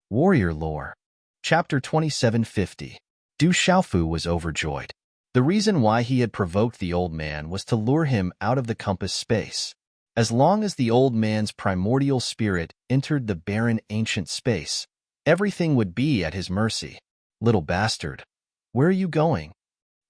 Warrior Lore. Chapter 2750. Du Xiaofu was overjoyed. The reason why he had provoked the old man was to lure him out of the compass space. As long as the old man's primordial spirit entered the barren ancient space, everything would be at his mercy. Little bastard, where are you going?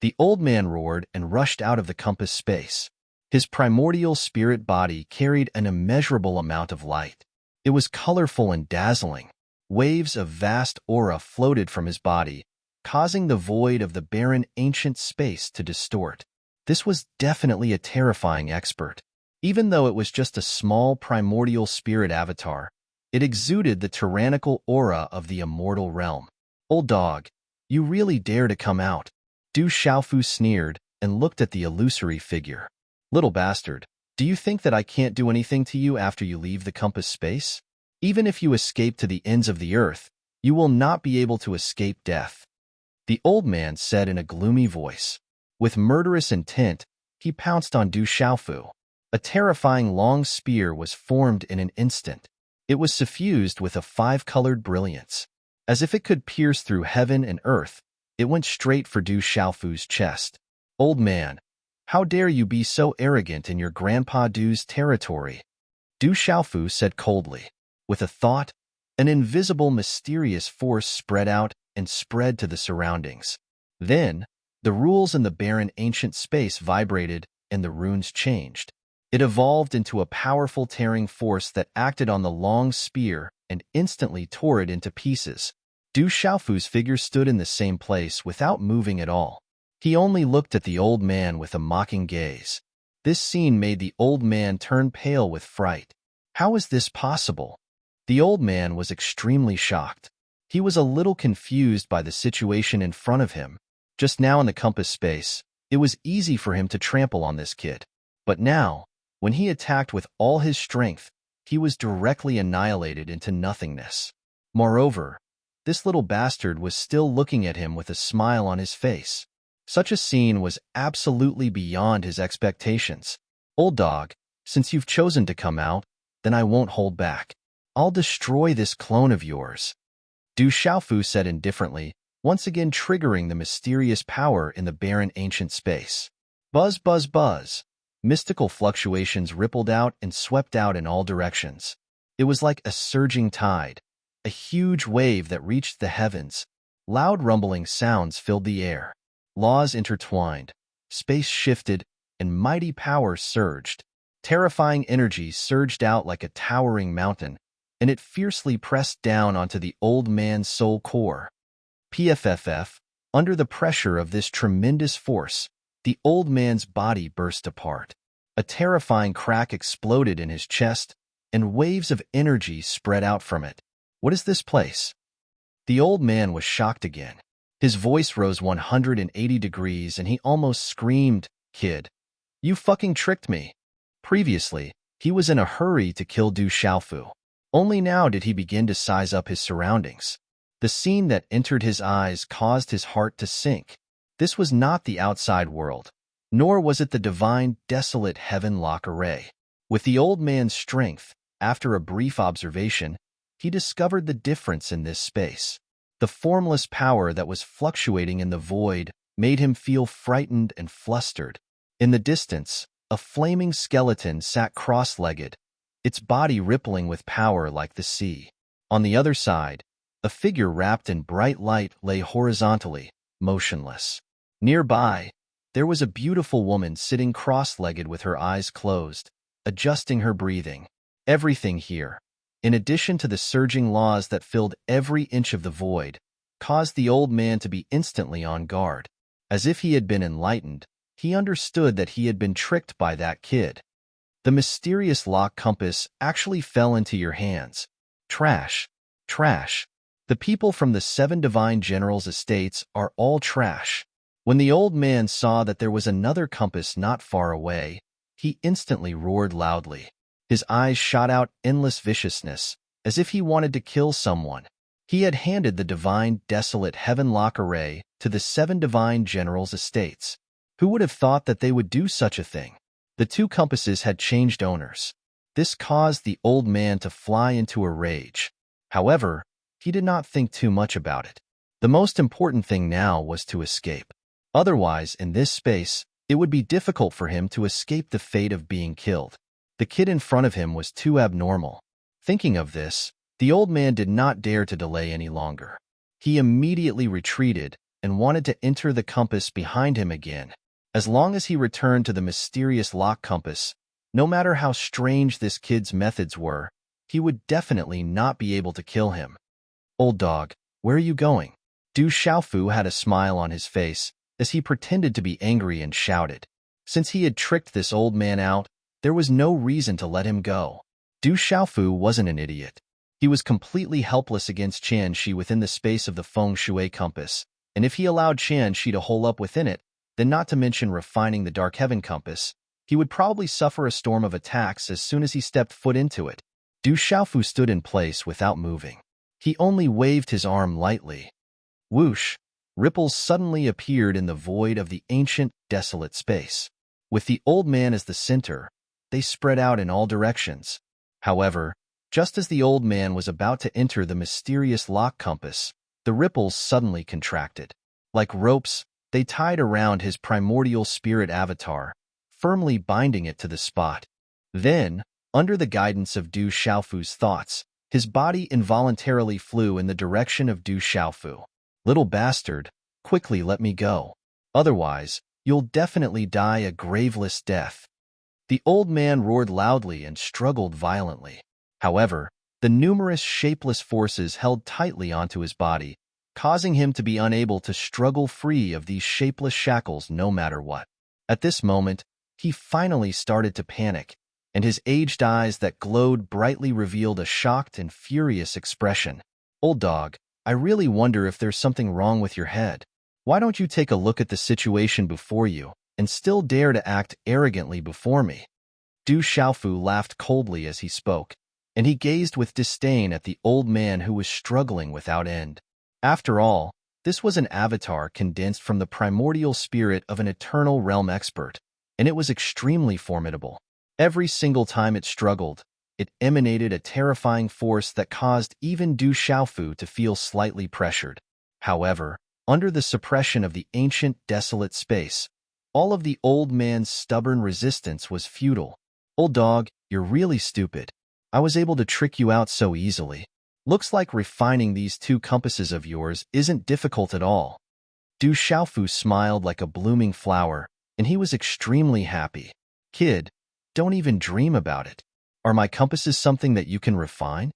The old man roared and rushed out of the compass space. His primordial spirit body carried an immeasurable amount of light. It was colorful and dazzling. Waves of vast aura floated from his body, causing the void of the barren ancient space to distort. This was definitely a terrifying expert. Even though it was just a small primordial spirit avatar, it exuded the tyrannical aura of the immortal realm. Old dog, you really dare to come out? Du Xiaofu sneered and looked at the illusory figure. Little bastard, do you think that I can't do anything to you after you leave the compass space? Even if you escape to the ends of the earth, you will not be able to escape death. The old man said in a gloomy voice. With murderous intent, he pounced on Du Xiaofu. A terrifying long spear was formed in an instant. It was suffused with a five-colored brilliance. As if it could pierce through heaven and earth, it went straight for Du Xiaofu's chest. Old man, how dare you be so arrogant in your grandpa Du's territory? Du Xiaofu said coldly. With a thought, an invisible mysterious force spread out and spread to the surroundings. Then, the rules in the barren ancient space vibrated and the runes changed. It evolved into a powerful tearing force that acted on the long spear and instantly tore it into pieces. Du Xiaofu's figure stood in the same place without moving at all. He only looked at the old man with a mocking gaze. This scene made the old man turn pale with fright. How is this possible? The old man was extremely shocked. He was a little confused by the situation in front of him. Just now in the compass space, it was easy for him to trample on this kid. But now, when he attacked with all his strength, he was directly annihilated into nothingness. Moreover, this little bastard was still looking at him with a smile on his face. Such a scene was absolutely beyond his expectations. Old dog, since you've chosen to come out, then I won't hold back. I'll destroy this clone of yours. Du Xiaofu said indifferently, once again triggering the mysterious power in the barren ancient space. Buzz, buzz, buzz. Mystical fluctuations rippled out and swept out in all directions. It was like a surging tide, a huge wave that reached the heavens. Loud rumbling sounds filled the air. Laws intertwined, space shifted, and mighty power surged. Terrifying energy surged out like a towering mountain, and it fiercely pressed down onto the old man's soul core. PFFF, under the pressure of this tremendous force, the old man's body burst apart. A terrifying crack exploded in his chest, and waves of energy spread out from it. What is this place? The old man was shocked again. His voice rose 180 degrees and he almost screamed, "Kid, you fucking tricked me." Previously, he was in a hurry to kill Du Xiaofu. Only now did he begin to size up his surroundings. The scene that entered his eyes caused his heart to sink. This was not the outside world, nor was it the divine, desolate heaven-lock array. With the old man's strength, after a brief observation, he discovered the difference in this space. The formless power that was fluctuating in the void made him feel frightened and flustered. In the distance, a flaming skeleton sat cross-legged, its body rippling with power like the sea. On the other side, a figure wrapped in bright light lay horizontally, motionless. Nearby, there was a beautiful woman sitting cross-legged with her eyes closed, adjusting her breathing. Everything here, in addition to the surging laws that filled every inch of the void, caused the old man to be instantly on guard. As if he had been enlightened, he understood that he had been tricked by that kid. The mysterious lock compass actually fell into your hands. Trash. Trash. The people from the 7 divine generals' estates are all trash. When the old man saw that there was another compass not far away, he instantly roared loudly. His eyes shot out endless viciousness, as if he wanted to kill someone. He had handed the divine, desolate heaven-lock array to the 7 divine generals' estates. Who would have thought that they would do such a thing? The 2 compasses had changed owners. This caused the old man to fly into a rage. However, he did not think too much about it. The most important thing now was to escape. Otherwise, in this space, it would be difficult for him to escape the fate of being killed. The kid in front of him was too abnormal. Thinking of this, the old man did not dare to delay any longer. He immediately retreated and wanted to enter the compass behind him again. As long as he returned to the mysterious lock compass, no matter how strange this kid's methods were, he would definitely not be able to kill him. "Old dog, where are you going?" Du Xiaofu had a smile on his face as he pretended to be angry and shouted. Since he had tricked this old man out, there was no reason to let him go. Du Xiaofu wasn't an idiot. He was completely helpless against Qianxi within the space of the feng shui compass, and if he allowed Qianxi to hole up within it, then not to mention refining the dark heaven compass, he would probably suffer a storm of attacks as soon as he stepped foot into it. Du Xiaofu stood in place without moving. He only waved his arm lightly. Whoosh! Ripples suddenly appeared in the void of the ancient, desolate space. With the old man as the center, they spread out in all directions. However, just as the old man was about to enter the mysterious lock compass, the ripples suddenly contracted. Like ropes, they tied around his primordial spirit avatar, firmly binding it to the spot. Then, under the guidance of Du Xiaofu's thoughts, his body involuntarily flew in the direction of Du Xiaofu. "Little bastard, quickly let me go. Otherwise, you'll definitely die a graveless death." The old man roared loudly and struggled violently. However, the numerous shapeless forces held tightly onto his body, causing him to be unable to struggle free of these shapeless shackles no matter what. At this moment, he finally started to panic, and his aged eyes that glowed brightly revealed a shocked and furious expression. "Old dog, I really wonder if there's something wrong with your head. Why don't you take a look at the situation before you and still dare to act arrogantly before me?" Du Xiaofu laughed coldly as he spoke, and he gazed with disdain at the old man who was struggling without end. After all, this was an avatar condensed from the primordial spirit of an eternal realm expert, and it was extremely formidable. Every single time it struggled, it emanated a terrifying force that caused even Du Xiaofu to feel slightly pressured. However, under the suppression of the ancient, desolate space, all of the old man's stubborn resistance was futile. "Old dog, you're really stupid. I was able to trick you out so easily. Looks like refining these two compasses of yours isn't difficult at all." Du Xiaofu smiled like a blooming flower, and he was extremely happy. "Kid, don't even dream about it. Are my compasses something that you can refine?"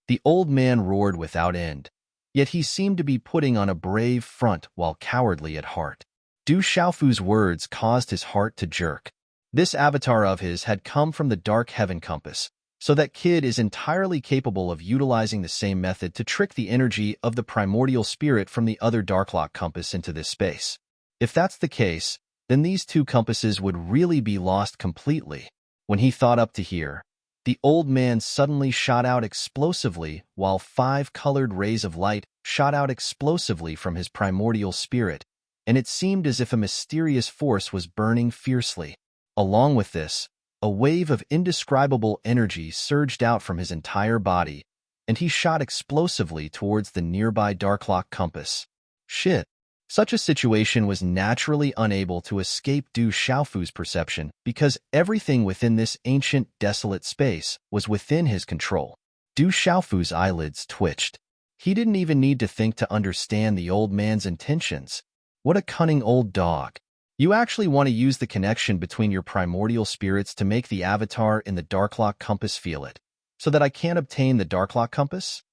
The old man roared without end, yet he seemed to be putting on a brave front while cowardly at heart. Du Xiaofu's words caused his heart to jerk. This avatar of his had come from the dark heaven compass, so that kid is entirely capable of utilizing the same method to trick the energy of the primordial spirit from the other Darklock compass into this space. If that's the case, then these two compasses would really be lost completely. When he thought up to here, the old man suddenly shot out explosively while 5 colored rays of light shot out explosively from his primordial spirit, and it seemed as if a mysterious force was burning fiercely. Along with this, a wave of indescribable energy surged out from his entire body, and he shot explosively towards the nearby Darklock compass. Shit. Such a situation was naturally unable to escape Du Xiaofu's perception because everything within this ancient, desolate space was within his control. Du Xiaofu's eyelids twitched. He didn't even need to think to understand the old man's intentions. What a cunning old dog. You actually want to use the connection between your primordial spirits to make the avatar in the Darklock compass feel it, so that I can't obtain the Darklock compass?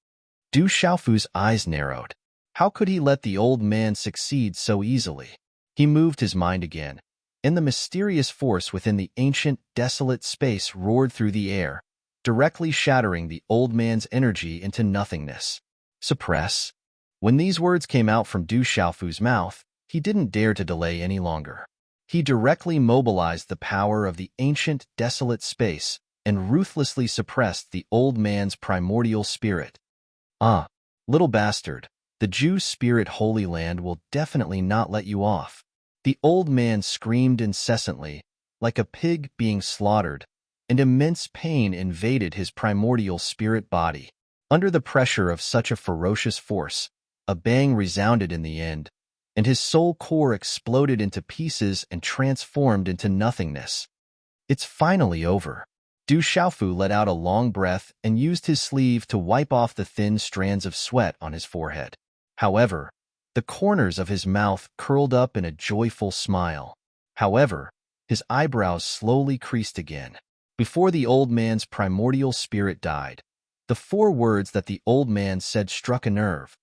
Du Xiaofu's eyes narrowed. How could he let the old man succeed so easily? He moved his mind again, and the mysterious force within the ancient, desolate space roared through the air, directly shattering the old man's energy into nothingness. Suppress. When these words came out from Du Xiaofu's mouth, he didn't dare to delay any longer. He directly mobilized the power of the ancient, desolate space and ruthlessly suppressed the old man's primordial spirit. "Ah, little bastard. The Jew spirit Holy Land will definitely not let you off." The old man screamed incessantly, like a pig being slaughtered, and immense pain invaded his primordial spirit body. Under the pressure of such a ferocious force, a bang resounded in the end, and his soul core exploded into pieces and transformed into nothingness. It's finally over. Du Xiaofu let out a long breath and used his sleeve to wipe off the thin strands of sweat on his forehead. However, the corners of his mouth curled up in a joyful smile. However, his eyebrows slowly creased again. Before the old man's primordial spirit died, the 4 words that the old man said struck a nerve.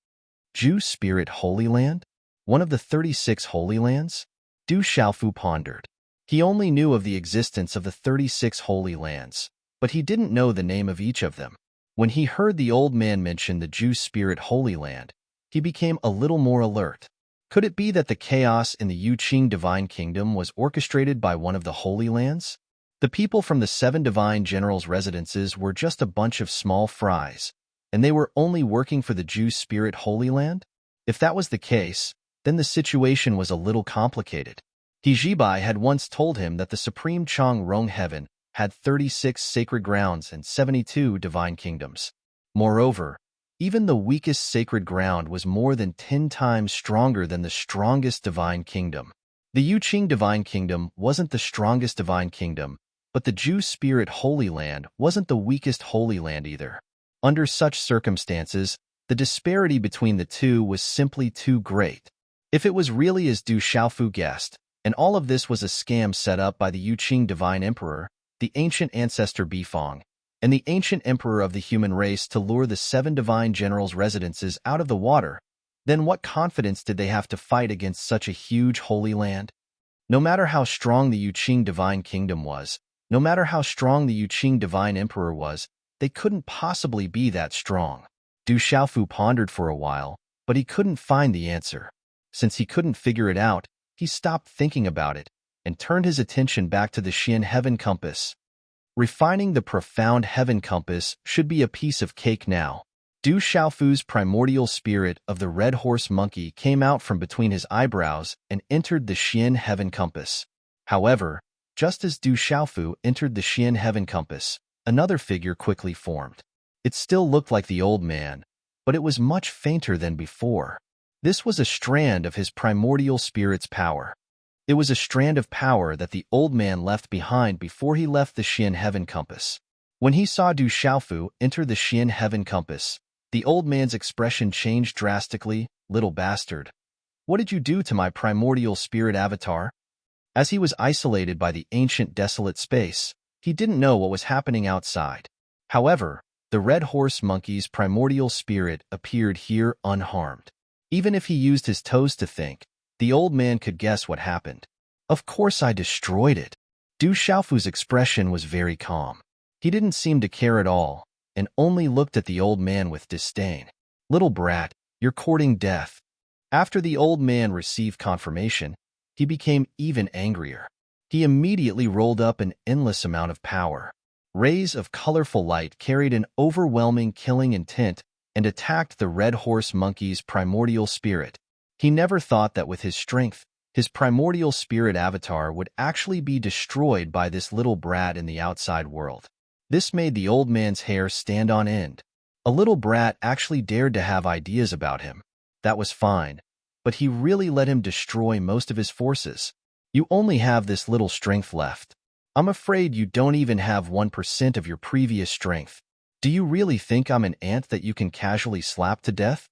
Ju Spirit Holy Land? One of the 36 Holy Lands? Du Xiaofu pondered. He only knew of the existence of the 36 Holy Lands, but he didn't know the name of each of them. When he heard the old man mention the Ju Spirit Holy Land, he became a little more alert. Could it be that the chaos in the Yuqing Divine Kingdom was orchestrated by one of the Holy Lands? The people from the 7 Divine Generals' residences were just a bunch of small fries, and they were only working for the Ju Spirit Holy Land? If that was the case, then the situation was a little complicated. He Jibai had once told him that the Supreme Chang Rong Heaven had 36 sacred grounds and 72 divine kingdoms. Moreover, even the weakest sacred ground was more than 10 times stronger than the strongest divine kingdom. The Yuqing Divine Kingdom wasn't the strongest divine kingdom, but the Ju Spirit Holy Land wasn't the weakest Holy Land either. Under such circumstances, the disparity between the two was simply too great. If it was really as Du Xiaofu guessed, and all of this was a scam set up by the Yuqing Divine Emperor, the ancient ancestor Bifong, and the ancient emperor of the human race to lure the 7 divine generals' residences out of the water, then what confidence did they have to fight against such a huge holy land? No matter how strong the Yuqing Divine Kingdom was, no matter how strong the Yuqing Divine Emperor was, they couldn't possibly be that strong. Du Xiaofu pondered for a while, but he couldn't find the answer. Since he couldn't figure it out, he stopped thinking about it and turned his attention back to the Xian Heaven Compass. Refining the profound Heaven Compass should be a piece of cake now. Du Xiaofu's primordial spirit of the red horse monkey came out from between his eyebrows and entered the Xian Heaven Compass. However, just as Du Xiaofu entered the Xian Heaven Compass, another figure quickly formed. It still looked like the old man, but it was much fainter than before. This was a strand of his primordial spirit's power. It was a strand of power that the old man left behind before he left the Xian Heaven Compass. When he saw Du Xiaofu enter the Xian Heaven Compass, the old man's expression changed drastically. Little bastard. What did you do to my primordial spirit avatar? As he was isolated by the ancient desolate space, he didn't know what was happening outside. However, the red horse monkey's primordial spirit appeared here unharmed. Even if he used his toes to think, the old man could guess what happened. Of course I destroyed it. Du Xiaofu's expression was very calm. He didn't seem to care at all, and only looked at the old man with disdain. Little brat, you're courting death. After the old man received confirmation, he became even angrier. He immediately rolled up an endless amount of power. Rays of colorful light carried an overwhelming killing intent and attacked the red horse monkey's primordial spirit. He never thought that with his strength, his primordial spirit avatar would actually be destroyed by this little brat in the outside world. This made the old man's hair stand on end. A little brat actually dared to have ideas about him. That was fine, but he really let him destroy most of his forces. You only have this little strength left. I'm afraid you don't even have 1% of your previous strength. Do you really think I'm an ant that you can casually slap to death?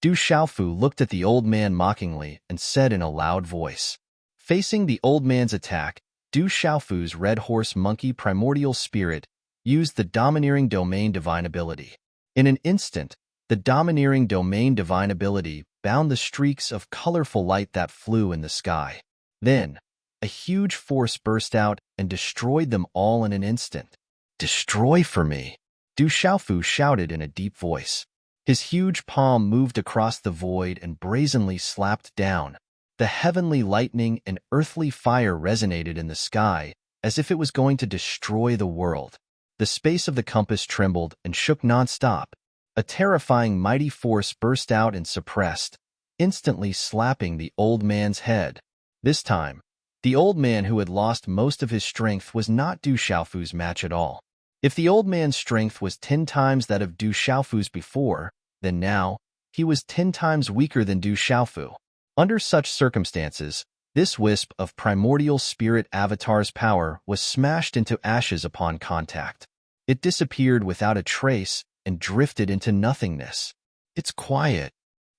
Du Xiaofu looked at the old man mockingly and said in a loud voice. Facing the old man's attack, Du Xiaofu's red horse monkey primordial spirit used the domineering domain divine ability. In an instant, the domineering domain divine ability bound the streaks of colorful light that flew in the sky. Then, a huge force burst out and destroyed them all in an instant. Destroy for me, Du Xiaofu shouted in a deep voice. His huge palm moved across the void and brazenly slapped down. The heavenly lightning and earthly fire resonated in the sky as if it was going to destroy the world. The space of the compass trembled and shook non-stop. A terrifying mighty force burst out and suppressed, instantly slapping the old man's head. This time, the old man who had lost most of his strength was not Du Xiaofu's match at all. If the old man's strength was 10 times that of Du Xiaofu's before, then now, he was 10 times weaker than Du Xiaofu. Under such circumstances, this wisp of primordial spirit avatar's power was smashed into ashes upon contact. It disappeared without a trace and drifted into nothingness. It's quiet.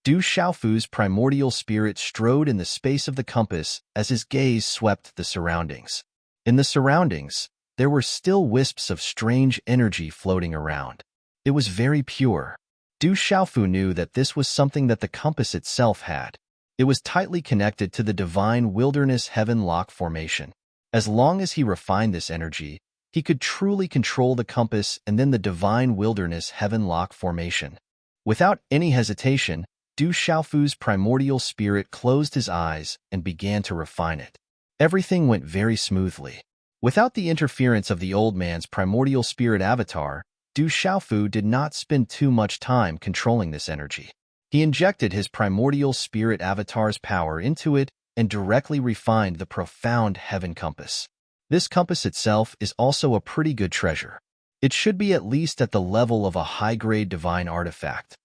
Du Xiaofu's primordial spirit strode in the space of the compass as his gaze swept the surroundings. In the surroundings, there were still wisps of strange energy floating around. It was very pure. Du Xiaofu knew that this was something that the compass itself had. It was tightly connected to the divine wilderness heaven lock formation. As long as he refined this energy, he could truly control the compass and then the divine wilderness heaven lock formation. Without any hesitation, Du Xiaofu's primordial spirit closed his eyes and began to refine it. Everything went very smoothly. Without the interference of the old man's primordial spirit avatar, Du Xiaofu did not spend too much time controlling this energy. He injected his primordial spirit avatar's power into it and directly refined the profound heaven compass. This compass itself is also a pretty good treasure. It should be at least at the level of a high-grade divine artifact.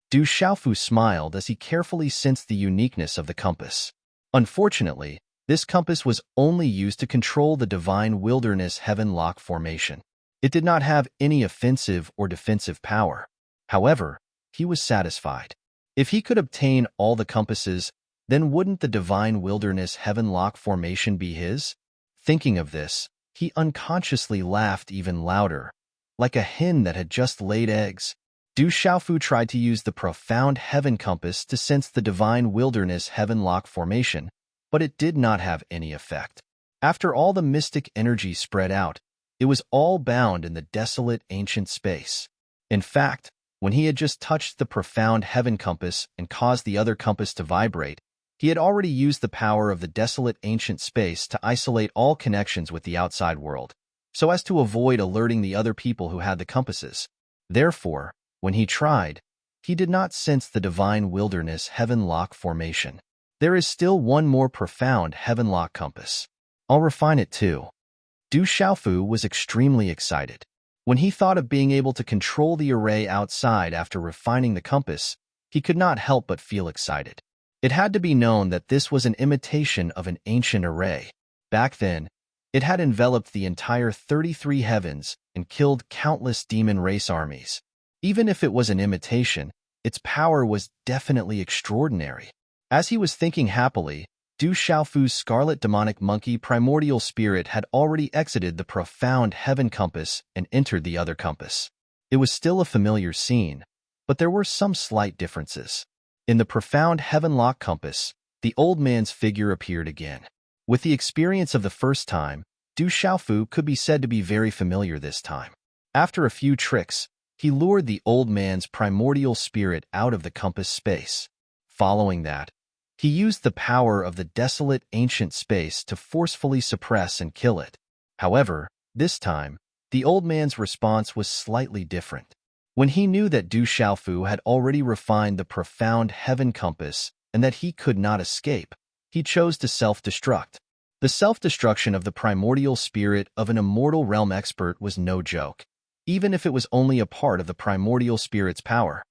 Du Xiaofu smiled as he carefully sensed the uniqueness of the compass. Unfortunately, this compass was only used to control the divine wilderness heaven lock formation. It did not have any offensive or defensive power. However, he was satisfied. If he could obtain all the compasses, then wouldn't the divine wilderness heaven lock formation be his? Thinking of this, he unconsciously laughed even louder, like a hen that had just laid eggs. Du Xiaofu tried to use the profound heaven compass to sense the divine wilderness heaven lock formation, but it did not have any effect. After all the mystic energy spread out, it was all bound in the desolate ancient space. In fact, when he had just touched the profound heaven compass and caused the other compass to vibrate, he had already used the power of the desolate ancient space to isolate all connections with the outside world, so as to avoid alerting the other people who had the compasses. Therefore, when he tried, he did not sense the divine wilderness heaven lock formation. There is still one more profound heaven lock compass. I'll refine it too. Du Xiaofu was extremely excited. When he thought of being able to control the array outside after refining the compass, he could not help but feel excited. It had to be known that this was an imitation of an ancient array. Back then, it had enveloped the entire 33 heavens and killed countless demon race armies. Even if it was an imitation, its power was definitely extraordinary. As he was thinking happily, Du Xiaofu's scarlet demonic monkey primordial spirit had already exited the profound heaven compass and entered the other compass. It was still a familiar scene, but there were some slight differences. In the profound heaven lock compass, the old man's figure appeared again. With the experience of the first time, Du Xiaofu could be said to be very familiar this time. After a few tricks, he lured the old man's primordial spirit out of the compass space. Following that, he used the power of the desolate ancient space to forcefully suppress and kill it. However, this time, the old man's response was slightly different. When he knew that Du Xiaofu had already refined the profound heaven compass and that he could not escape, he chose to self-destruct. The self-destruction of the primordial spirit of an immortal realm expert was no joke, even if it was only a part of the primordial spirit's power.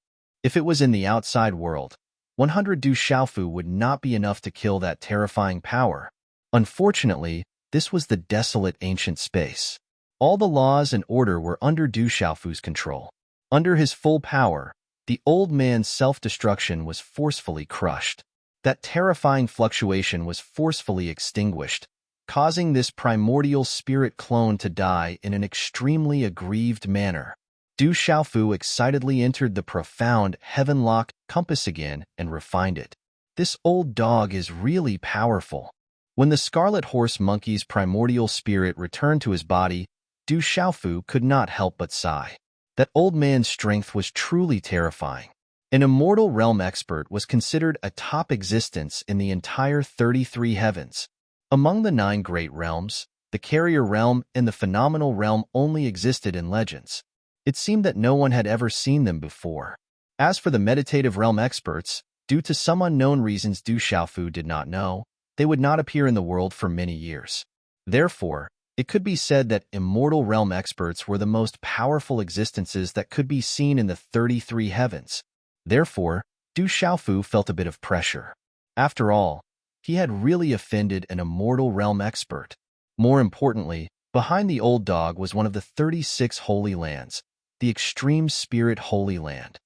If it was in the outside world, 100 Du Xiaofu would not be enough to kill that terrifying power. Unfortunately, this was the desolate ancient space. All the laws and order were under Du Xiaofu's control. Under his full power, the old man's self-destruction was forcefully crushed. That terrifying fluctuation was forcefully extinguished, causing this primordial spirit clone to die in an extremely aggrieved manner. Du Xiaofu excitedly entered the profound heaven lock compass again and refined it. This old dog is really powerful. When the scarlet horse monkey's primordial spirit returned to his body, Du Xiaofu could not help but sigh. That old man's strength was truly terrifying. An immortal realm expert was considered a top existence in the entire 33 heavens. Among the 9 great realms, the carrier realm and the phenomenal realm only existed in legends. It seemed that no one had ever seen them before. As for the meditative realm experts, due to some unknown reasons Du Xiaofu did not know, they would not appear in the world for many years. Therefore, It could be said that immortal realm experts were the most powerful existences that could be seen in the 33 heavens. Therefore, Du Xiaofu felt a bit of pressure. After all, he had really offended an immortal realm expert. More importantly, behind the old dog was one of the 36 Holy Lands, the Extreme Spirit Holy Land.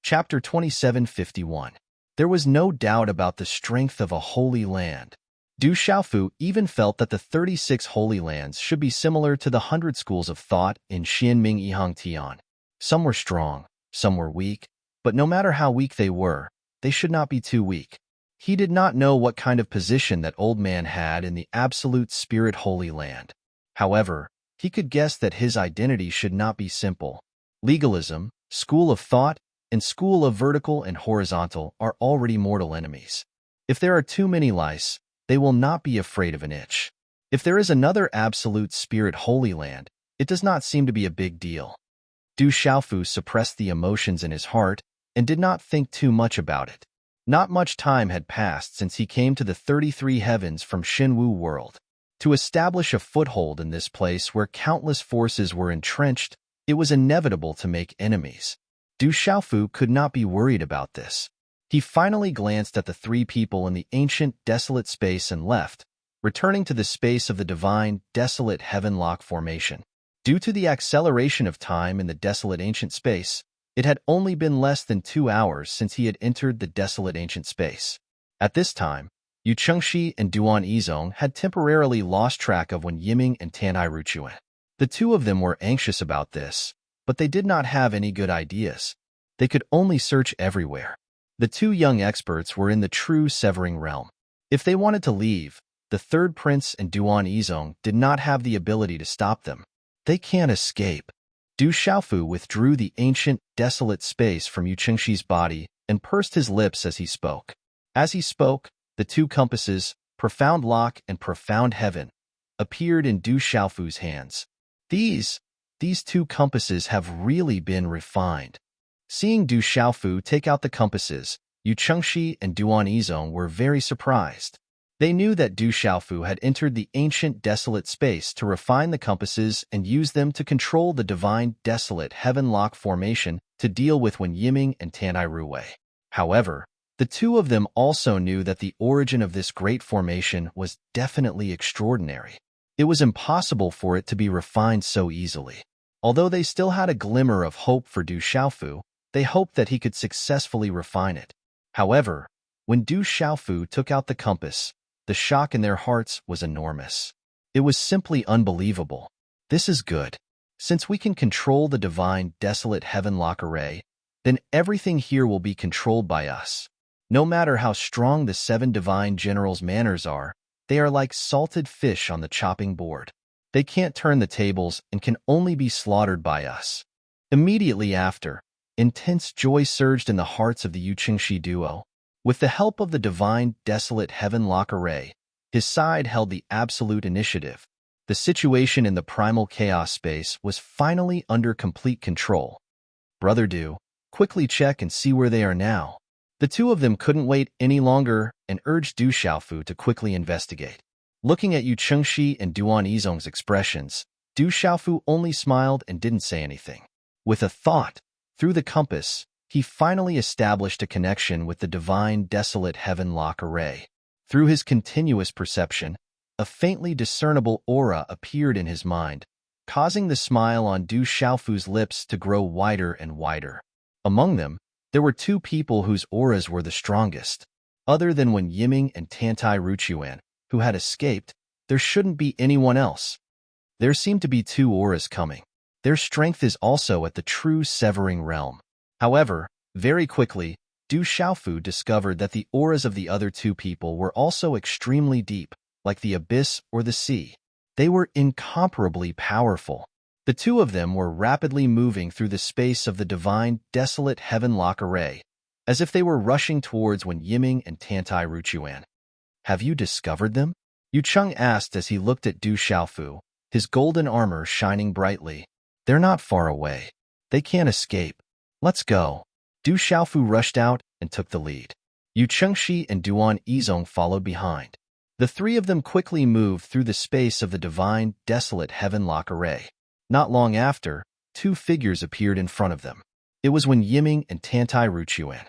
Chapter 2751. There was no doubt about the strength of a holy land. Du Xiaofu even felt that the 36 Holy Lands should be similar to the 100 schools of thought in Xianming Yihang Tian. Some were strong, some were weak, but no matter how weak they should not be too weak. He did not know what kind of position that old man had in the absolute spirit Holy Land. However, he could guess that his identity should not be simple. Legalism, school of thought, and school of vertical and horizontal are already mortal enemies. If there are too many lice, they will not be afraid of an itch. If there is another absolute spirit Holy Land, it does not seem to be a big deal. Du Xiaofu suppressed the emotions in his heart and did not think too much about it. Not much time had passed since he came to the 33 heavens from Xinwu world. To establish a foothold in this place where countless forces were entrenched, it was inevitable to make enemies. Du Xiaofu could not be worried about this. He finally glanced at the three people in the ancient, desolate space and left, returning to the space of the divine, desolate heaven-lock formation. Due to the acceleration of time in the desolate ancient space, it had only been less than 2 hours since he had entered the desolate ancient space. At this time, Yu Chengxi and Duan Yizong had temporarily lost track of Wen Yiming and Tanai Ruchuan. The two of them were anxious about this, but they did not have any good ideas. They could only search everywhere. The two young experts were in the true severing realm. If they wanted to leave, the third prince and Duan Yizong did not have the ability to stop them. They can't escape. Du Xiaofu withdrew the ancient, desolate space from Yu Chengxi's body and pursed his lips as he spoke. As he spoke, the two compasses, Profound Lock and Profound Heaven, appeared in Du Xiaofu's hands. These two compasses have really been refined. Seeing Du Xiaofu take out the compasses, Yu Chengxi and Duan Yizong were very surprised. They knew that Du Xiaofu had entered the ancient desolate space to refine the compasses and use them to control the divine desolate heaven-lock formation to deal with Wen Yiming and Tanai Ruwei. However, the two of them also knew that the origin of this great formation was definitely extraordinary. It was impossible for it to be refined so easily. Although they still had a glimmer of hope for Du Xiaofu, they hoped that he could successfully refine it. However, when Du Xiaofu took out the compass, the shock in their hearts was enormous. It was simply unbelievable. This is good. Since we can control the divine desolate heaven-lock array, then everything here will be controlled by us. No matter how strong the 7 divine generals' manners are, they are like salted fish on the chopping board. They can't turn the tables and can only be slaughtered by us. Immediately after, intense joy surged in the hearts of the Yu Chengxi duo. With the help of the divine desolate heaven-lock array, his side held the absolute initiative. The situation in the primal chaos space was finally under complete control. Brother Du, quickly check and see where they are now. The two of them couldn't wait any longer and urged Du Xiaofu to quickly investigate. Looking at Yu Chengxi and Duan Yizong's expressions, Du Xiaofu only smiled and didn't say anything. With a thought, through the compass, he finally established a connection with the divine desolate heaven-lock array. Through his continuous perception, a faintly discernible aura appeared in his mind, causing the smile on Du Xiaofu's lips to grow wider and wider. Among them, there were 2 people whose auras were the strongest. Other than Wen Yiming and Tantai Ruchuan, who had escaped, there shouldn't be anyone else. There seemed to be 2 auras coming. Their strength is also at the true severing realm. However, very quickly, Du Xiaofu discovered that the auras of the other 2 people were also extremely deep, like the abyss or the sea. They were incomparably powerful. The 2 of them were rapidly moving through the space of the divine, desolate heaven-lock array, as if they were rushing towards Wen Yiming and Tantai Ruchuan. Have you discovered them? Yu Cheng asked as he looked at Du Xiaofu, his golden armor shining brightly. They're not far away. They can't escape. Let's go. Du Xiaofu rushed out and took the lead. Yu Chengxi and Duan Yizong followed behind. The three of them quickly moved through the space of the divine, desolate heaven-lock array. Not long after, two figures appeared in front of them. It was Wen Yiming and Tantai Ruchuan.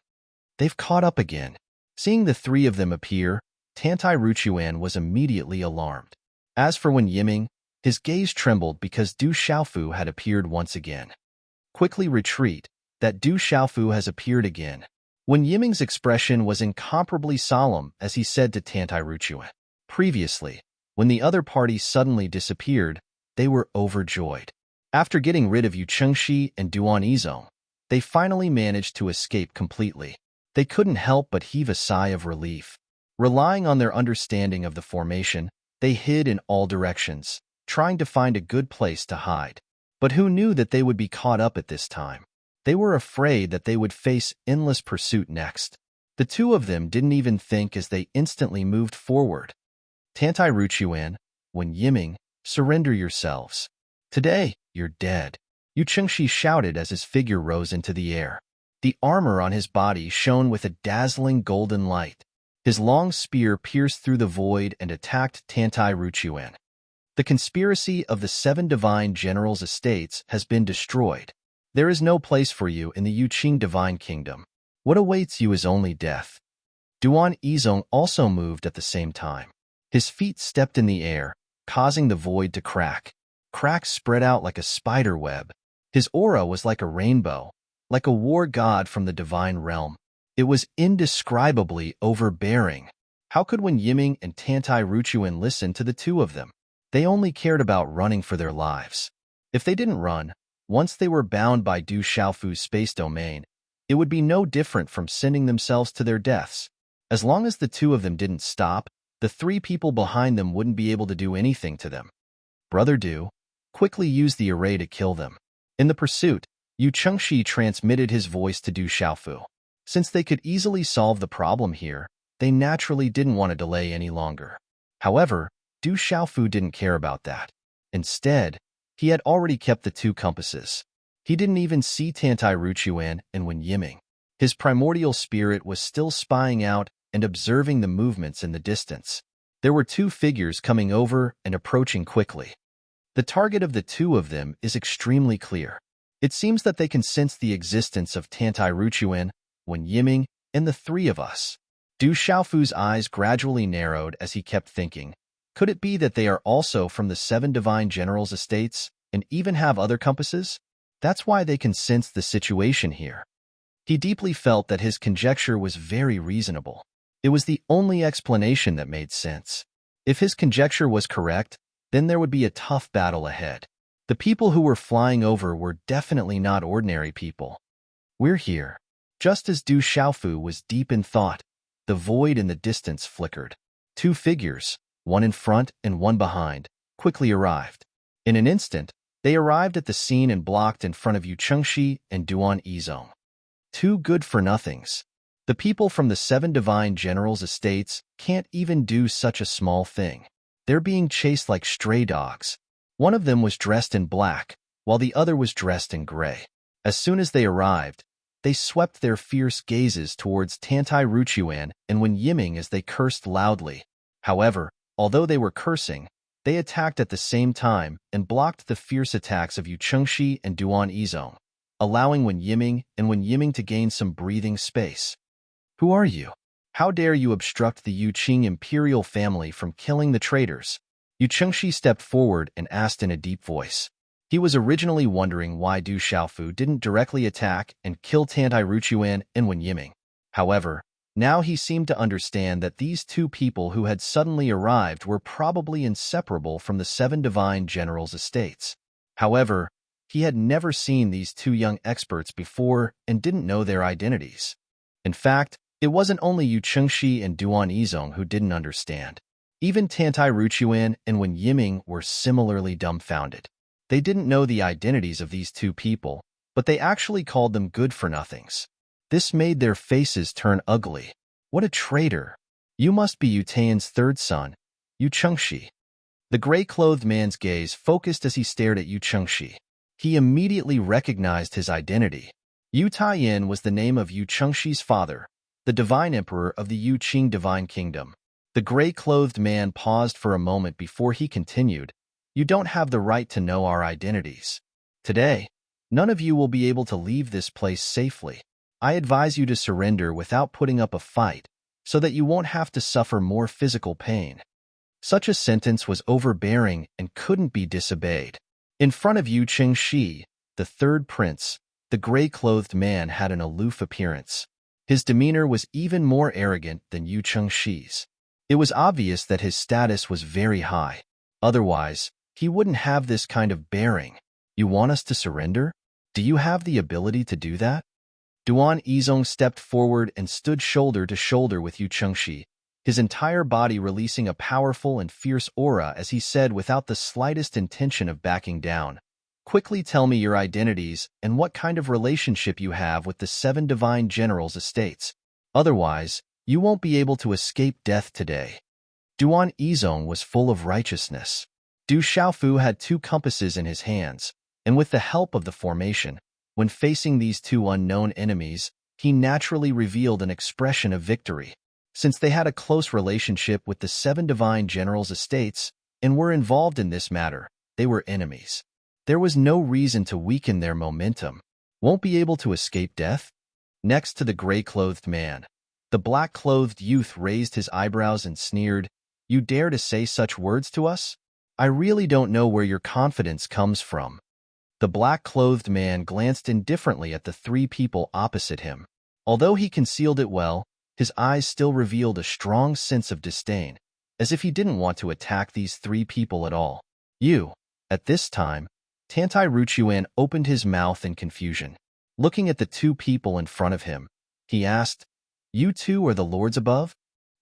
They've caught up again. Seeing the three of them appear, Tantai Ruchuan was immediately alarmed. As for Wen Yiming, his gaze trembled because Du Xiaofu had appeared once again. Quickly retreat, that Du Xiaofu has appeared again. Wen Yiming's expression was incomparably solemn as he said to Tantai Ruchuan. Previously, when the other party suddenly disappeared, they were overjoyed. After getting rid of Yu Chengxi and Duan Yizong, they finally managed to escape completely. They couldn't help but heave a sigh of relief. Relying on their understanding of the formation, they hid in all directions, trying to find a good place to hide. But who knew that they would be caught up at this time? They were afraid that they would face endless pursuit next. The two of them didn't even think as they instantly moved forward. Tantai Ruchuan, Wen Yiming, surrender yourselves. Today, you're dead. Yu Chengxi shouted as his figure rose into the air. The armor on his body shone with a dazzling golden light. His long spear pierced through the void and attacked Tantai Ruchuan. The conspiracy of the 7 divine generals' estates has been destroyed. There is no place for you in the Yuqing divine kingdom. What awaits you is only death. Duan Yizong also moved at the same time. His feet stepped in the air, causing the void to crack. Cracks spread out like a spider web. His aura was like a rainbow, like a war god from the divine realm. It was indescribably overbearing. How could Wen Yiming and Tantai Ruchuan listen to the two of them? They only cared about running for their lives. If they didn't run, once they were bound by Du Xiaofu's space domain, it would be no different from sending themselves to their deaths. As long as the two of them didn't stop, the 3 people behind them wouldn't be able to do anything to them. Brother Du quickly used the array to kill them. In the pursuit, Yu Chengxi transmitted his voice to Du Xiaofu. Since they could easily solve the problem here, they naturally didn't want to delay any longer. However, Du Xiaofu didn't care about that. Instead, he had already kept the 2 compasses. He didn't even see Tantai Ruchuan and Wen Yiming. His primordial spirit was still spying out and observing the movements in the distance. There were 2 figures coming over and approaching quickly. The target of the 2 of them is extremely clear. It seems that they can sense the existence of Tantai Ruchuan, Wen Yiming, and the 3 of us. Du Xiaofu's eyes gradually narrowed as he kept thinking. Could it be that they are also from the 7 divine generals' estates and even have other compasses? That's why they can sense the situation here. He deeply felt that his conjecture was very reasonable. It was the only explanation that made sense. If his conjecture was correct, then there would be a tough battle ahead. The people who were flying over were definitely not ordinary people. We're here. Just as Du Xiaofu was deep in thought, the void in the distance flickered. 2 figures, one in front and one behind, quickly arrived. In an instant, they arrived at the scene and blocked in front of Yu Chengxi and Duan Yizong. 2 good-for-nothings. The people from the 7 divine generals' estates can't even do such a small thing. They're being chased like stray dogs. One of them was dressed in black, while the other was dressed in gray. As soon as they arrived, they swept their fierce gazes towards Tantai Ruchuan and Wen Yiming as they cursed loudly. However, although they were cursing, they attacked at the same time and blocked the fierce attacks of Yu Chengxi and Duan Yizong, allowing Wen Yiming to gain some breathing space. Who are you? How dare you obstruct the Yuqing imperial family from killing the traitors? Yu Chengxi stepped forward and asked in a deep voice. He was originally wondering why Du Xiaofu didn't directly attack and kill Tantai Ruchuan and Wen Yiming. However, now he seemed to understand that these 2 people who had suddenly arrived were probably inseparable from the 7 divine generals' estates. However, he had never seen these 2 young experts before and didn't know their identities. In fact, it wasn't only Yu Chengxi and Duan Yizong who didn't understand. Even Tantai Ruchuan and Wen Yiming were similarly dumbfounded. They didn't know the identities of these 2 people, but they actually called them good-for-nothings. This made their faces turn ugly. What a traitor! You must be Yu Taiyan's 3rd son, Yu Chengxi. The gray-clothed man's gaze focused as he stared at Yu Chengxi. He immediately recognized his identity. Yu Taiyan was the name of Yu Chengxi's father, the divine emperor of the Yuqing divine kingdom. The gray-clothed man paused for a moment before he continued. You don't have the right to know our identities. Today, none of you will be able to leave this place safely. I advise you to surrender without putting up a fight, so that you won't have to suffer more physical pain. Such a sentence was overbearing and couldn't be disobeyed. In front of Yu Chengxi, the third prince, the gray-clothed man had an aloof appearance. His demeanor was even more arrogant than Yu Chengxi's. It was obvious that his status was very high. Otherwise, he wouldn't have this kind of bearing. You want us to surrender? Do you have the ability to do that? Duan Yizong stepped forward and stood shoulder to shoulder with Yu Chengxi, his entire body releasing a powerful and fierce aura as he said without the slightest intention of backing down. Quickly tell me your identities and what kind of relationship you have with the 7 divine generals' estates. Otherwise, you won't be able to escape death today. Duan Yizong was full of righteousness. Du Xiaofu had 2 compasses in his hands, and with the help of the formation, when facing these 2 unknown enemies, he naturally revealed an expression of victory. Since they had a close relationship with the 7 divine generals' estates and were involved in this matter, they were enemies. There was no reason to weaken their momentum. Won't be able to escape death? Next to the gray-clothed man, the black-clothed youth raised his eyebrows and sneered, You dare to say such words to us? I really don't know where your confidence comes from. The black-clothed man glanced indifferently at the 3 people opposite him. Although he concealed it well, his eyes still revealed a strong sense of disdain, as if he didn't want to attack these 3 people at all. At this time, Tantai Ruchuan opened his mouth in confusion. Looking at the 2 people in front of him, he asked, You 2 are the lords above?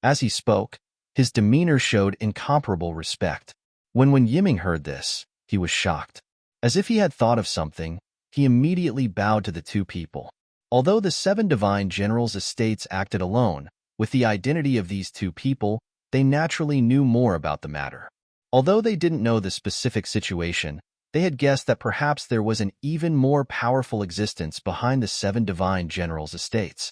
As he spoke, his demeanor showed incomparable respect. When Yiming heard this, he was shocked. As if he had thought of something, he immediately bowed to the 2 people. Although the 7 divine generals' estates acted alone, with the identity of these 2 people, they naturally knew more about the matter. Although they didn't know the specific situation, they had guessed that perhaps there was an even more powerful existence behind the 7 divine generals' estates.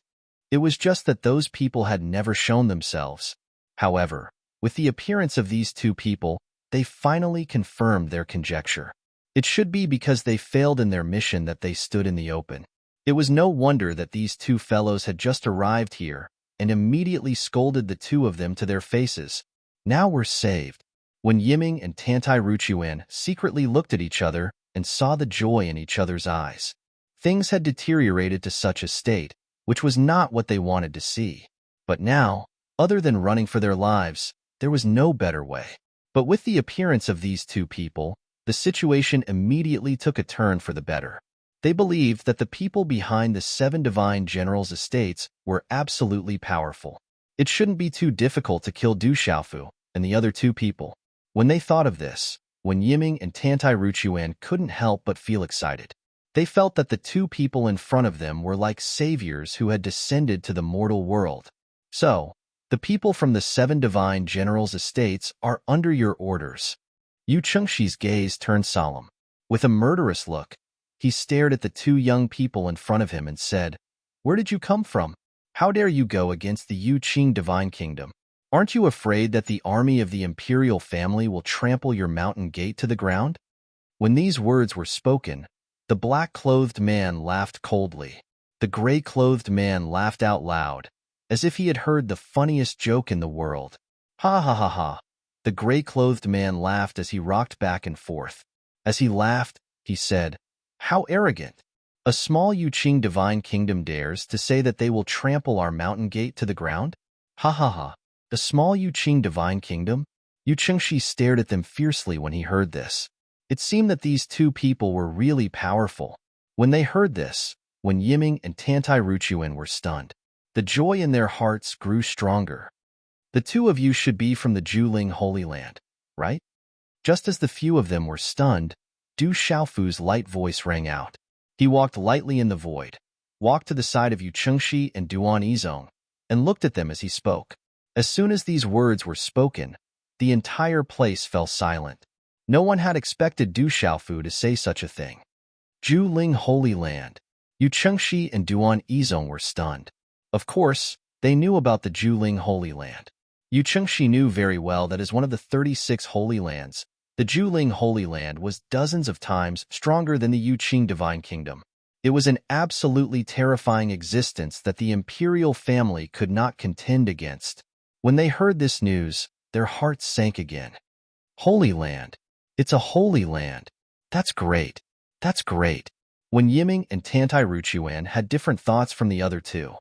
It was just that those people had never shown themselves. However, with the appearance of these 2 people, they finally confirmed their conjecture. It should be because they failed in their mission that they stood in the open. It was no wonder that these 2 fellows had just arrived here and immediately scolded the 2 of them to their faces. Now we're saved. When Yiming and Tantai Ruchuan secretly looked at each other and saw the joy in each other's eyes. Things had deteriorated to such a state, which was not what they wanted to see. But now, other than running for their lives, there was no better way. But with the appearance of these 2 people, the situation immediately took a turn for the better. They believed that the people behind the 7 divine generals' estates were absolutely powerful. It shouldn't be too difficult to kill Du Xiaofu and the other 2 people. When they thought of this, when Yiming and Tantai Ruchuan couldn't help but feel excited. They felt that the 2 people in front of them were like saviors who had descended to the mortal world. So, the people from the 7 divine generals' estates are under your orders. Yu Chengxi's gaze turned solemn. With a murderous look, he stared at the 2 young people in front of him and said, Where did you come from? How dare you go against the Yu Qing divine kingdom? Aren't you afraid that the army of the imperial family will trample your mountain gate to the ground? When these words were spoken, the black-clothed man laughed coldly. The gray-clothed man laughed out loud, as if he had heard the funniest joke in the world. Ha ha ha ha. The gray-clothed man laughed as he rocked back and forth. As he laughed, he said, How arrogant! A small Yu Qing divine kingdom dares to say that they will trample our mountain gate to the ground? Ha ha ha. The small Yu Qing divine kingdom? Yu Chengxi stared at them fiercely when he heard this. It seemed that these 2 people were really powerful. When they heard this, when Yiming and Tantai Ruchuan were stunned, the joy in their hearts grew stronger. The 2 of you should be from the Juling Holy Land, right? Just as the few of them were stunned, Du Xiaofu's light voice rang out. He walked lightly in the void, walked to the side of Yu Chengxi and Duan Yizong, and looked at them as he spoke. As soon as these words were spoken, the entire place fell silent. No one had expected Du Xiaofu to say such a thing. Juling Holy Land. Yu Chengxi and Duan Yizong were stunned. Of course, they knew about the Juling Holy Land. Yu Chengshi knew very well that as one of the 36 Holy Lands, the Juling Holy Land was dozens of times stronger than the Yuqing Divine Kingdom. It was an absolutely terrifying existence that the imperial family could not contend against. When they heard this news, their hearts sank again. Holy Land. It's a holy land. That's great. That's great. When Yiming and Tantai Ruchuan had different thoughts from the other two.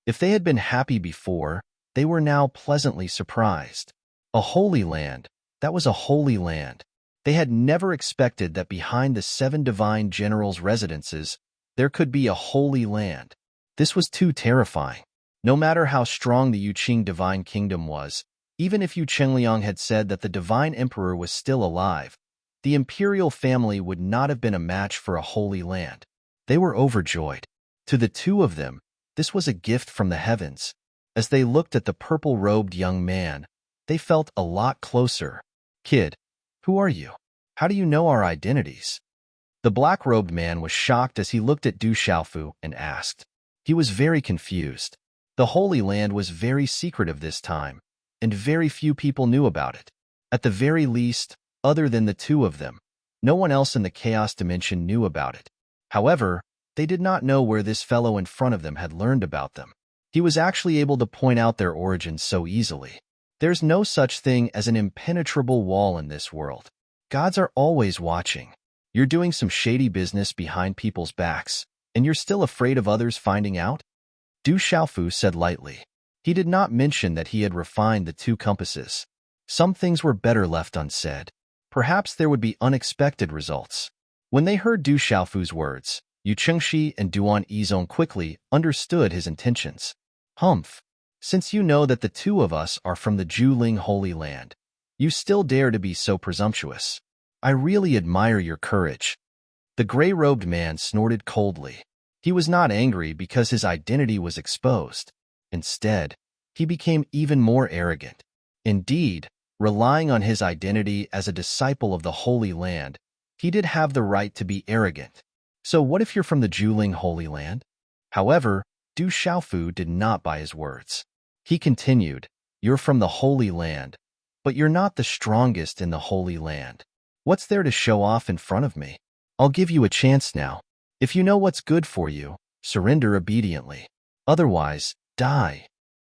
If they had been happy before, they were now pleasantly surprised. A holy land. That was a holy land. They had never expected that behind the 7 divine generals' residences, there could be a holy land. This was too terrifying. No matter how strong the Yuqing Divine Kingdom was, even if Yu Chengliang had said that the Divine Emperor was still alive, the imperial family would not have been a match for a holy land. They were overjoyed. To the two of them, this was a gift from the heavens. As they looked at the purple-robed young man, they felt a lot closer. Kid, who are you? How do you know our identities? The black-robed man was shocked as he looked at Du Xiaofu and asked. He was very confused. The Holy Land was very secretive this time, and very few people knew about it. At the very least, other than the two of them, no one else in the Chaos Dimension knew about it. However, they did not know where this fellow in front of them had learned about them. He was actually able to point out their origins so easily. There's no such thing as an impenetrable wall in this world. Gods are always watching. You're doing some shady business behind people's backs, and you're still afraid of others finding out? Du Xiaofu said lightly. He did not mention that he had refined the 2 compasses. Some things were better left unsaid. Perhaps there would be unexpected results. When they heard Du Xiaofu's words, Yu Chengshi and Duan Yizong quickly understood his intentions. Humph. Since you know that the 2 of us are from the Juling Holy Land, you still dare to be so presumptuous. I really admire your courage. The gray-robed man snorted coldly. He was not angry because his identity was exposed. Instead, he became even more arrogant. Indeed, relying on his identity as a disciple of the Holy Land, he did have the right to be arrogant. So what if you're from the Juling Holy Land? However, Du Xiaofu did not buy his words. He continued, you're from the Holy Land, but you're not the strongest in the Holy Land. What's there to show off in front of me? I'll give you a chance now. If you know what's good for you, surrender obediently. Otherwise, die.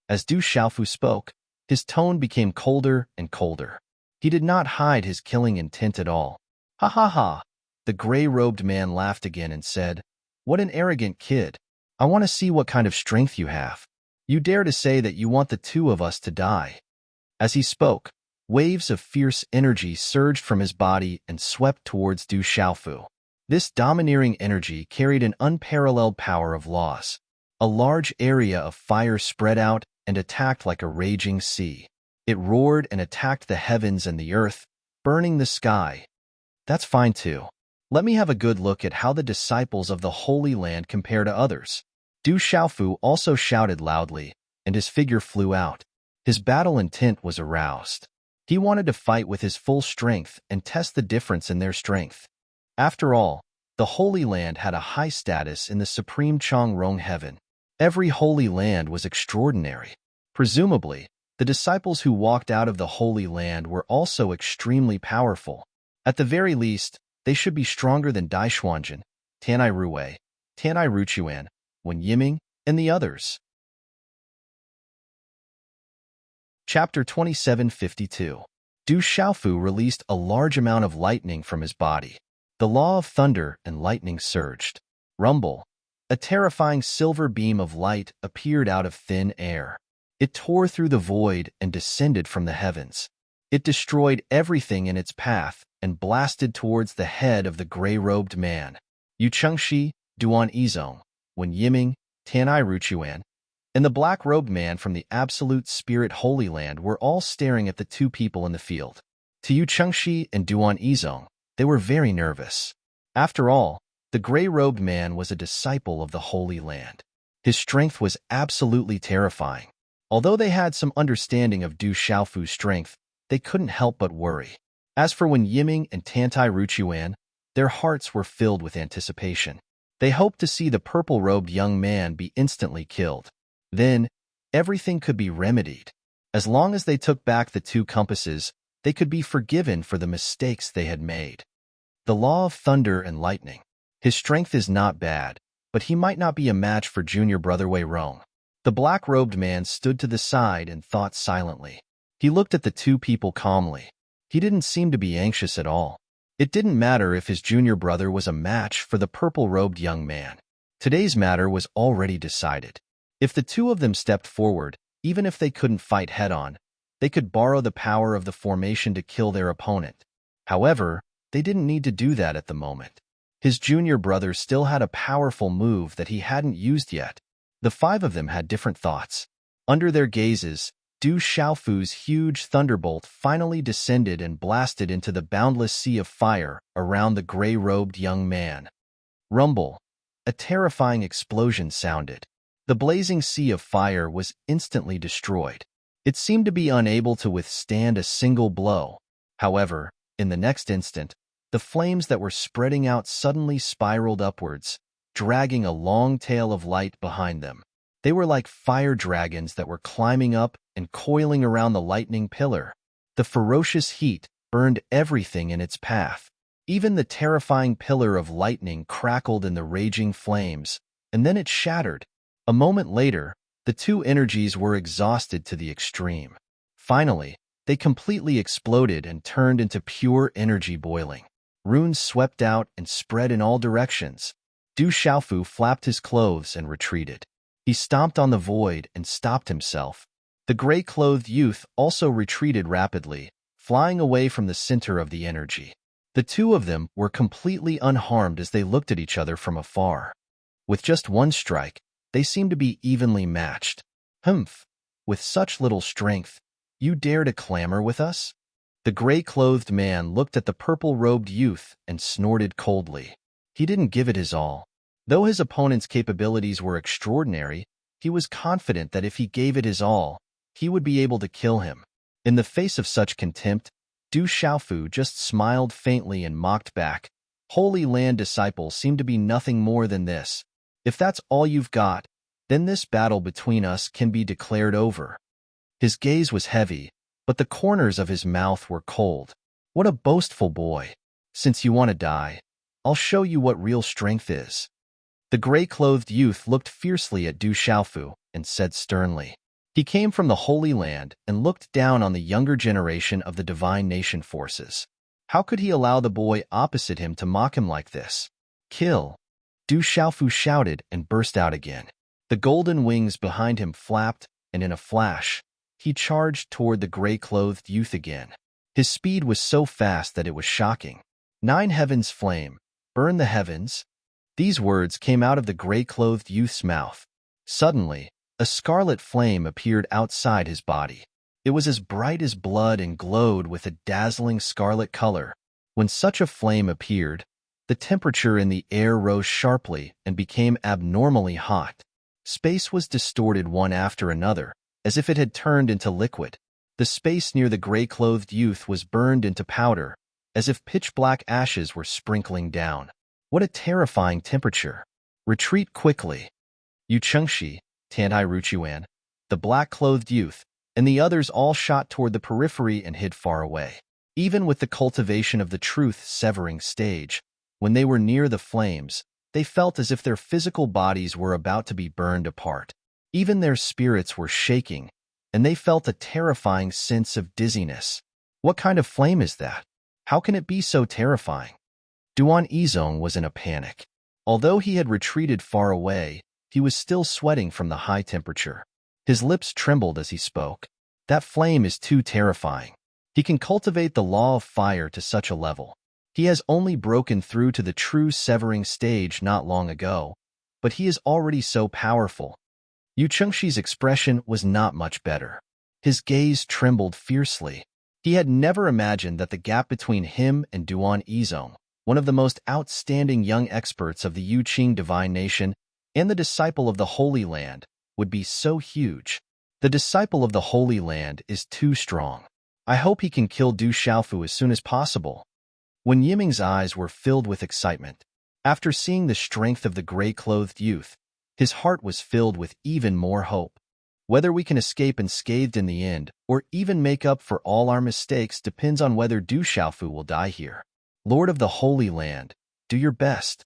As Du Xiaofu spoke, his tone became colder and colder. He did not hide his killing intent at all. Ha ha ha. The gray-robed man laughed again and said, what an arrogant kid. I want to see what kind of strength you have. You dare to say that you want the 2 of us to die. As he spoke, waves of fierce energy surged from his body and swept towards Du Xiaofu. This domineering energy carried an unparalleled power of loss. A large area of fire spread out and attacked like a raging sea. It roared and attacked the heavens and the earth, burning the sky. That's fine too. Let me have a good look at how the disciples of the Holy Land compare to others. Du Xiaofu also shouted loudly, and his figure flew out. His battle intent was aroused. He wanted to fight with his full strength and test the difference in their strength. After all, the Holy Land had a high status in the supreme Chongrong heaven. Every Holy Land was extraordinary. Presumably, the disciples who walked out of the Holy Land were also extremely powerful. At the very least, they should be stronger than Daishuanjin, Tanai Ruwei, Tanai Ruchuan, Wen Yiming, and the others. Chapter 2752. Du Xiaofu released a large amount of lightning from his body. The law of thunder and lightning surged. Rumble. A terrifying silver beam of light appeared out of thin air. It tore through the void and descended from the heavens. It destroyed everything in its path and blasted towards the head of the gray-robed man. Yu Chengshi, Duan Yizong, Wen Yiming, Tanai Ruchuan, and the black-robed man from the Absolute Spirit Holy Land were all staring at the 2 people in the field. To Yu Chengshi and Duan Yizong, they were very nervous. After all, the gray-robed man was a disciple of the Holy Land. His strength was absolutely terrifying. Although they had some understanding of Du Xiaofu's strength, they couldn't help but worry. As for Wen Yiming and Tantai Ruchuan, their hearts were filled with anticipation. They hoped to see the purple-robed young man be instantly killed. Then, everything could be remedied. As long as they took back the 2 compasses, they could be forgiven for the mistakes they had made. The law of thunder and lightning. His strength is not bad, but he might not be a match for junior brother Wei Rong. The black-robed man stood to the side and thought silently. He looked at the 2 people calmly. He didn't seem to be anxious at all. It didn't matter if his junior brother was a match for the purple-robed young man. Today's matter was already decided. If the 2 of them stepped forward, even if they couldn't fight head-on, they could borrow the power of the formation to kill their opponent. However, they didn't need to do that at the moment. His junior brother still had a powerful move that he hadn't used yet. The 5 of them had different thoughts. Under their gazes, Du Xiaofu's huge thunderbolt finally descended and blasted into the boundless sea of fire around the gray-robed young man. Rumble. A terrifying explosion sounded. The blazing sea of fire was instantly destroyed. It seemed to be unable to withstand a single blow. However, in the next instant, the flames that were spreading out suddenly spiraled upwards, dragging a long tail of light behind them. They were like fire dragons that were climbing up and coiling around the lightning pillar. The ferocious heat burned everything in its path. Even the terrifying pillar of lightning crackled in the raging flames, and then it shattered. A moment later, the 2 energies were exhausted to the extreme. Finally, they completely exploded and turned into pure energy boiling. Runes swept out and spread in all directions. Du Xiaofu flapped his clothes and retreated. He stomped on the void and stopped himself. The gray-clothed youth also retreated rapidly, flying away from the center of the energy. The 2 of them were completely unharmed as they looked at each other from afar. With just 1 strike, they seemed to be evenly matched. Humph! With such little strength, you dare to clamor with us? The gray-clothed man looked at the purple-robed youth and snorted coldly. He didn't give it his all. Though his opponent's capabilities were extraordinary, he was confident that if he gave it his all, he would be able to kill him. In the face of such contempt, Du Xiaofu just smiled faintly and mocked back. Holy Land disciples seem to be nothing more than this. If that's all you've got, then this battle between us can be declared over. His gaze was heavy, but the corners of his mouth were cold. What a boastful boy. Since you want to die, I'll show you what real strength is. The gray-clothed youth looked fiercely at Du Xiaofu and said sternly. He came from the Holy Land and looked down on the younger generation of the Divine Nation forces. How could he allow the boy opposite him to mock him like this? Kill! Du Xiaofu shouted and burst out again. The golden wings behind him flapped, and in a flash, he charged toward the gray-clothed youth again. His speed was so fast that it was shocking. 9 heavens flame, burn the heavens. These words came out of the gray-clothed youth's mouth. Suddenly, a scarlet flame appeared outside his body. It was as bright as blood and glowed with a dazzling scarlet color. When such a flame appeared, the temperature in the air rose sharply and became abnormally hot. Space was distorted one after another, as if it had turned into liquid. The space near the gray-clothed youth was burned into powder, as if pitch-black ashes were sprinkling down. What a terrifying temperature! Retreat quickly. Yu Chengxi, Tantai Ruchuan, the black-clothed youth, and the others all shot toward the periphery and hid far away. Even with the cultivation of the truth-severing stage, when they were near the flames, they felt as if their physical bodies were about to be burned apart. Even their spirits were shaking, and they felt a terrifying sense of dizziness. What kind of flame is that? How can it be so terrifying? Duan Yizong was in a panic. Although he had retreated far away, he was still sweating from the high temperature. His lips trembled as he spoke. That flame is too terrifying. He can cultivate the law of fire to such a level. He has only broken through to the true severing stage not long ago, but he is already so powerful. Yu Chengxi's expression was not much better. His gaze trembled fiercely. He had never imagined that the gap between him and Duan Yizong, one of the most outstanding young experts of the Yu Qing Divine Nation and the disciple of the Holy Land, would be so huge. The disciple of the Holy Land is too strong. I hope he can kill Du Xiaofu as soon as possible. When Yiming's eyes were filled with excitement, after seeing the strength of the gray-clothed youth, his heart was filled with even more hope. Whether we can escape unscathed in the end, or even make up for all our mistakes, depends on whether Du Xiaofu will die here. Lord of the Holy Land, do your best.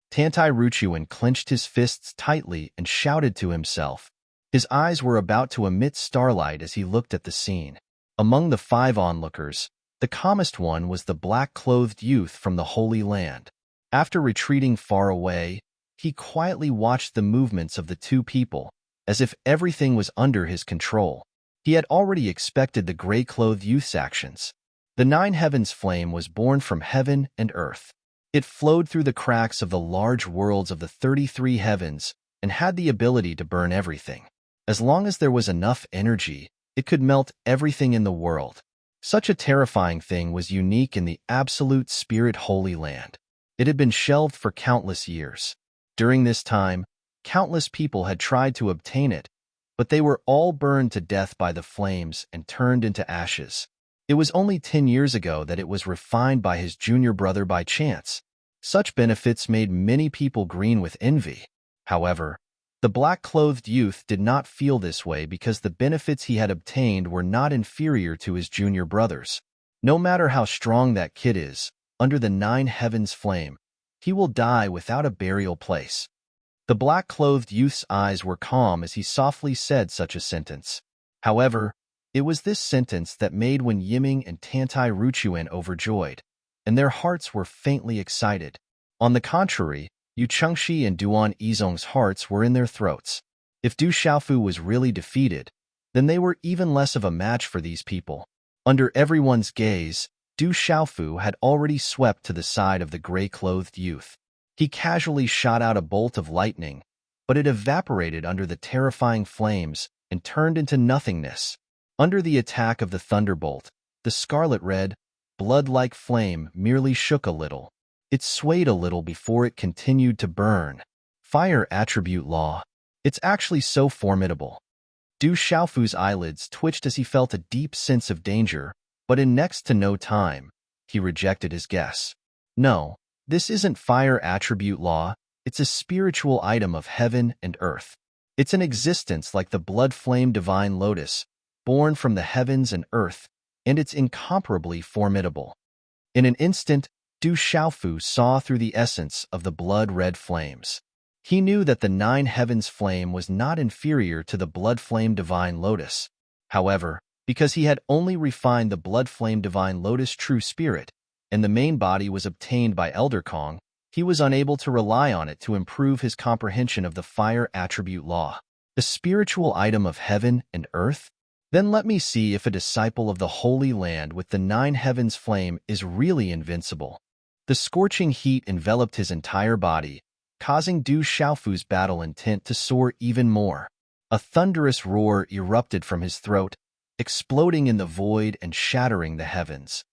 Tantai Ruchuan clenched his fists tightly and shouted to himself. His eyes were about to emit starlight as he looked at the scene. Among the 5 onlookers, the calmest one was the black-clothed youth from the Holy Land. After retreating far away, he quietly watched the movements of the 2 people, as if everything was under his control. He had already expected the gray-clothed youth's actions. The 9 heavens flame was born from heaven and earth. It flowed through the cracks of the large worlds of the 33 heavens and had the ability to burn everything. As long as there was enough energy, it could melt everything in the world. Such a terrifying thing was unique in the absolute spirit Holy Land. It had been shelved for countless years. During this time, countless people had tried to obtain it, but they were all burned to death by the flames and turned into ashes. It was only 10 years ago that it was refined by his junior brother by chance. Such benefits made many people green with envy. However, the black-clothed youth did not feel this way because the benefits he had obtained were not inferior to his junior brother's. No matter how strong that kid is, under the 9 heavens flame, he will die without a burial place. The black-clothed youth's eyes were calm as he softly said such a sentence. However, it was this sentence that made Wen Yiming and Tantai Ruchuan overjoyed, and their hearts were faintly excited. On the contrary, Yu Chengxi and Duan Yizong's hearts were in their throats. If Du Xiaofu was really defeated, then they were even less of a match for these people. Under everyone's gaze, Du Xiaofu had already swept to the side of the gray-clothed youth. He casually shot out a bolt of lightning, but it evaporated under the terrifying flames and turned into nothingness. Under the attack of the thunderbolt, the scarlet-red, blood-like flame merely shook a little. It swayed a little before it continued to burn. Fire attribute law. It's actually so formidable. Du Xiaofu's eyelids twitched as he felt a deep sense of danger, but in next to no time, he rejected his guess. No, this isn't fire attribute law, it's a spiritual item of heaven and earth. It's an existence like the blood flame divine lotus, born from the heavens and earth, and it's incomparably formidable. In an instant, Du Xiaofu saw through the essence of the blood-red flames. He knew that the 9 heavens flame was not inferior to the blood flame divine lotus. However, because he had only refined the blood flame divine lotus true spirit, and the main body was obtained by Elder Kong, he was unable to rely on it to improve his comprehension of the fire attribute law. The spiritual item of heaven and earth? Then let me see if a disciple of the Holy Land with the 9 heavens flame is really invincible. The scorching heat enveloped his entire body, causing Du Xiaofu's battle intent to soar even more. A thunderous roar erupted from his throat, exploding in the void and shattering the heavens.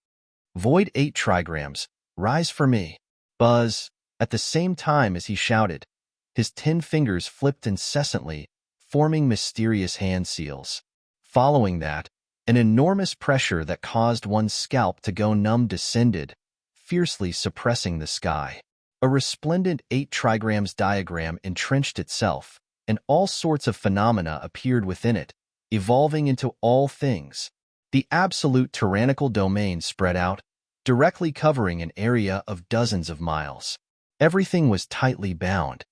Void 8 trigrams, rise for me. Buzz, at the same time as he shouted, his 10 fingers flipped incessantly, forming mysterious hand seals. Following that, an enormous pressure that caused one's scalp to go numb descended, fiercely suppressing the sky. A resplendent 8 trigrams diagram entrenched itself, and all sorts of phenomena appeared within it, evolving into all things. The absolute tyrannical domain spread out, directly covering an area of dozens of miles. Everything was tightly bound.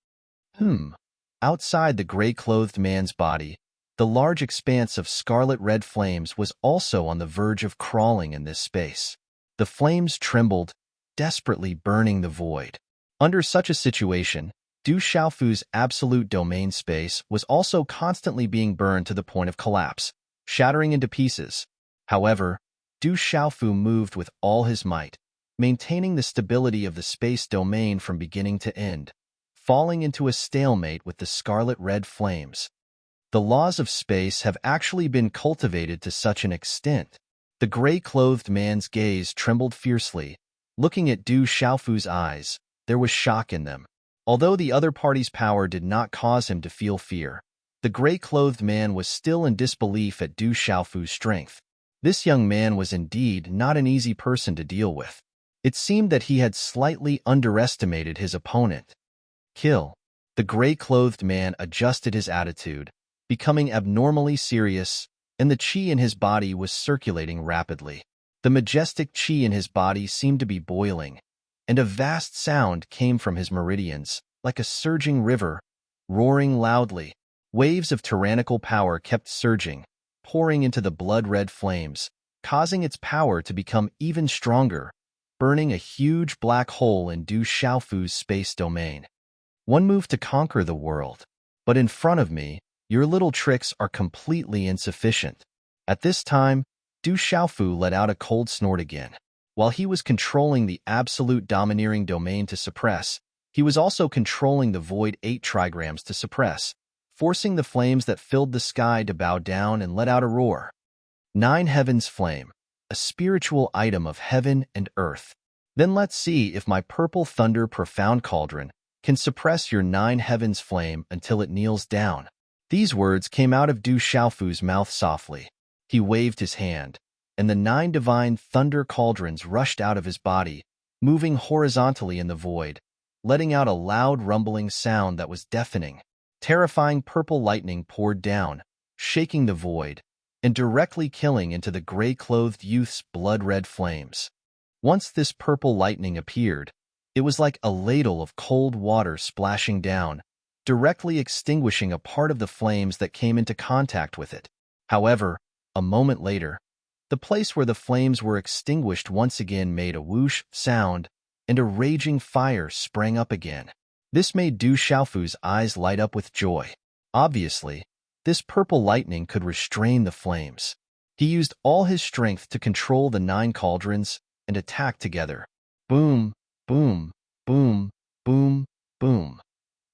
Outside the gray-clothed man's body, the large expanse of scarlet-red flames was also on the verge of crawling in this space. The flames trembled, desperately burning the void. Under such a situation, Du Xiaofu's absolute domain space was also constantly being burned to the point of collapse, shattering into pieces. However, Du Xiaofu moved with all his might, maintaining the stability of the space domain from beginning to end, falling into a stalemate with the scarlet-red flames. The laws of space have actually been cultivated to such an extent. The gray-clothed man's gaze trembled fiercely. Looking at Du Xiaofu's eyes, there was shock in them. Although the other party's power did not cause him to feel fear, the gray-clothed man was still in disbelief at Du Xiaofu's strength. This young man was indeed not an easy person to deal with. It seemed that he had slightly underestimated his opponent. Kill. The gray-clothed man adjusted his attitude, becoming abnormally serious, and the qi in his body was circulating rapidly. The majestic qi in his body seemed to be boiling, and a vast sound came from his meridians, like a surging river, roaring loudly. Waves of tyrannical power kept surging, pouring into the blood-red flames, causing its power to become even stronger, burning a huge black hole in Du Xiaofu's space domain. One move to conquer the world, but in front of me, your little tricks are completely insufficient. At this time, Du Xiaofu let out a cold snort again. While he was controlling the absolute domineering domain to suppress, he was also controlling the void 8 trigrams to suppress, forcing the flames that filled the sky to bow down and let out a roar. 9 Heaven's Flame, a spiritual item of heaven and earth. Then let's see if my purple thunder profound cauldron can suppress your 9 Heaven's Flame until it kneels down. These words came out of Du Xiaofu's mouth softly. He waved his hand, and the 9 divine thunder cauldrons rushed out of his body, moving horizontally in the void, letting out a loud rumbling sound that was deafening. Terrifying purple lightning poured down, shaking the void, and directly killing into the gray-clothed youth's blood-red flames. Once this purple lightning appeared, it was like a ladle of cold water splashing down, directly extinguishing a part of the flames that came into contact with it. However, a moment later, the place where the flames were extinguished once again made a whoosh sound, and a raging fire sprang up again. This made Du Xiaofu's eyes light up with joy. Obviously, this purple lightning could restrain the flames. He used all his strength to control the 9 cauldrons and attack together. Boom, boom, boom, boom, boom.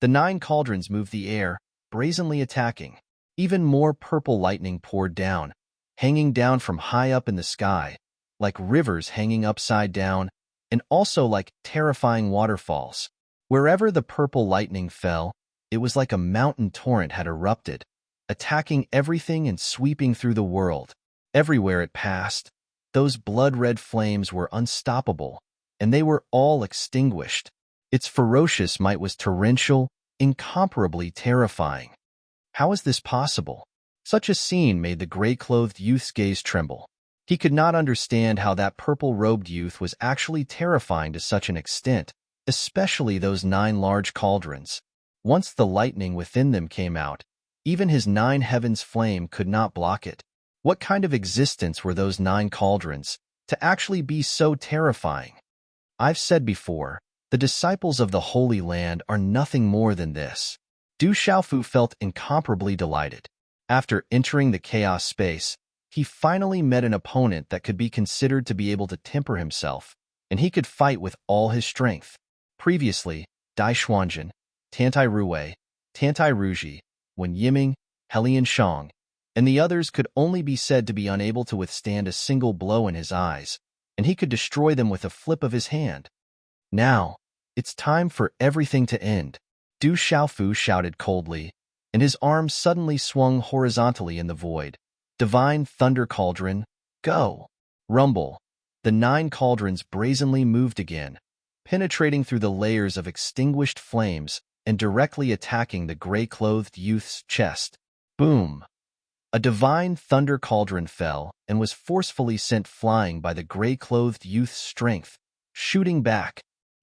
The 9 cauldrons moved the air, brazenly attacking. Even more purple lightning poured down, hanging down from high up in the sky, like rivers hanging upside down, and also like terrifying waterfalls. Wherever the purple lightning fell, it was like a mountain torrent had erupted, attacking everything and sweeping through the world. Everywhere it passed, those blood-red flames were unstoppable, and they were all extinguished. Its ferocious might was torrential, incomparably terrifying. How is this possible? Such a scene made the gray-clothed youth's gaze tremble. He could not understand how that purple-robed youth was actually terrifying to such an extent, especially those 9 large cauldrons. Once the lightning within them came out, even his 9 Heaven's Flame could not block it. What kind of existence were those 9 cauldrons to actually be so terrifying? I've said before, the disciples of the Holy Land are nothing more than this. Du Xiaofu felt incomparably delighted. After entering the chaos space, he finally met an opponent that could be considered to be able to temper himself, and he could fight with all his strength. Previously, Dai Xuanjun, Tantai Ruwei, Tantai Ruji, Wen Yiming, Helian Shang, and the others could only be said to be unable to withstand a single blow in his eyes, and he could destroy them with a flip of his hand. Now, it's time for everything to end. Du Xiaofu shouted coldly, and his arms suddenly swung horizontally in the void. Divine Thunder Cauldron, go! Rumble. The 9 cauldrons brazenly moved again, penetrating through the layers of extinguished flames and directly attacking the gray-clothed youth's chest. Boom! A divine thunder cauldron fell and was forcefully sent flying by the gray-clothed youth's strength, shooting back.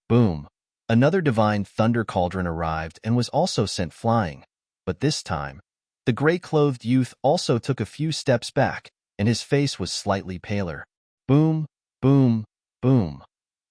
Boom! Another divine thunder cauldron arrived and was also sent flying, but this time, the gray-clothed youth also took a few steps back, and his face was slightly paler. Boom, boom, boom.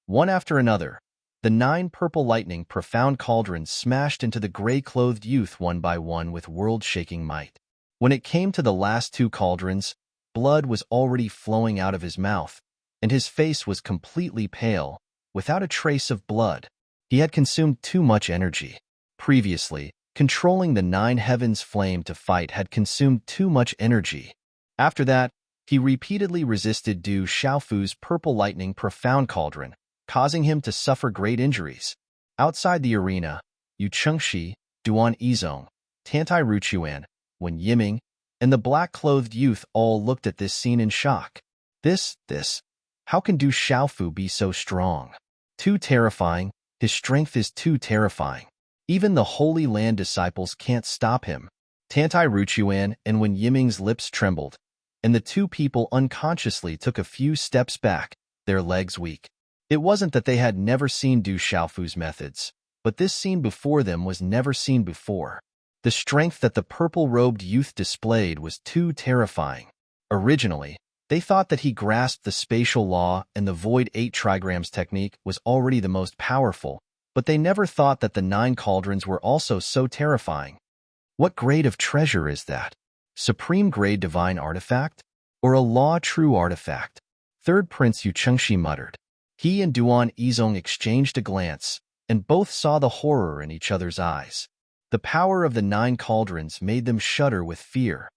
One after another, the 9 purple lightning profound cauldrons smashed into the gray-clothed youth one by one with world-shaking might. When it came to the last 2 cauldrons, blood was already flowing out of his mouth, and his face was completely pale, without a trace of blood. He had consumed too much energy. Previously, controlling the 9 Heaven's Flame to fight had consumed too much energy. After that, he repeatedly resisted Du Xiaofu's purple lightning profound cauldron, causing him to suffer great injuries. Outside the arena, Yu Chengxi, Duan Yizong, Tantai Ruchuan, Wen Yiming, and the black-clothed youth all looked at this scene in shock. How can Du Xiaofu be so strong? Too terrifying, his strength is too terrifying. Even the Holy Land disciples can't stop him. Tantai Ruchuan and Wen Yiming's lips trembled, and the two people unconsciously took a few steps back, their legs weak. It wasn't that they had never seen Du Xiaofu's methods, but this scene before them was never seen before. The strength that the purple-robed youth displayed was too terrifying. Originally, they thought that he grasped the spatial law and the Void 8 trigrams technique was already the most powerful, but they never thought that the 9 cauldrons were also so terrifying. What grade of treasure is that? Supreme grade divine artifact? Or a law-true artifact? Third Prince Yu Chengshi muttered. He and Duan Yizong exchanged a glance, and both saw the horror in each other's eyes. The power of the 9 cauldrons made them shudder with fear.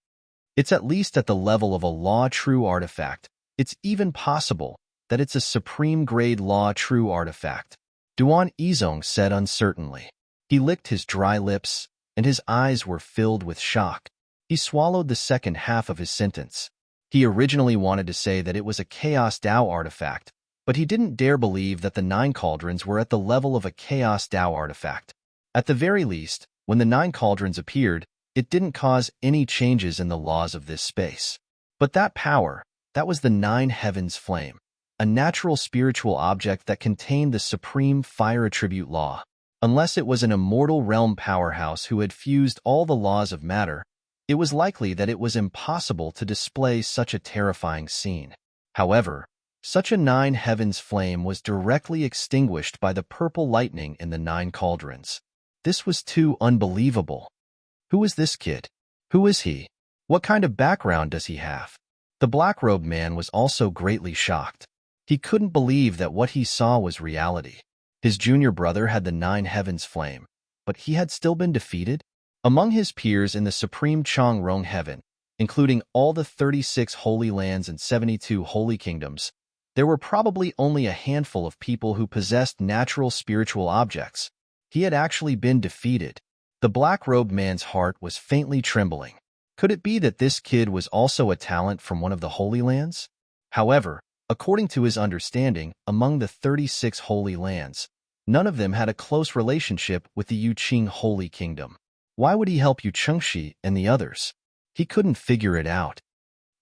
It's at least at the level of a law-true artifact. It's even possible that it's a supreme-grade law-true artifact, Duan Yizong said uncertainly. He licked his dry lips, and his eyes were filled with shock. He swallowed the second half of his sentence. He originally wanted to say that it was a Chaos Dao artifact, but he didn't dare believe that the 9 cauldrons were at the level of a Chaos Dao artifact. At the very least, when the 9 cauldrons appeared, it didn't cause any changes in the laws of this space. But that power, that was the 9 heavens flame, a natural spiritual object that contained the supreme fire attribute law. Unless it was an immortal realm powerhouse who had fused all the laws of matter, it was likely that it was impossible to display such a terrifying scene. However, such a 9 heavens flame was directly extinguished by the purple lightning in the 9 cauldrons. This was too unbelievable. Who is this kid? Who is he? What kind of background does he have? The black-robed man was also greatly shocked. He couldn't believe that what he saw was reality. His junior brother had the 9 heavens flame, but he had still been defeated? Among his peers in the supreme Chang Rong heaven, including all the 36 holy lands and 72 holy kingdoms, there were probably only a handful of people who possessed natural spiritual objects. He had actually been defeated. The black-robed man's heart was faintly trembling. Could it be that this kid was also a talent from one of the Holy Lands? However, according to his understanding, among the 36 Holy Lands, none of them had a close relationship with the Yuqing Holy Kingdom. Why would he help Yu Chengshi and the others? He couldn't figure it out.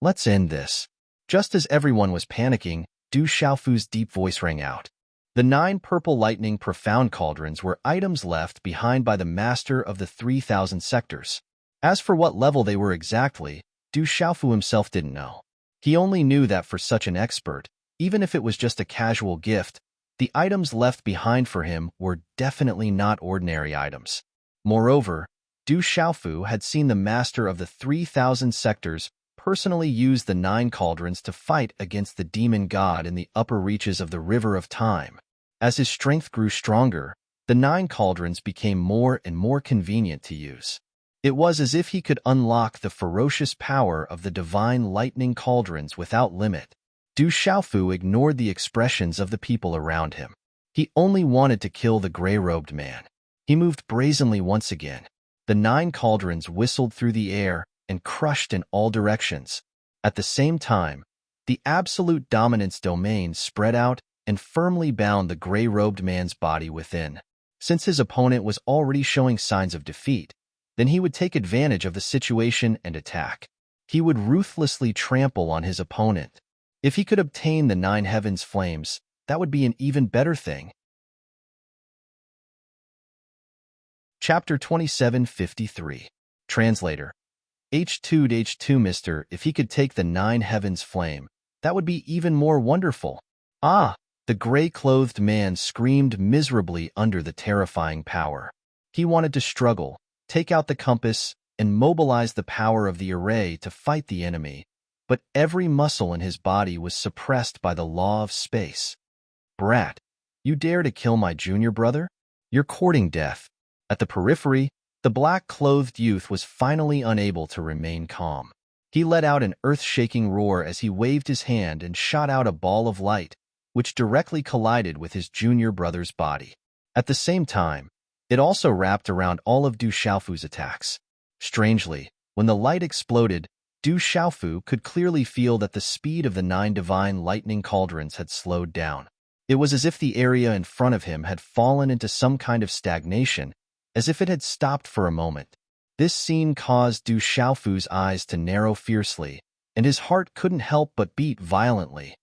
Let's end this. Just as everyone was panicking, Du Xiaofu's deep voice rang out. The 9 purple lightning profound cauldrons were items left behind by the master of the 3,000 sectors. As for what level they were exactly, Du Xiaofu himself didn't know. He only knew that for such an expert, even if it was just a casual gift, the items left behind for him were definitely not ordinary items. Moreover, Du Xiaofu had seen the master of the 3,000 sectors personally use the 9 cauldrons to fight against the demon god in the upper reaches of the River of Time. As his strength grew stronger, the 9 cauldrons became more and more convenient to use. It was as if he could unlock the ferocious power of the divine lightning cauldrons without limit. Du Xiaofu ignored the expressions of the people around him. He only wanted to kill the gray-robed man. He moved brazenly once again. The 9 cauldrons whistled through the air and crushed in all directions. At the same time, the absolute dominance domain spread out and firmly bound the gray-robed man's body within. Since his opponent was already showing signs of defeat, then he would take advantage of the situation and attack. He would ruthlessly trample on his opponent. If he could obtain the 9 heavens flames, that would be an even better thing. Chapter 2753. Translator. H2'd H2 Mister, if he could take the 9 heavens flame, that would be even more wonderful. Ah! The gray-clothed man screamed miserably under the terrifying power. He wanted to struggle, take out the compass, and mobilize the power of the array to fight the enemy, but every muscle in his body was suppressed by the law of space. Brat, you dare to kill my junior brother? You're courting death. At the periphery, the black-clothed youth was finally unable to remain calm. He let out an earth-shaking roar as he waved his hand and shot out a ball of light, which directly collided with his junior brother's body. At the same time, it also wrapped around all of Du Xiaofu's attacks. Strangely, when the light exploded, Du Xiaofu could clearly feel that the speed of the 9 divine lightning cauldrons had slowed down. It was as if the area in front of him had fallen into some kind of stagnation, as if it had stopped for a moment. This scene caused Du Xiaofu's eyes to narrow fiercely, and his heart couldn't help but beat violently.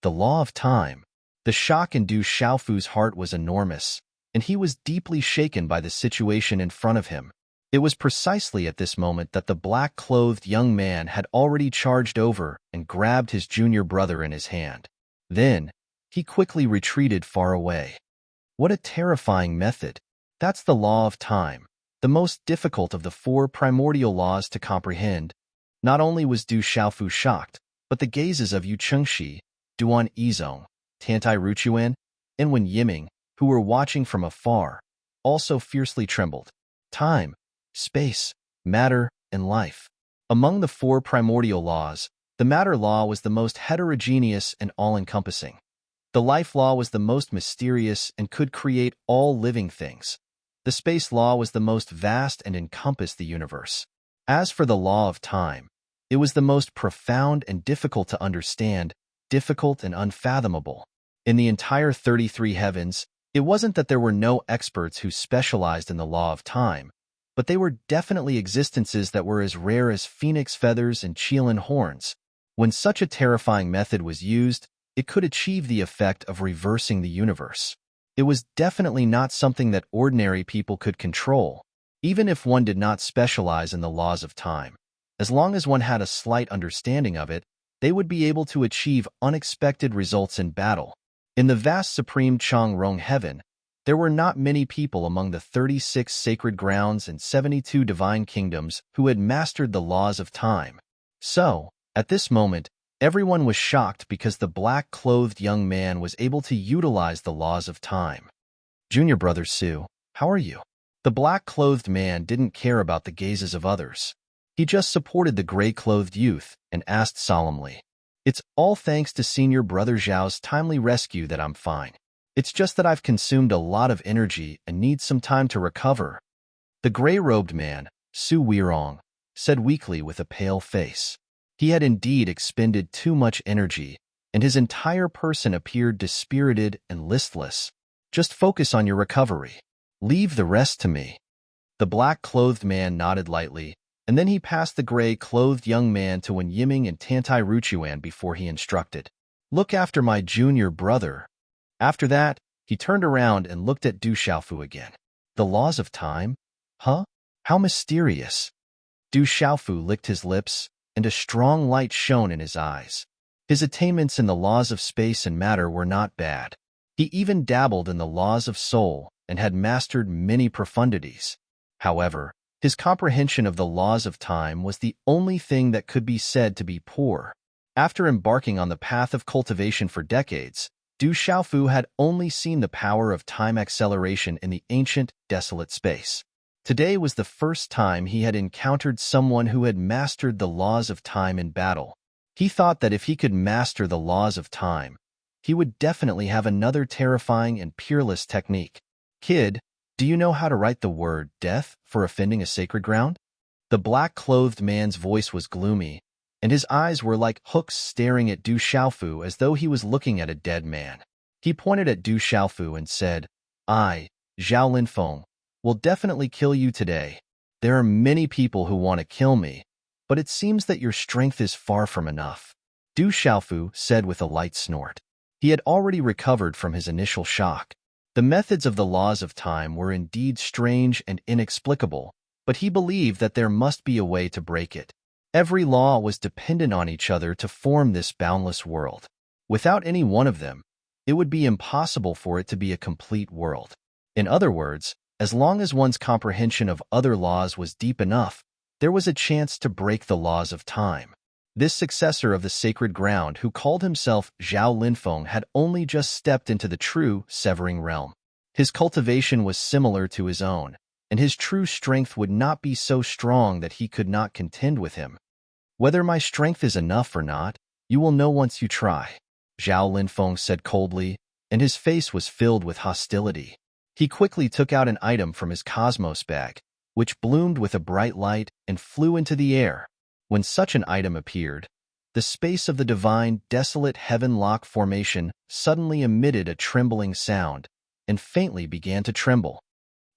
The law of time. The shock in Du Xiaofu's heart was enormous, and he was deeply shaken by the situation in front of him. It was precisely at this moment that the black-clothed young man had already charged over and grabbed his junior brother in his hand. Then, he quickly retreated far away. What a terrifying method! That's the law of time, the most difficult of the 4 primordial laws to comprehend. Not only was Du Xiaofu shocked, but the gazes of Yu Chengxi, Duan Yizong, Tantai Ruchuan, and Wen Yiming, who were watching from afar, also fiercely trembled. Time, space, matter, and life. Among the 4 primordial laws, the matter law was the most heterogeneous and all-encompassing. The life law was the most mysterious and could create all living things. The space law was the most vast and encompassed the universe. As for the law of time, it was the most profound and difficult to understand, difficult and unfathomable. In the entire 33 heavens, it wasn't that there were no experts who specialized in the law of time, but they were definitely existences that were as rare as phoenix feathers and Qilin horns. When such a terrifying method was used, it could achieve the effect of reversing the universe. It was definitely not something that ordinary people could control, even if one did not specialize in the laws of time. As long as one had a slight understanding of it, they would be able to achieve unexpected results in battle. In the vast supreme Changrong heaven, there were not many people among the 36 sacred grounds and 72 divine kingdoms who had mastered the laws of time. So, at this moment, everyone was shocked because the black-clothed young man was able to utilize the laws of time. Junior brother Su, how are you? The black-clothed man didn't care about the gazes of others. He just supported the gray-clothed youth and asked solemnly, "It's all thanks to senior brother Zhao's timely rescue that I'm fine. It's just that I've consumed a lot of energy and need some time to recover." The gray-robed man, Su Weirong, said weakly with a pale face. He had indeed expended too much energy, and his entire person appeared dispirited and listless. "Just focus on your recovery. Leave the rest to me." The black-clothed man nodded lightly, and then he passed the gray-clothed young man to Wen Yiming and Tantai Ruchuan before he instructed, "Look after my junior brother." After that, he turned around and looked at Du Xiaofu again. The laws of time? Huh? How mysterious. Du Xiaofu licked his lips, and a strong light shone in his eyes. His attainments in the laws of space and matter were not bad. He even dabbled in the laws of soul and had mastered many profundities. However, his comprehension of the laws of time was the only thing that could be said to be poor. After embarking on the path of cultivation for decades, Du Xiaofu had only seen the power of time acceleration in the ancient, desolate space. Today was the first time he had encountered someone who had mastered the laws of time in battle. He thought that if he could master the laws of time, he would definitely have another terrifying and peerless technique. "Kid, do you know how to write the word death for offending a sacred ground?" The black-clothed man's voice was gloomy, and his eyes were like hooks staring at Du Xiaofu as though he was looking at a dead man. He pointed at Du Xiaofu and said, "I, Zhao Linfeng, will definitely kill you today. There are many people who want to kill me, but it seems that your strength is far from enough." Du Xiaofu said with a light snort. He had already recovered from his initial shock. The methods of the laws of time were indeed strange and inexplicable, but he believed that there must be a way to break it. Every law was dependent on each other to form this boundless world. Without any one of them, it would be impossible for it to be a complete world. In other words, as long as one's comprehension of other laws was deep enough, there was a chance to break the laws of time. This successor of the sacred ground who called himself Zhao Linfeng had only just stepped into the true severing realm. His cultivation was similar to his own, and his true strength would not be so strong that he could not contend with him. "Whether my strength is enough or not, you will know once you try," Zhao Linfeng said coldly, and his face was filled with hostility. He quickly took out an item from his cosmos bag, which bloomed with a bright light and flew into the air. When such an item appeared, the space of the divine, desolate heaven-lock formation suddenly emitted a trembling sound and faintly began to tremble.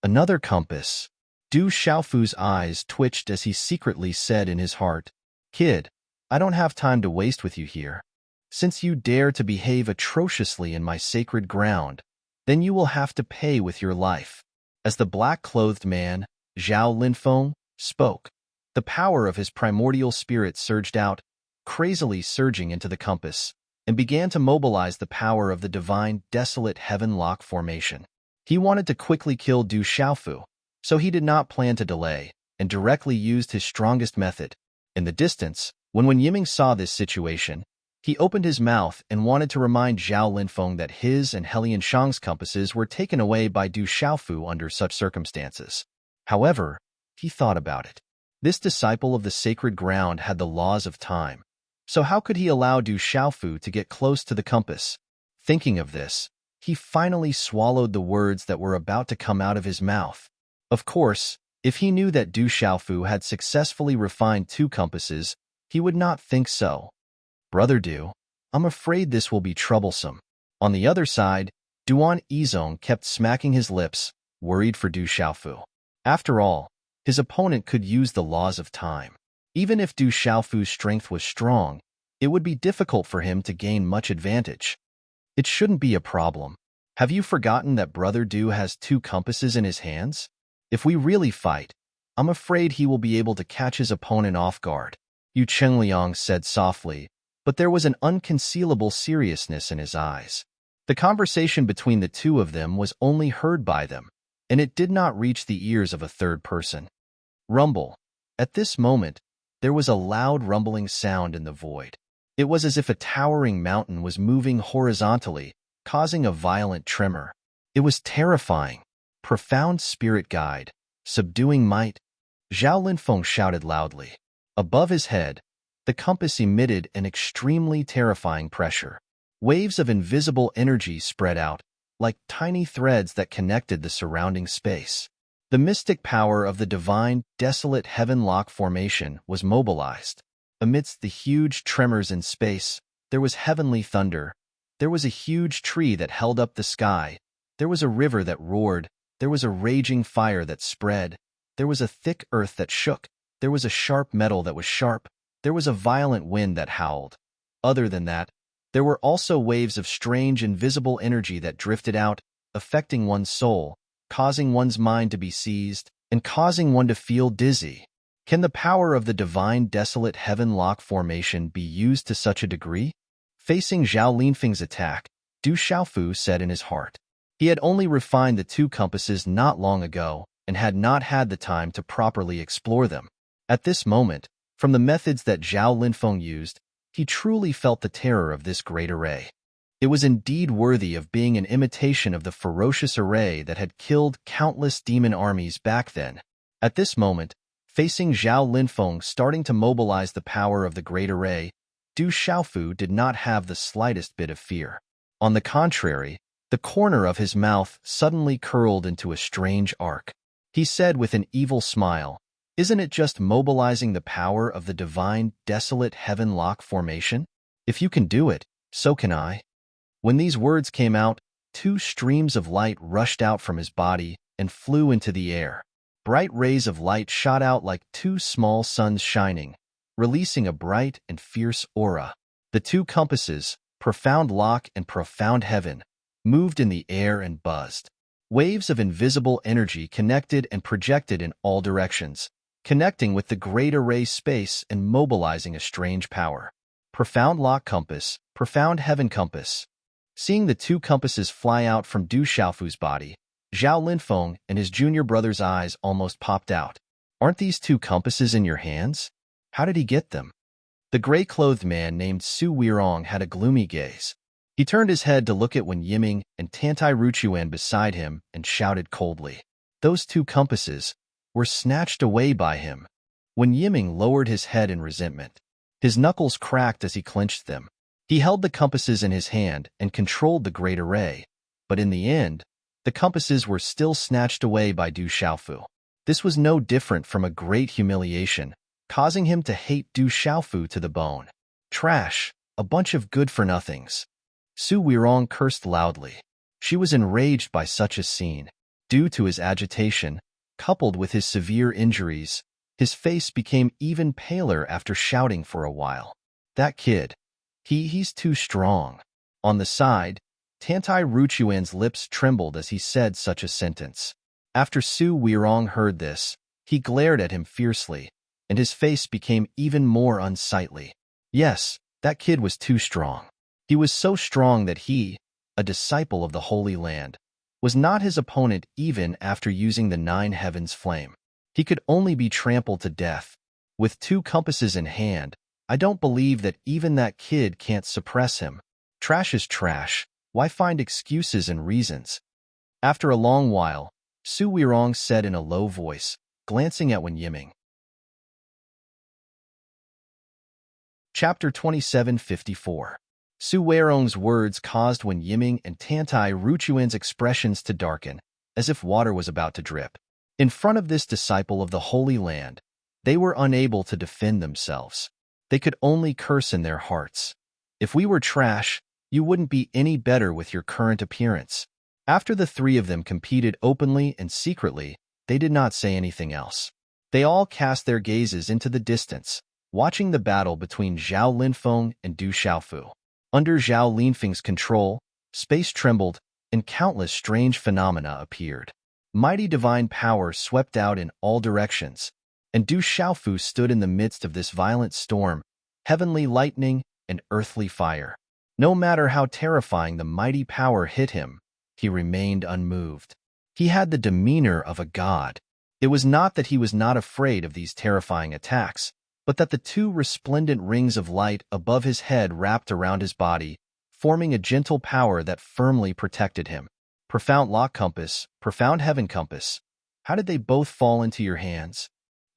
"Another compass." Du Xiaofu's eyes twitched as he secretly said in his heart, "Kid, I don't have time to waste with you here. Since you dare to behave atrociously in my sacred ground, then you will have to pay with your life." As the black-clothed man, Zhao Linfeng, spoke, the power of his primordial spirit surged out, crazily surging into the compass, and began to mobilize the power of the divine desolate heaven-lock formation. He wanted to quickly kill Du Xiaofu, so he did not plan to delay, and directly used his strongest method. In the distance, when Yiming saw this situation, he opened his mouth and wanted to remind Zhao Linfeng that his and Helian Shang's compasses were taken away by Du Xiaofu under such circumstances. However, he thought about it. This disciple of the sacred ground had the laws of time, so how could he allow Du Xiaofu to get close to the compass? Thinking of this, he finally swallowed the words that were about to come out of his mouth. Of course, if he knew that Du Xiaofu had successfully refined 2 compasses, he would not think so. "Brother Du, I'm afraid this will be troublesome." On the other side, Duan Yizong kept smacking his lips, worried for Du Xiaofu. After all, his opponent could use the laws of time. Even if Du Xiaofu's strength was strong, it would be difficult for him to gain much advantage. It shouldn't be a problem. Have you forgotten that Brother Du has 2 compasses in his hands? If we really fight, I'm afraid he will be able to catch his opponent off guard, Yu Chengliang said softly, but there was an unconcealable seriousness in his eyes. The conversation between the 2 of them was only heard by them, and it did not reach the ears of a third person. Rumble. At this moment, there was a loud rumbling sound in the void. It was as if a towering mountain was moving horizontally, causing a violent tremor. It was terrifying. "Profound spirit guide, subduing might," Zhao Linfeng shouted loudly. Above his head, the compass emitted an extremely terrifying pressure. Waves of invisible energy spread out, like tiny threads that connected the surrounding space. The mystic power of the divine, desolate heaven-lock formation was mobilized. Amidst the huge tremors in space, there was heavenly thunder. There was a huge tree that held up the sky. There was a river that roared. There was a raging fire that spread. There was a thick earth that shook. There was a sharp metal that was sharp. There was a violent wind that howled. Other than that, there were also waves of strange invisible energy that drifted out, affecting one's soul, causing one's mind to be seized, and causing one to feel dizzy. Can the power of the divine desolate heaven-lock formation be used to such a degree? Facing Zhao Linfeng's attack, Du Xiaofu said in his heart. He had only refined the 2 compasses not long ago and had not had the time to properly explore them. At this moment, from the methods that Zhao Linfeng used, he truly felt the terror of this great array. It was indeed worthy of being an imitation of the ferocious array that had killed countless demon armies back then. At this moment, facing Zhao Linfeng starting to mobilize the power of the great array, Du Xiaofu did not have the slightest bit of fear. On the contrary, the corner of his mouth suddenly curled into a strange arc. He said with an evil smile, "Isn't it just mobilizing the power of the divine, desolate heaven-lock formation? If you can do it, so can I." When these words came out, 2 streams of light rushed out from his body and flew into the air. Bright rays of light shot out like 2 small suns shining, releasing a bright and fierce aura. The 2 compasses, Profound Lock and Profound Heaven, moved in the air and buzzed. Waves of invisible energy connected and projected in all directions, connecting with the great array space and mobilizing a strange power. Profound Lock Compass, Profound Heaven Compass. Seeing the 2 compasses fly out from Du Xiaofu's body, Zhao Linfeng and his junior brother's eyes almost popped out. "Aren't these 2 compasses in your hands? How did he get them?" The gray-clothed man named Su Weirong had a gloomy gaze. He turned his head to look at Wen Yiming and Tantai Ruchuan beside him and shouted coldly. Those 2 compasses were snatched away by him. Wen Yiming lowered his head in resentment. His knuckles cracked as he clenched them. He held the compasses in his hand and controlled the great array, but in the end, the compasses were still snatched away by Du Xiaofu. This was no different from a great humiliation, causing him to hate Du Xiaofu to the bone. Trash, a bunch of good-for-nothings. Su Weirong cursed loudly. She was enraged by such a scene. Due to his agitation, coupled with his severe injuries, his face became even paler after shouting for a while. That kid, he's too strong. On the side, Tantai Ruchuan's lips trembled as he said such a sentence. After Su Weirong heard this, he glared at him fiercely, and his face became even more unsightly. Yes, that kid was too strong. He was so strong that he, a disciple of the Holy Land, was not his opponent even after using the Nine Heavens flame. He could only be trampled to death. With 2 compasses in hand, I don't believe that even that kid can't suppress him. Trash is trash. Why find excuses and reasons? After a long while, Su Weirong said in a low voice, glancing at Wen Yiming. Chapter 2754. Su Weirong's words caused Wen Yiming and Tantai Ruchuan's expressions to darken, as if water was about to drip. In front of this disciple of the Holy Land, they were unable to defend themselves. They could only curse in their hearts. If we were trash, you wouldn't be any better with your current appearance. After the 3 of them competed openly and secretly, they did not say anything else. They all cast their gazes into the distance, watching the battle between Zhao Linfeng and Du Xiaofu. Under Zhao Linfeng's control, space trembled, and countless strange phenomena appeared. Mighty divine power swept out in all directions, and Du Xiaofu stood in the midst of this violent storm, heavenly lightning and earthly fire. No matter how terrifying the mighty power hit him, he remained unmoved. He had the demeanor of a god. It was not that he was not afraid of these terrifying attacks, but that the 2 resplendent rings of light above his head wrapped around his body, forming a gentle power that firmly protected him. Profound Lock Compass, Profound Heaven Compass. How did they both fall into your hands?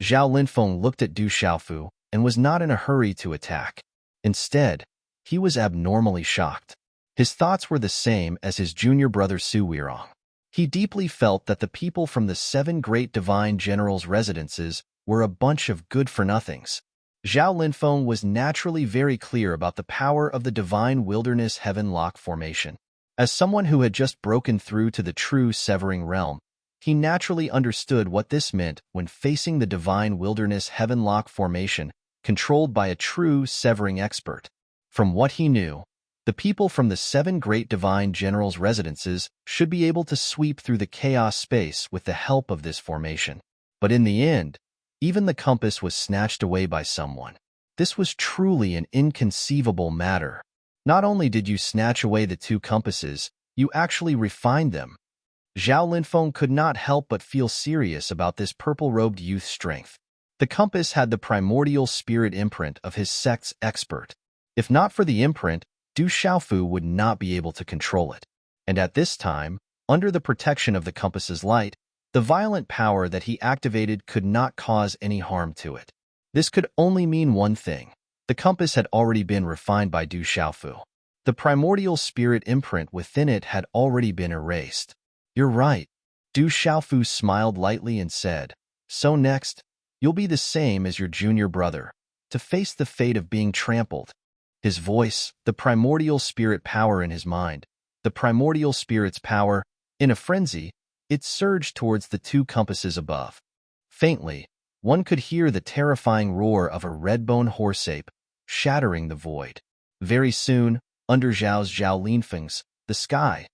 Zhao Linfeng looked at Du Xiaofu and was not in a hurry to attack. Instead, he was abnormally shocked. His thoughts were the same as his junior brother Su Weirong. He deeply felt that the people from the 7 great divine generals' residences were a bunch of good-for-nothings. Zhao Linfeng was naturally very clear about the power of the divine wilderness heaven lock formation. As someone who had just broken through to the true severing realm, he naturally understood what this meant when facing the divine wilderness heaven lock formation controlled by a true severing expert. From what he knew, the people from the 7 great divine generals' residences should be able to sweep through the chaos space with the help of this formation. But in the end, even the compass was snatched away by someone. This was truly an inconceivable matter. Not only did you snatch away the 2 compasses, you actually refined them. Zhao Linfeng could not help but feel serious about this purple-robed youth's strength. The compass had the primordial spirit imprint of his sect's expert. If not for the imprint, Du Xiaofu would not be able to control it. And at this time, under the protection of the compass's light, the violent power that he activated could not cause any harm to it. This could only mean one thing. The compass had already been refined by Du Xiaofu. The primordial spirit imprint within it had already been erased. You're right. Du Xiaofu smiled lightly and said, so next, you'll be the same as your junior brother, to face the fate of being trampled. His voice, the primordial spirit power in his mind, the primordial spirit's power, in a frenzy, it surged towards the 2 compasses above. Faintly, one could hear the terrifying roar of a red-bone horseape, shattering the void. Very soon, under Zhao Linfeng's, the sky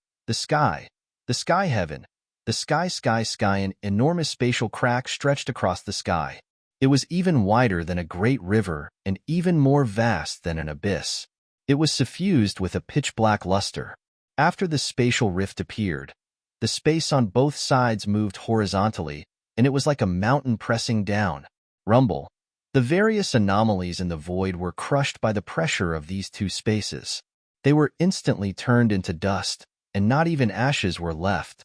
heaven, the sky, an enormous spatial crack stretched across the sky. It was even wider than a great river and even more vast than an abyss. It was suffused with a pitch-black luster. After the spatial rift appeared, the space on both sides moved horizontally, and it was like a mountain pressing down. Rumble. The various anomalies in the void were crushed by the pressure of these 2 spaces. They were instantly turned into dust, and not even ashes were left.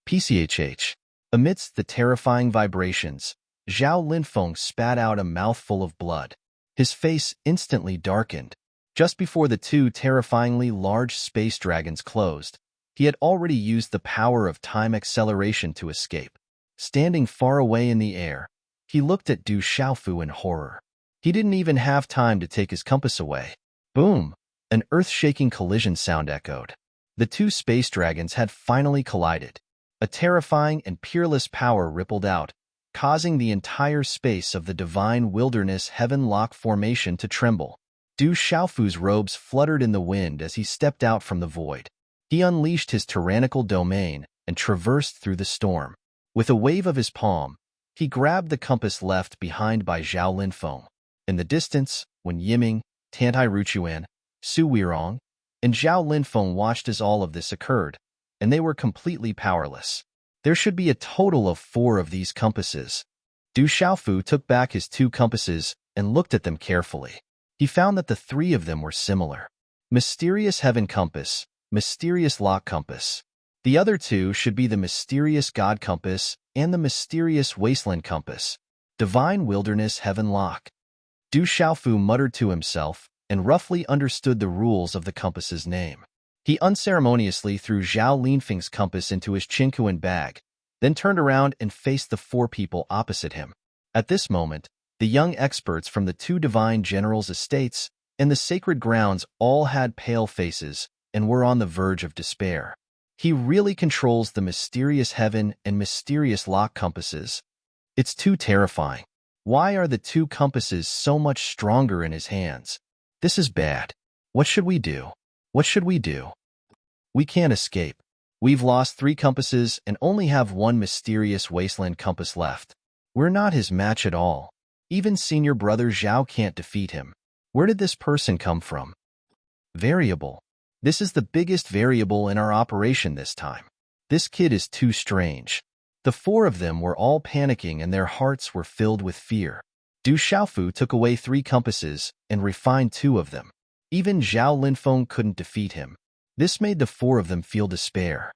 PCHH. Amidst the terrifying vibrations, Zhao Linfeng spat out a mouthful of blood. His face instantly darkened. Just before the 2 terrifyingly large space dragons closed, he had already used the power of time acceleration to escape. Standing far away in the air, he looked at Du Xiaofu in horror. He didn't even have time to take his compass away. Boom! An earth-shaking collision sound echoed. The 2 space dragons had finally collided. A terrifying and peerless power rippled out, causing the entire space of the divine wilderness heaven-lock formation to tremble. Du Xiaofu's robes fluttered in the wind as he stepped out from the void. He unleashed his tyrannical domain and traversed through the storm. With a wave of his palm, he grabbed the compass left behind by Zhao Linfeng. In the distance, Wen Yiming, Tantai Ruchuan, Su Weirong, and Zhao Linfeng watched as all of this occurred, and they were completely powerless. There should be a total of 4 of these compasses. Du Xiaofu took back his 2 compasses and looked at them carefully. He found that the 3 of them were similar. Mysterious Heaven Compass, Mysterious Lock Compass. The other 2 should be the Mysterious God Compass and the Mysterious Wasteland Compass, Divine Wilderness Heaven Lock. Du Xiaofu muttered to himself and roughly understood the rules of the compass's name. He unceremoniously threw Zhao Linfeng's compass into his Qinquan bag, then turned around and faced the 4 people opposite him. At this moment, the young experts from the 2 divine generals' estates and the sacred grounds all had pale faces and were on the verge of despair. He really controls the mysterious heaven and mysterious lock compasses. It's too terrifying. Why are the 2 compasses so much stronger in his hands? This is bad. What should we do? What should we do? We can't escape. We've lost 3 compasses and only have 1 mysterious wasteland compass left. We're not his match at all. Even senior brother Zhao can't defeat him. Where did this person come from? Variable. This is the biggest variable in our operation this time. This kid is too strange. The 4 of them were all panicking and their hearts were filled with fear. Du Xiaofu took away 3 compasses and refined 2 of them. Even Zhao Linfeng couldn't defeat him. This made the 4 of them feel despair.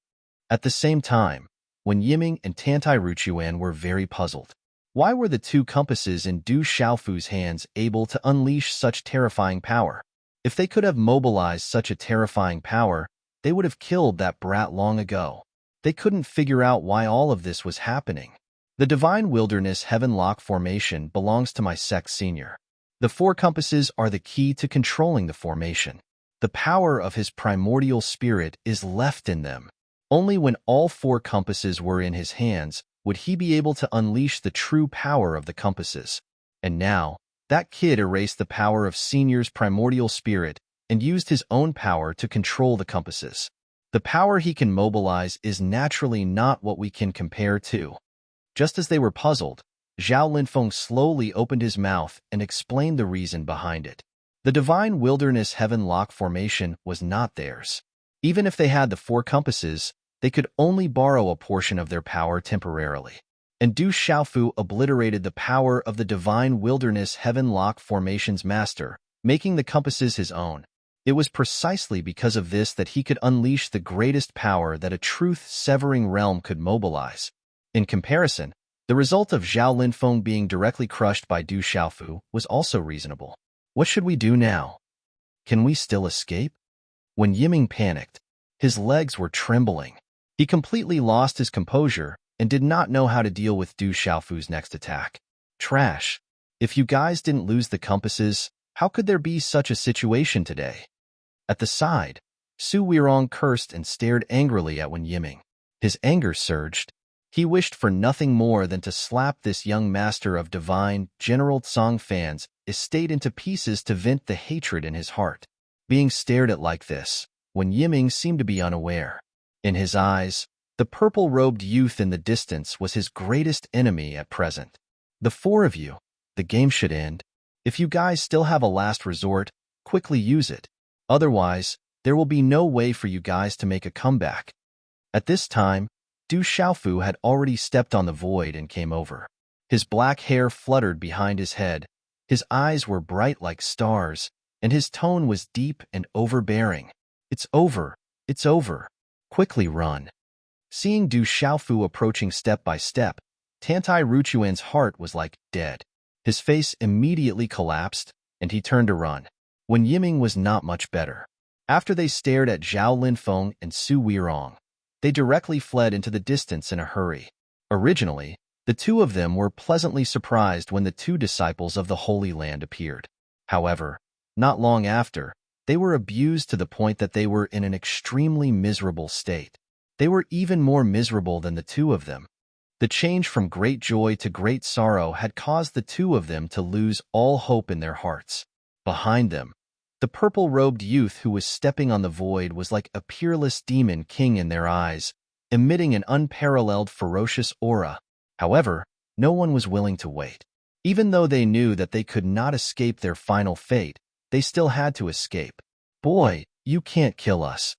At the same time, Wen Yiming and Tantai Ruchuan were very puzzled. Why were the 2 compasses in Du Xiaofu's hands able to unleash such terrifying power? If they could have mobilized such a terrifying power, they would have killed that brat long ago. They couldn't figure out why all of this was happening. The Divine Wilderness Heaven Lock formation belongs to my sect senior. The 4 compasses are the key to controlling the formation. The power of his primordial spirit is left in them. Only when all 4 compasses were in his hands would he be able to unleash the true power of the compasses. And now, that kid erased the power of Senior's primordial spirit and used his own power to control the compasses. The power he can mobilize is naturally not what we can compare to. Just as they were puzzled, Zhao Linfeng slowly opened his mouth and explained the reason behind it. The Divine Wilderness Heaven Lock formation was not theirs. Even if they had the 4 compasses, they could only borrow a portion of their power temporarily. And Du Xiaofu obliterated the power of the Divine Wilderness Heaven Lock formation's master, making the compasses his own. It was precisely because of this that he could unleash the greatest power that a truth-severing realm could mobilize. In comparison, the result of Zhao Linfeng being directly crushed by Du Xiaofu was also reasonable. What should we do now? Can we still escape? When Yiming panicked, his legs were trembling. He completely lost his composure and did not know how to deal with Du Xiaofu's next attack. Trash. If you guys didn't lose the compasses, how could there be such a situation today? At the side, Su Weirong cursed and stared angrily at Wen Yiming. His anger surged. He wished for nothing more than to slap this young master of divine, General Tsang Fan's estate into pieces to vent the hatred in his heart. Being stared at like this, Wen Yiming seemed to be unaware. In his eyes, the purple-robed youth in the distance was his greatest enemy at present. The 4 of you, the game should end. If you guys still have a last resort, quickly use it. Otherwise, there will be no way for you guys to make a comeback. At this time, Du Xiaofu had already stepped on the void and came over. His black hair fluttered behind his head, his eyes were bright like stars, and his tone was deep and overbearing. It's over. It's over. Quickly run. Seeing Du Xiaofu approaching step by step, Tantai Ruchuan's heart was like dead. His face immediately collapsed, and he turned to run. Wen Yiming was not much better. After they stared at Zhao Linfeng and Su Weirong, they directly fled into the distance in a hurry. Originally, the 2 of them were pleasantly surprised when the 2 disciples of the Holy Land appeared. However, not long after, they were abused to the point that they were in an extremely miserable state. They were even more miserable than the two of them. The change from great joy to great sorrow had caused the two of them to lose all hope in their hearts. Behind them, the purple-robed youth who was stepping on the void was like a peerless demon king in their eyes, emitting an unparalleled ferocious aura. However, no one was willing to wait. Even though they knew that they could not escape their final fate, they still had to escape. "Boy, you can't kill us."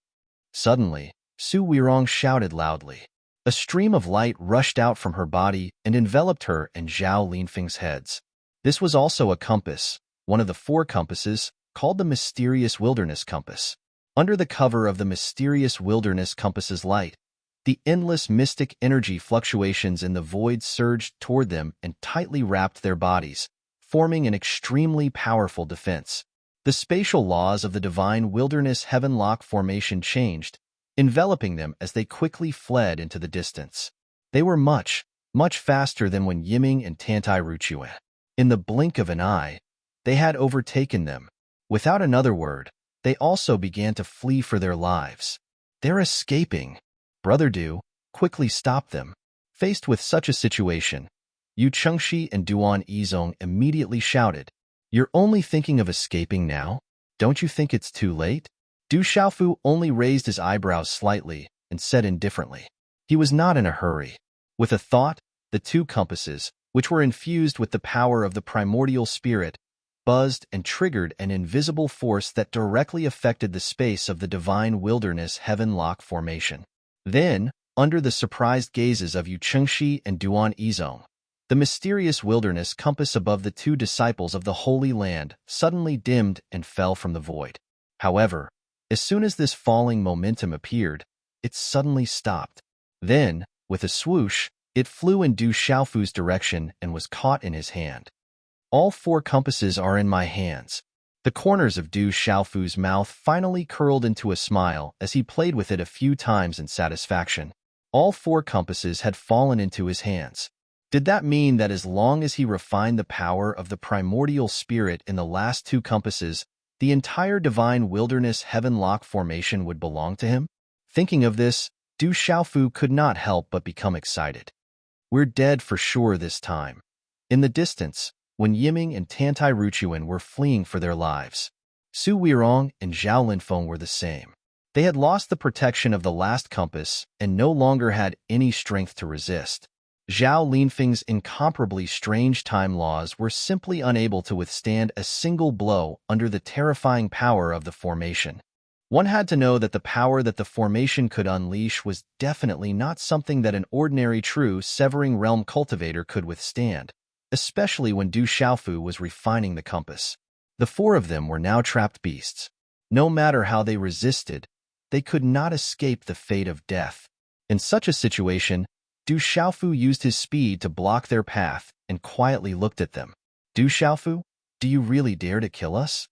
Suddenly, Su Weirong shouted loudly. A stream of light rushed out from her body and enveloped her and Zhao Linfeng's heads. This was also a compass, one of the 4 compasses, called the Mysterious Wilderness Compass. Under the cover of the Mysterious Wilderness Compass's light, the endless mystic energy fluctuations in the void surged toward them and tightly wrapped their bodies, forming an extremely powerful defense. The spatial laws of the divine wilderness heavenlock formation changed, enveloping them as they quickly fled into the distance. They were much, much faster than when Yiming and Tantai Ruchuan. In the blink of an eye, they had overtaken them. Without another word, they also began to flee for their lives. "They're escaping." Brother Du quickly stopped them. Faced with such a situation, Yu Chengxi and Duan Yizong immediately shouted, "You're only thinking of escaping now? Don't you think it's too late?" Du Xiaofu only raised his eyebrows slightly and said indifferently. He was not in a hurry. With a thought, the 2 compasses, which were infused with the power of the primordial spirit, buzzed and triggered an invisible force that directly affected the space of the divine wilderness heavenlock formation. Then, under the surprised gazes of Yu Chengxi and Duan Yizong, the mysterious wilderness compass above the 2 disciples of the Holy Land suddenly dimmed and fell from the void. However, as soon as this falling momentum appeared, it suddenly stopped. Then, with a swoosh, it flew in Du Xiaofu's direction and was caught in his hand. "All 4 compasses are in my hands." The corners of Du Xiaofu's mouth finally curled into a smile as he played with it a few times in satisfaction. All 4 compasses had fallen into his hands. Did that mean that as long as he refined the power of the primordial spirit in the last 2 compasses, the entire divine wilderness heavenlock formation would belong to him? Thinking of this, Du Xiaofu could not help but become excited. "We're dead for sure this time." In the distance, when Yiming and Tantai Ruchuan were fleeing for their lives, Su Weirong and Zhao Linfeng were the same. They had lost the protection of the last compass and no longer had any strength to resist. Zhao Linfeng's incomparably strange time laws were simply unable to withstand a single blow under the terrifying power of the formation. One had to know that the power that the formation could unleash was definitely not something that an ordinary true Severing Realm cultivator could withstand, especially when Du Xiaofu was refining the compass. The 4 of them were now trapped beasts. No matter how they resisted, they could not escape the fate of death. In such a situation, Du Xiaofu used his speed to block their path and quietly looked at them. "Du Xiaofu, do you really dare to kill us?"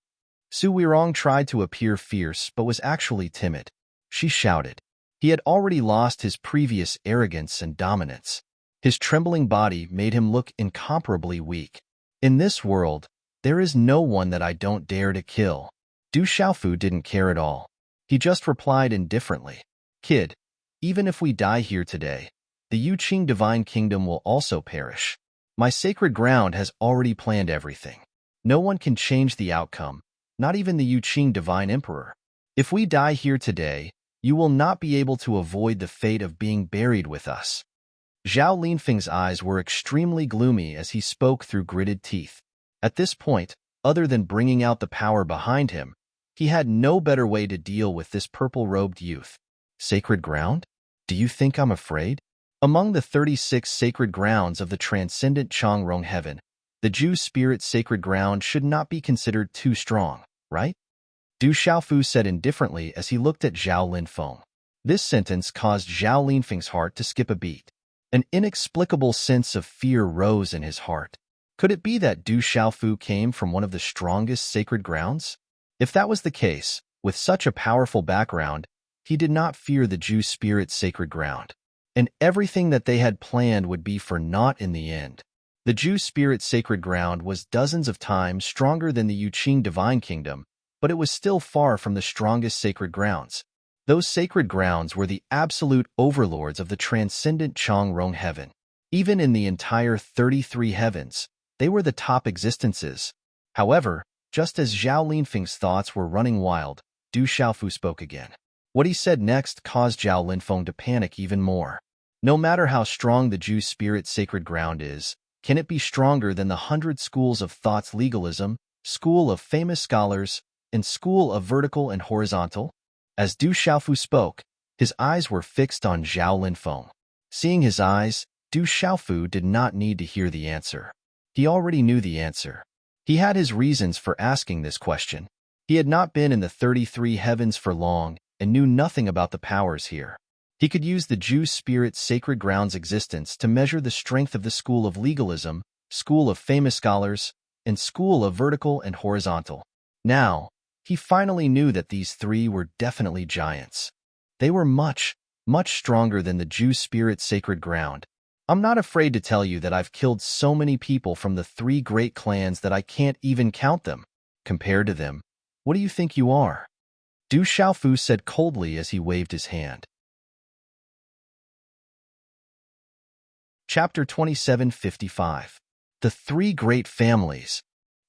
Su Weirong tried to appear fierce but was actually timid. She shouted. He had already lost his previous arrogance and dominance. His trembling body made him look incomparably weak. "In this world, there is no one that I don't dare to kill." Du Xiaofu didn't care at all. He just replied indifferently, "Kid, even if we die here today, the Yuqing Divine Kingdom will also perish. My sacred ground has already planned everything. No one can change the outcome, not even the Yuqing Divine Emperor. If we die here today, you will not be able to avoid the fate of being buried with us." Zhao Linfeng's eyes were extremely gloomy as he spoke through gritted teeth. At this point, other than bringing out the power behind him, he had no better way to deal with this purple-robed youth. "Sacred ground? Do you think I'm afraid?" Among the 36 sacred grounds of the transcendent Changrong heaven, the Jew spirit sacred ground should not be considered too strong, right? Du Xiaofu said indifferently as he looked at Zhao Linfeng. This sentence caused Zhao Linfeng's heart to skip a beat. An inexplicable sense of fear rose in his heart. Could it be that Du Xiaofu came from one of the strongest sacred grounds? If that was the case, with such a powerful background, he did not fear the Jew spirit sacred ground. And everything that they had planned would be for naught in the end. The Jew spirit sacred ground was dozens of times stronger than the Yuqing Divine Kingdom, but it was still far from the strongest sacred grounds. Those sacred grounds were the absolute overlords of the transcendent Changrong heaven. Even in the entire 33 heavens, they were the top existences. However, just as Zhao Linfeng's thoughts were running wild, Du Xiaofu spoke again. What he said next caused Zhao Linfeng to panic even more. No matter how strong the Jew spirit sacred ground is, can it be stronger than the 100 schools of thought's legalism, school of famous scholars, and school of vertical and horizontal? As Du Xiaofu spoke, his eyes were fixed on Zhao Linfeng. Seeing his eyes, Du Xiaofu did not need to hear the answer. He already knew the answer. He had his reasons for asking this question. He had not been in the 33 heavens for long and knew nothing about the powers here. He could use the Jew spirit sacred ground's existence to measure the strength of the school of legalism, school of famous scholars, and school of vertical and horizontal. Now, he finally knew that these three were definitely giants. They were much, much stronger than the Jew spirit sacred ground. I'm not afraid to tell you that I've killed so many people from the three great clans that I can't even count them. Compared to them, what do you think you are? Du Xiaofu said coldly as he waved his hand. Chapter 2755. The Three Great Families.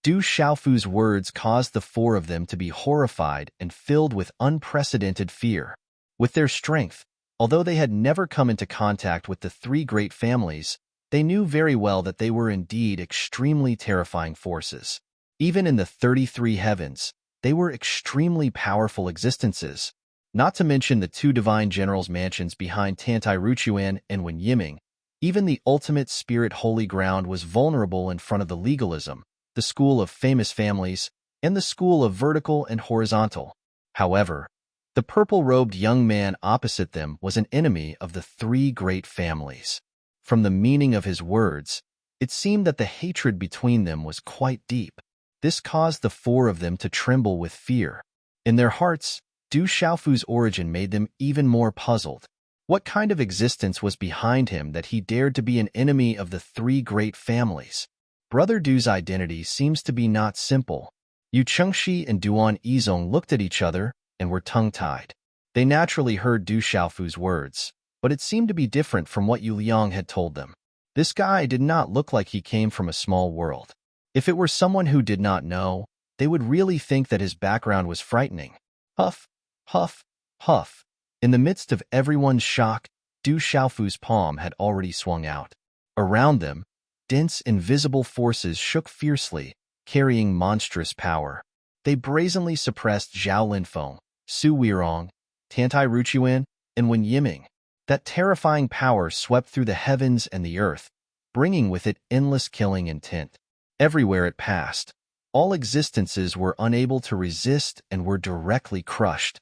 Du Xiaofu's words caused the four of them to be horrified and filled with unprecedented fear. With their strength, although they had never come into contact with the three great families, they knew very well that they were indeed extremely terrifying forces. Even in the 33 heavens, they were extremely powerful existences. Not to mention the two divine generals' mansions behind Tantai Ruchuan and Wen Yiming, even the ultimate spirit holy ground was vulnerable in front of the legalism, the school of famous families, and the school of vertical and horizontal. However, the purple-robed young man opposite them was an enemy of the three great families. From the meaning of his words, it seemed that the hatred between them was quite deep. This caused the four of them to tremble with fear. In their hearts, Du Xiaofu's origin made them even more puzzled. What kind of existence was behind him that he dared to be an enemy of the three great families? Brother Du's identity seems to be not simple. Yu Chengxi and Duan Yizong looked at each other and were tongue-tied. They naturally heard Du Xiaofu's words, but it seemed to be different from what Yu Liang had told them. This guy did not look like he came from a small world. If it were someone who did not know, they would really think that his background was frightening. Huff, huff, huff. In the midst of everyone's shock, Du Xiaofu's palm had already swung out. Around them, dense invisible forces shook fiercely, carrying monstrous power. They brazenly suppressed Zhao Linfeng, Su Weirong, Tantai Ruchuan, and Wen Yiming. That terrifying power swept through the heavens and the earth, bringing with it endless killing intent. Everywhere it passed, all existences were unable to resist and were directly crushed.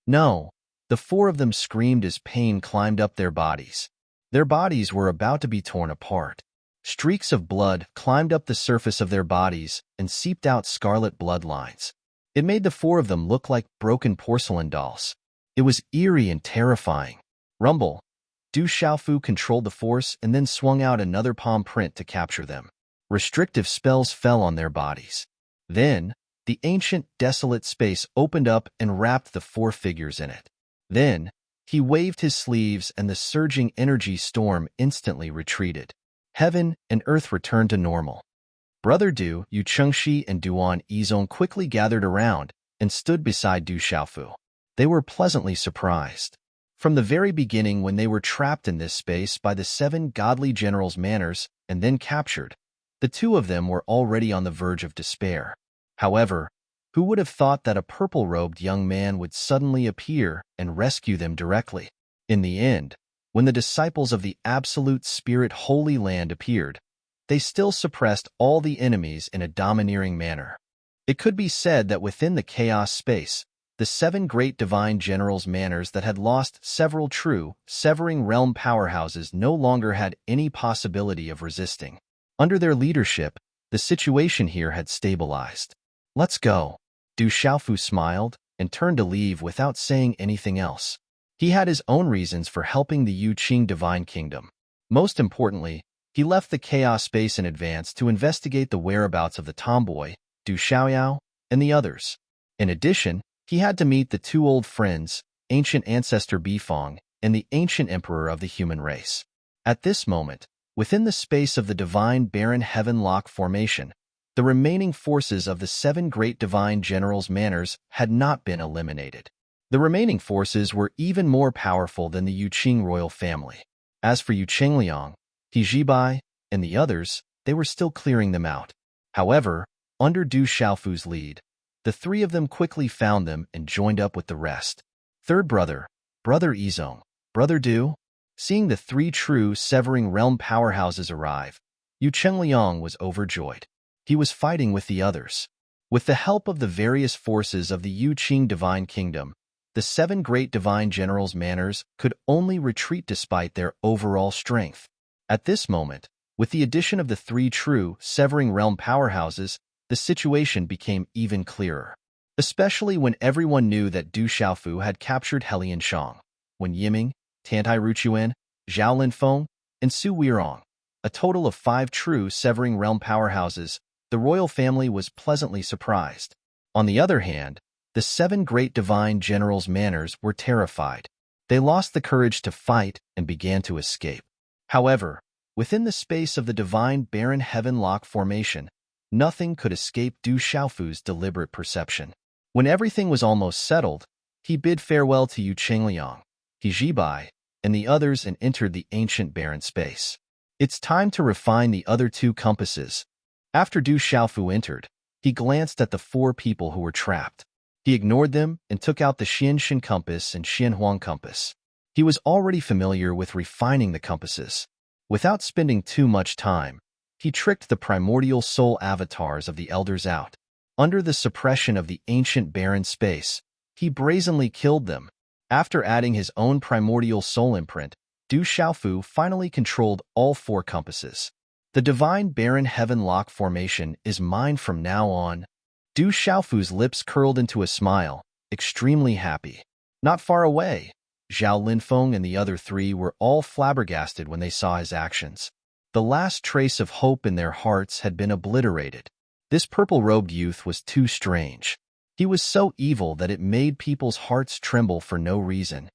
No, the four of them screamed as pain climbed up their bodies. Their bodies were about to be torn apart. Streaks of blood climbed up the surface of their bodies and seeped out scarlet bloodlines. It made the four of them look like broken porcelain dolls. It was eerie and terrifying. Rumble. Du Xiaofu controlled the force and then swung out another palm print to capture them. Restrictive spells fell on their bodies. Then, the ancient, desolate space opened up and wrapped the four figures in it. Then, he waved his sleeves and the surging energy storm instantly retreated. Heaven and earth returned to normal. Brother Du, Yu Chengxi, and Duan Yizong quickly gathered around and stood beside Du Xiaofu. They were pleasantly surprised. From the very beginning, when they were trapped in this space by the seven godly generals' manners and then captured, the two of them were already on the verge of despair. However, who would have thought that a purple-robed young man would suddenly appear and rescue them directly? In the end, when the disciples of the Absolute Spirit Holy Land appeared, they still suppressed all the enemies in a domineering manner. It could be said that within the chaos space, the seven great divine generals' manners that had lost several true, severing realm powerhouses no longer had any possibility of resisting. Under their leadership, the situation here had stabilized. Let's go. Du Xiaofu smiled and turned to leave without saying anything else. He had his own reasons for helping the Yu Qing Divine Kingdom. Most importantly, he left the chaos space in advance to investigate the whereabouts of the tomboy, Du Xiaoyao, and the others. In addition, He had to meet the two old friends, ancient ancestor Bifong and the ancient emperor of the human race. At this moment, within the space of the divine barren heaven-lock formation, the remaining forces of the seven great divine generals' manners had not been eliminated. The remaining forces were even more powerful than the Yuqing royal family. As for Yu Chengliang, He Jibai, and the others, they were still clearing them out. However, under Du Xiaofu's lead, the three of them quickly found them and joined up with the rest. Third brother, Brother Yizong, Brother Du. Seeing the three true severing realm powerhouses arrive, Yu Chengliang was overjoyed. He was fighting with the others. With the help of the various forces of the Yu Qing Divine Kingdom, the seven great divine generals' manners could only retreat despite their overall strength. At this moment, with the addition of the three true severing realm powerhouses, the situation became even clearer. Especially when everyone knew that Du Xiaofu had captured Helian Shang, when Yiming, Tantai Ruchuan, Zhao Linfeng, and Su Weirong, a total of 5 true severing realm powerhouses, the royal family was pleasantly surprised. On the other hand, the 7 great divine generals' manners were terrified. They lost the courage to fight and began to escape. However, within the space of the divine barren heaven-lock formation, nothing could escape Du Xiaofu's deliberate perception. When everything was almost settled, he bid farewell to Yu Chengliang, He Jibai, and the others and entered the ancient barren space. It's time to refine the other 2 compasses. After Du Xiaofu entered, he glanced at the 4 people who were trapped. He ignored them and took out the Xianshan compass and Xianhuang compass. He was already familiar with refining the compasses. Without spending too much time, he tricked the primordial soul avatars of the elders out. Under the suppression of the ancient barren space, he brazenly killed them. After adding his own primordial soul imprint, Du Xiaofu finally controlled all 4 compasses. The divine barren heaven-lock formation is mine from now on. Du Xiaofu's lips curled into a smile, extremely happy. Not far away, Zhao Linfeng and the other 3 were all flabbergasted when they saw his actions. The last trace of hope in their hearts had been obliterated. This purple-robed youth was too strange. He was so evil that it made people's hearts tremble for no reason.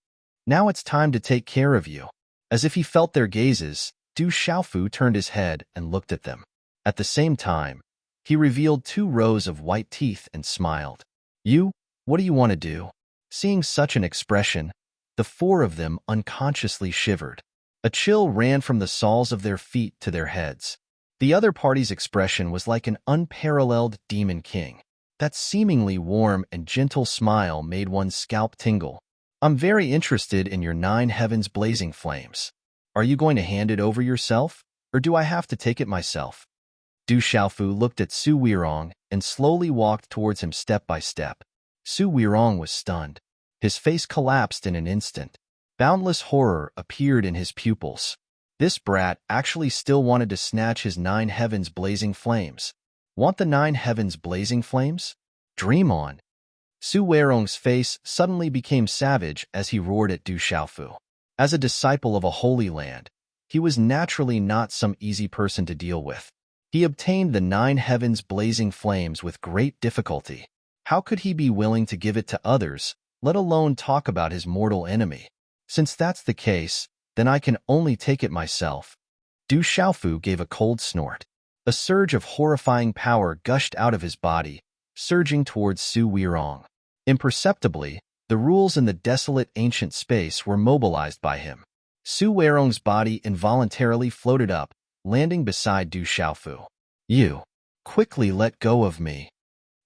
Now it's time to take care of you. As if he felt their gazes, Du Xiaofu turned his head and looked at them. At the same time, he revealed 2 rows of white teeth and smiled. You, what do you want to do? Seeing such an expression, the 4 of them unconsciously shivered. A chill ran from the soles of their feet to their heads. The other party's expression was like an unparalleled demon king. That seemingly warm and gentle smile made one's scalp tingle. I'm very interested in your 9 heavens blazing flames. Are you going to hand it over yourself, or do I have to take it myself? Du Xiaofu looked at Su Weirong and slowly walked towards him step by step. Su Weirong was stunned. His face collapsed in an instant. Boundless horror appeared in his pupils. This brat actually still wanted to snatch his 9 heavens blazing flames. Want the 9 heavens blazing flames? Dream on. Su Weirong's face suddenly became savage as he roared at Du Xiaofu. As a disciple of a holy land, he was naturally not some easy person to deal with. He obtained the 9 heavens blazing flames with great difficulty. How could he be willing to give it to others, let alone talk about his mortal enemy? Since that's the case, then I can only take it myself. Du Xiaofu gave a cold snort. A surge of horrifying power gushed out of his body, surging towards Su Weirong. Imperceptibly, the rules in the desolate ancient space were mobilized by him. Su Weirong's body involuntarily floated up, landing beside Du Xiaofu. You, quickly let go of me.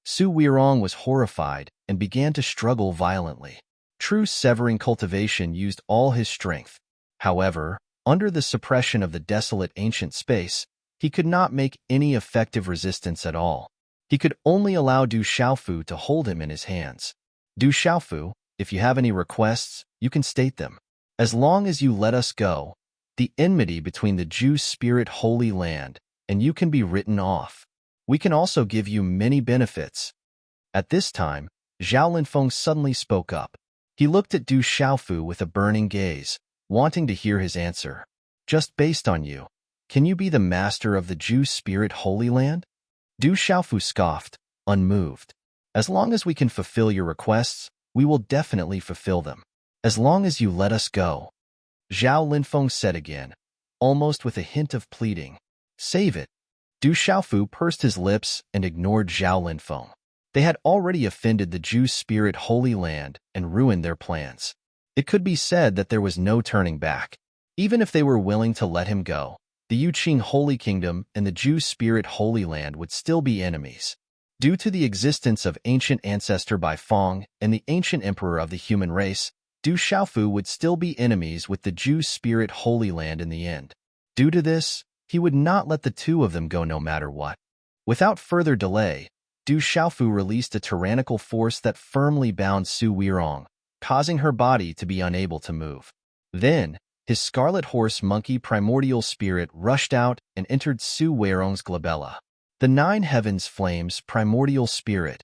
Su Weirong was horrified and began to struggle violently. True severing cultivation used all his strength. However, under the suppression of the desolate ancient space, he could not make any effective resistance at all. He could only allow Du Xiaofu to hold him in his hands. Du Xiaofu, if you have any requests, you can state them. As long as you let us go, the enmity between the Jew spirit Holy Land and you can be written off. We can also give you many benefits. At this time, Zhao Linfeng suddenly spoke up. He looked at Du Xiaofu with a burning gaze, wanting to hear his answer. Just based on you, can you be the master of the Jew spirit Holy Land? Du Xiaofu scoffed, unmoved. As long as we can fulfill your requests, we will definitely fulfill them. As long as you let us go. Zhao Linfeng said again, almost with a hint of pleading. Save it. Du Xiaofu pursed his lips and ignored Zhao Linfeng. They had already offended the Ju spirit Holy Land and ruined their plans. It could be said that there was no turning back. Even if they were willing to let him go, the Yuqing Holy Kingdom and the Ju spirit Holy Land would still be enemies. Due to the existence of ancient ancestor Bai Feng and the ancient emperor of the human race, Du Xiaofu would still be enemies with the Ju spirit Holy Land in the end. Due to this, he would not let the two of them go no matter what. Without further delay, Du Xiaofu released a tyrannical force that firmly bound Su Weirong, causing her body to be unable to move. Then, his scarlet horse monkey primordial spirit rushed out and entered Su Weirong's glabella. The Nine Heavens Flames primordial spirit.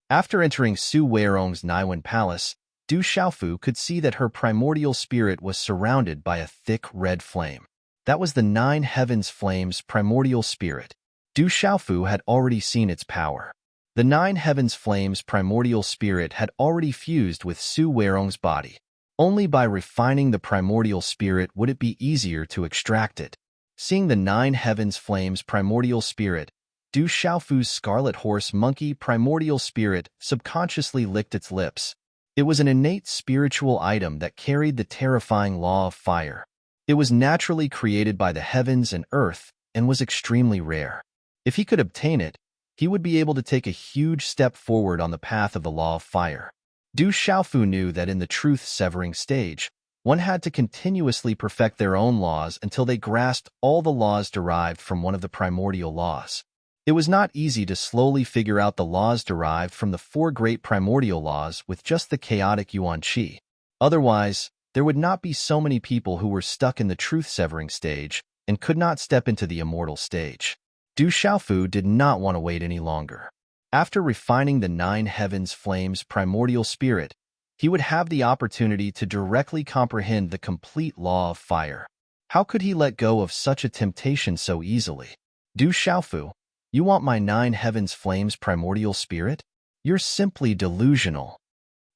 After entering Su Weirong's Naiwen palace, Du Xiaofu could see that her primordial spirit was surrounded by a thick red flame. That was the Nine Heavens Flames primordial spirit. Du Xiaofu had already seen its power. The Nine Heavens Flames primordial spirit had already fused with Su Weirong's body. Only by refining the primordial spirit would it be easier to extract it. Seeing the Nine Heavens Flames primordial spirit, Du Xiaofu's scarlet horse monkey primordial spirit subconsciously licked its lips. It was an innate spiritual item that carried the terrifying law of fire. It was naturally created by the heavens and earth and was extremely rare. If he could obtain it, he would be able to take a huge step forward on the path of the law of fire. Du Xiaofu knew that in the truth-severing stage, one had to continuously perfect their own laws until they grasped all the laws derived from one of the primordial laws. It was not easy to slowly figure out the laws derived from the four great primordial laws with just the chaotic Yuan Qi. Otherwise, there would not be so many people who were stuck in the truth-severing stage and could not step into the immortal stage. Du Xiaofu did not want to wait any longer. After refining the Nine Heavens Flames primordial spirit, he would have the opportunity to directly comprehend the complete law of fire. How could he let go of such a temptation so easily? Du Xiaofu, you want my Nine Heavens Flames primordial spirit? You're simply delusional.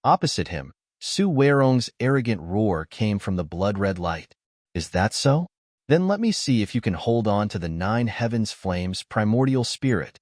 Opposite him, Su Weirong's arrogant roar came from the blood-red light. Is that so? Then let me see if you can hold on to the Nine Heavens Flames primordial spirit.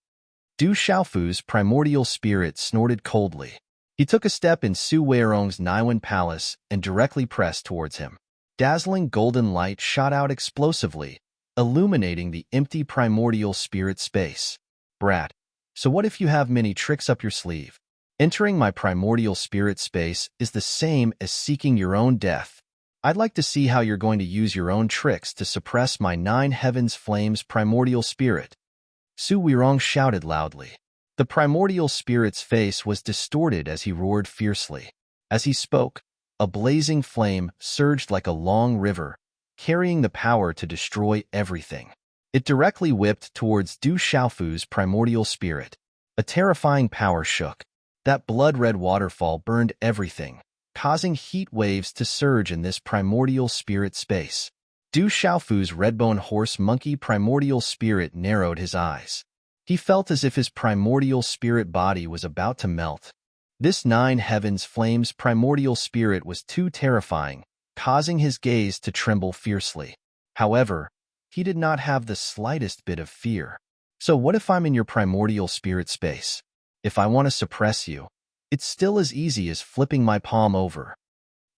Du Xiaofu's primordial spirit snorted coldly. He took a step in Su Weirong's Naiwen palace and directly pressed towards him. Dazzling golden light shot out explosively, illuminating the empty primordial spirit space. Brat, so what if you have many tricks up your sleeve? Entering my primordial spirit space is the same as seeking your own death. I'd like to see how you're going to use your own tricks to suppress my Nine Heavens Flames primordial spirit. Su Weirong shouted loudly. The primordial spirit's face was distorted as he roared fiercely. As he spoke, a blazing flame surged like a long river, carrying the power to destroy everything. It directly whipped towards Du Xiaofu's primordial spirit. A terrifying power shook. That blood-red waterfall burned everything, causing heat waves to surge in this primordial spirit space. Du Xiaofu's redbone horse monkey primordial spirit narrowed his eyes. He felt as if his primordial spirit body was about to melt. This Nine Heavens Flames primordial spirit was too terrifying, causing his gaze to tremble fiercely. However, he did not have the slightest bit of fear. So what if I'm in your primordial spirit space? If I want to suppress you, it's still as easy as flipping my palm over.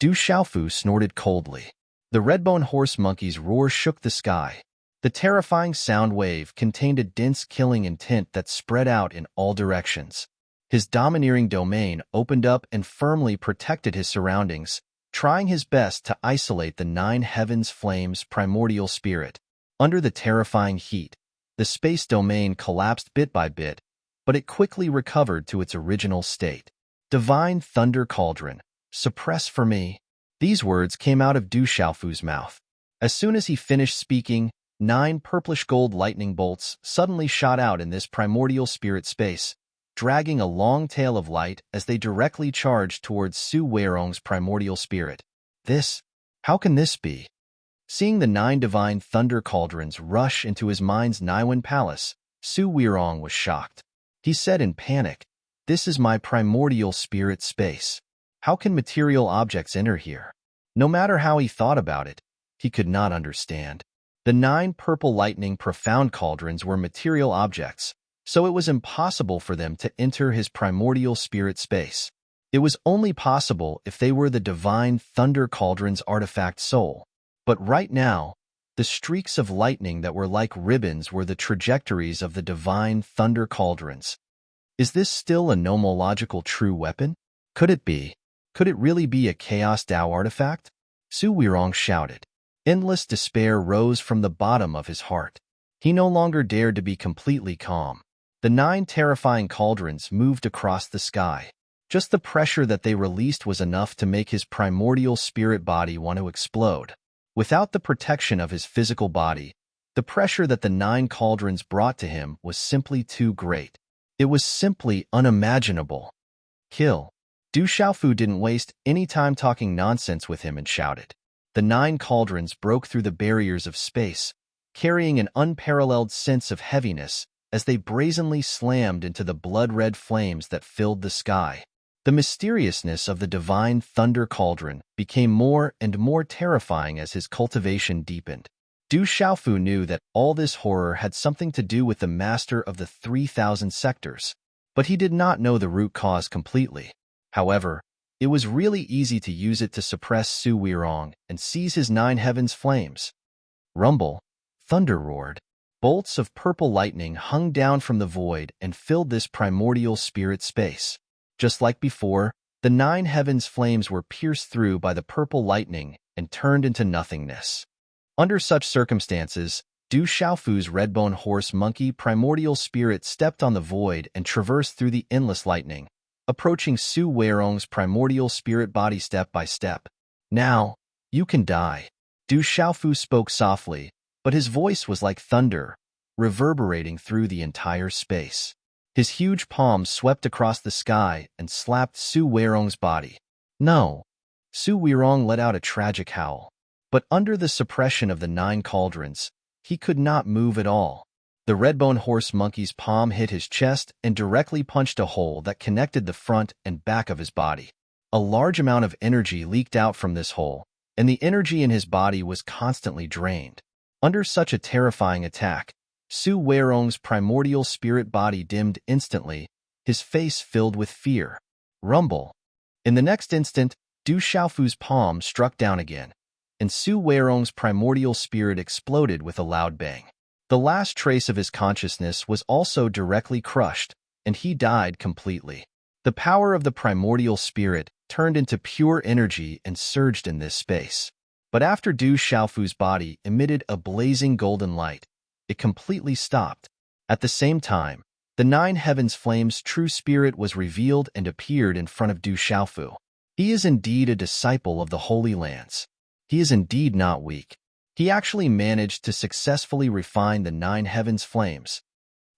Du Xiaofu snorted coldly. The redbone horse monkey's roar shook the sky. The terrifying sound wave contained a dense killing intent that spread out in all directions. His domineering domain opened up and firmly protected his surroundings, trying his best to isolate the Nine Heavens Flames primordial spirit. Under the terrifying heat, the space domain collapsed bit by bit, but it quickly recovered to its original state. Divine Thunder Cauldron, suppress for me. These words came out of Du Xiaofu's mouth. As soon as he finished speaking, 9 purplish-gold lightning bolts suddenly shot out in this primordial spirit space, dragging a long tail of light as they directly charged towards Su Weirong's primordial spirit. How can this be? Seeing the 9 divine thunder cauldrons rush into his mind's Naiwen palace, Su Weirong was shocked. He said in panic, This is my primordial spirit space. How can material objects enter here? No matter how he thought about it, he could not understand. The 9 purple lightning profound cauldrons were material objects, so it was impossible for them to enter his primordial spirit space. It was only possible if they were the divine thunder cauldron's artifact soul. But right now, the streaks of lightning that were like ribbons were the trajectories of the divine thunder cauldrons. Is this still a nomological true weapon? Could it be? Could it really be a Chaos Dao artifact? Su Weirong shouted. Endless despair rose from the bottom of his heart. He no longer dared to be completely calm. The 9 terrifying cauldrons moved across the sky. Just the pressure that they released was enough to make his primordial spirit body want to explode. Without the protection of his physical body, the pressure that the 9 cauldrons brought to him was simply too great. It was simply unimaginable. Kill. Du Xiaofu didn't waste any time talking nonsense with him and shouted. The 9 cauldrons broke through the barriers of space, carrying an unparalleled sense of heaviness as they brazenly slammed into the blood-red flames that filled the sky. The mysteriousness of the divine thunder cauldron became more and more terrifying as his cultivation deepened. Du Xiaofu knew that all this horror had something to do with the master of the 3,000 sectors, but he did not know the root cause completely. However, it was really easy to use it to suppress Su Weirong and seize his 9 heavens flames. Rumble, thunder roared. Bolts of purple lightning hung down from the void and filled this primordial spirit space. Just like before, the 9 heavens flames were pierced through by the purple lightning and turned into nothingness. Under such circumstances, Du Xiaofu's redbone horse monkey primordial spirit stepped on the void and traversed through the endless lightning, approaching Su Weirong's primordial spirit body step by step. Now, you can die. Du Xiaofu spoke softly, but his voice was like thunder, reverberating through the entire space. His huge palm swept across the sky and slapped Su Weirong's body. No. Su Weirong let out a tragic howl. But under the suppression of the 9 cauldrons, he could not move at all. The redbone horse monkey's palm hit his chest and directly punched a hole that connected the front and back of his body. A large amount of energy leaked out from this hole, and the energy in his body was constantly drained. Under such a terrifying attack, Su Weirong's primordial spirit body dimmed instantly, his face filled with fear. Rumble. In the next instant, Du Xiaofu's palm struck down again, and Su Weirong's primordial spirit exploded with a loud bang. The last trace of his consciousness was also directly crushed, and he died completely. The power of the primordial spirit turned into pure energy and surged in this space. But after Du Xiaofu's body emitted a blazing golden light, it completely stopped. At the same time, the 9 heavens flames' true spirit was revealed and appeared in front of Du Xiaofu. He is indeed a disciple of the Holy Lands. He is indeed not weak. He actually managed to successfully refine the 9 heavens flames.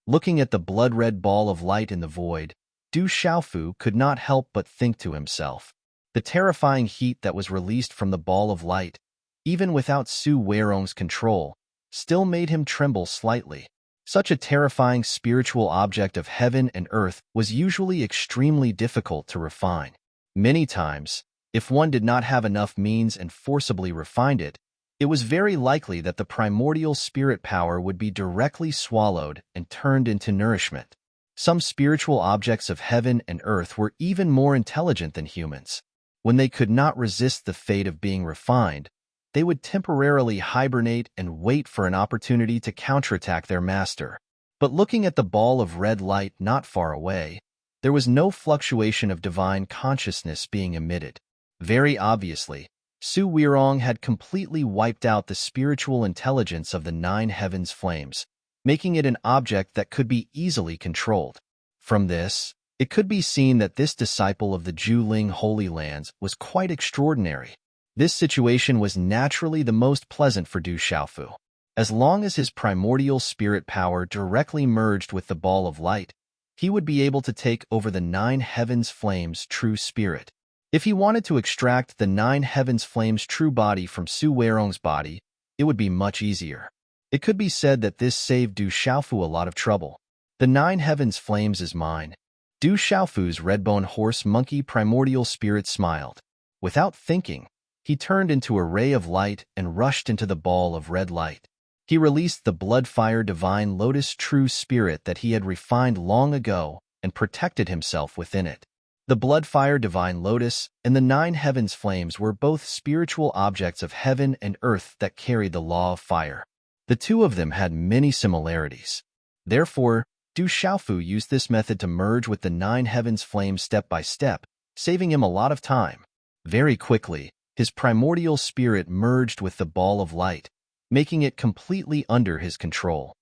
Looking at the blood-red ball of light in the void, Du Xiaofu could not help but think to himself. The terrifying heat that was released from the ball of light, even without Su Weirong's control, still made him tremble slightly. Such a terrifying spiritual object of heaven and earth was usually extremely difficult to refine. Many times, if one did not have enough means and forcibly refined it, it was very likely that the primordial spirit power would be directly swallowed and turned into nourishment. Some spiritual objects of heaven and earth were even more intelligent than humans. When they could not resist the fate of being refined, they would temporarily hibernate and wait for an opportunity to counterattack their master. But looking at the ball of red light not far away, there was no fluctuation of divine consciousness being emitted. Very obviously, Su Weirong had completely wiped out the spiritual intelligence of the 9 heavens flames, making it an object that could be easily controlled. From this, it could be seen that this disciple of the Juling Holy Lands was quite extraordinary. This situation was naturally the most pleasant for Du Xiaofu. As long as his primordial spirit power directly merged with the ball of light, he would be able to take over the 9 heavens flames' true spirit. If he wanted to extract the 9 heavens flames' true body from Su Weirong's body, it would be much easier. It could be said that this saved Du Xiaofu a lot of trouble. The 9 heavens flames is mine. Du Xiaofu's redbone horse monkey primordial spirit smiled. Without thinking, he turned into a ray of light and rushed into the ball of red light. He released the blood-fire divine lotus true spirit that he had refined long ago and protected himself within it. The blood-fire divine lotus and the 9 heavens flames were both spiritual objects of heaven and earth that carried the law of fire. The two of them had many similarities. Therefore, Du Xiaofu used this method to merge with the 9 heavens flames step by step, saving him a lot of time. Very quickly, his primordial spirit merged with the ball of light, making it completely under his control.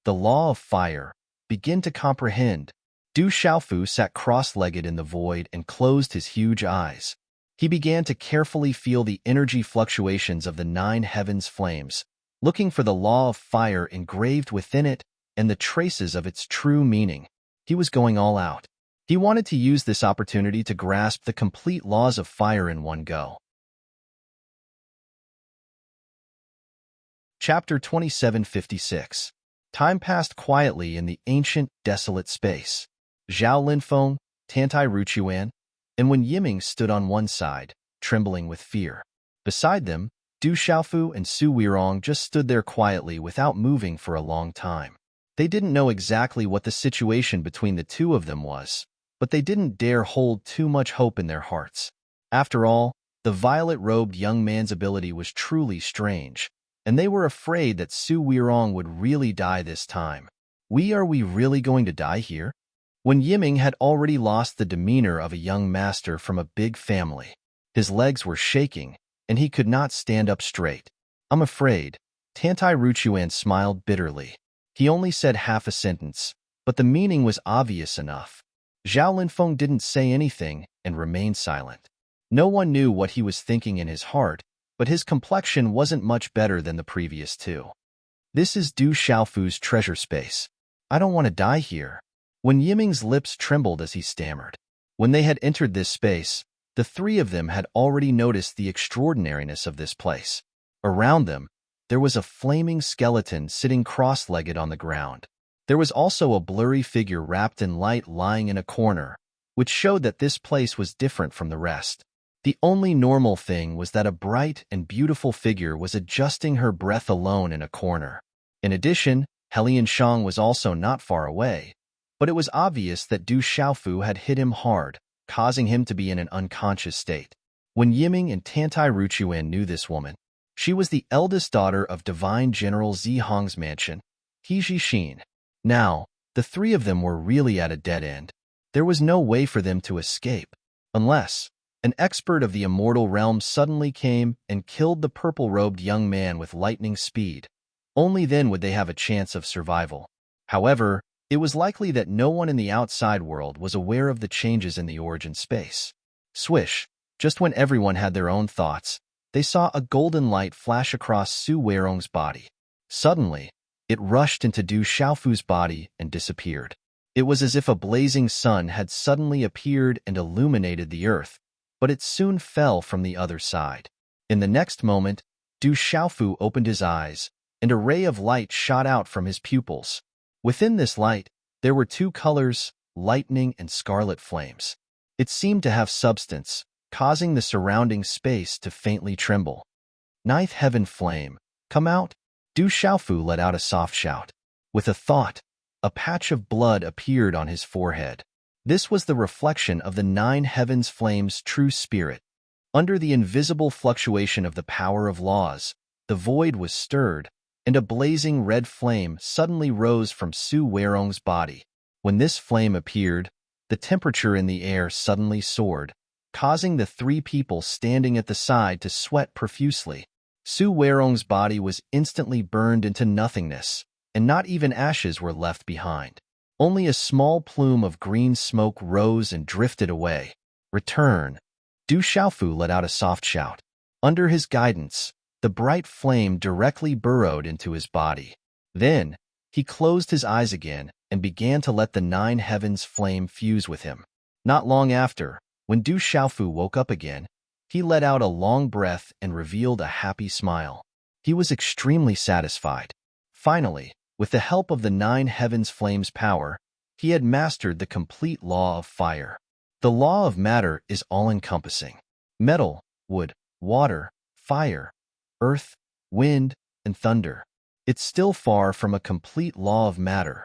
The law of fire. Begin to comprehend. Du Xiaofu sat cross-legged in the void and closed his huge eyes. He began to carefully feel the energy fluctuations of the 9 heavens flames, looking for the law of fire engraved within it and the traces of its true meaning. He was going all out. He wanted to use this opportunity to grasp the complete laws of fire in one go. Chapter 2756. Time passed quietly in the ancient, desolate space. Zhao Linfeng, Tantai Ruchuan, and Wen Yiming stood on one side, trembling with fear. Beside them, Du Xiaofu and Su Weirong just stood there quietly without moving for a long time. They didn't know exactly what the situation between the two of them was, but they didn't dare hold too much hope in their hearts. After all, the violet-robed young man's ability was truly strange, and they were afraid that Su Weirong would really die this time. Are we really going to die here? Wen Yiming had already lost the demeanor of a young master from a big family. His legs were shaking, and he could not stand up straight. I'm afraid. Tantai Ruchuan smiled bitterly. He only said half a sentence, but the meaning was obvious enough. Zhao Linfeng didn't say anything and remained silent. No one knew what he was thinking in his heart, but his complexion wasn't much better than the previous two. This is Du Xiaofu's treasure space. I don't want to die here. Wen Yiming's lips trembled as he stammered. When they had entered this space, the three of them had already noticed the extraordinariness of this place. Around them, there was a flaming skeleton sitting cross-legged on the ground. There was also a blurry figure wrapped in light lying in a corner, which showed that this place was different from the rest. The only normal thing was that a bright and beautiful figure was adjusting her breath alone in a corner. In addition, Helian Shang was also not far away, but it was obvious that Du Xiaofu had hit him hard, causing him to be in an unconscious state. Wen Yiming and Tantai Ruchuan knew this woman. She was the eldest daughter of Divine General Zihong's mansion, He Jixin. Now, the three of them were really at a dead end. There was no way for them to escape, unless an expert of the immortal realm suddenly came and killed the purple-robed young man with lightning speed. Only then would they have a chance of survival. However, it was likely that no one in the outside world was aware of the changes in the origin space. Swish, just when everyone had their own thoughts, they saw a golden light flash across Su Weirong's body. Suddenly, it rushed into Du Xiaofu's body and disappeared. It was as if a blazing sun had suddenly appeared and illuminated the earth, but it soon fell from the other side. In the next moment, Du Xiaofu opened his eyes, and a ray of light shot out from his pupils. Within this light, there were two colors, lightning and scarlet flames. It seemed to have substance, causing the surrounding space to faintly tremble. Ninth heaven flame, come out! Du Xiaofu let out a soft shout. With a thought, a patch of blood appeared on his forehead. This was the reflection of the 9 heavens flame's true spirit. Under the invisible fluctuation of the power of laws, the void was stirred, and a blazing red flame suddenly rose from Su Weirong's body. When this flame appeared, the temperature in the air suddenly soared, causing the three people standing at the side to sweat profusely. Su Weirong's body was instantly burned into nothingness, and not even ashes were left behind. Only a small plume of green smoke rose and drifted away. Return! Du Xiaofu let out a soft shout. Under his guidance, the bright flame directly burrowed into his body. Then, he closed his eyes again and began to let the 9 heavens flame fuse with him. Not long after, when Du Xiaofu woke up again, he let out a long breath and revealed a happy smile. He was extremely satisfied. Finally, with the help of the 9 heavens flame's power, he had mastered the complete law of fire. The law of matter is all-encompassing. Metal, wood, water, fire, earth, wind, and thunder. It's still far from a complete law of matter.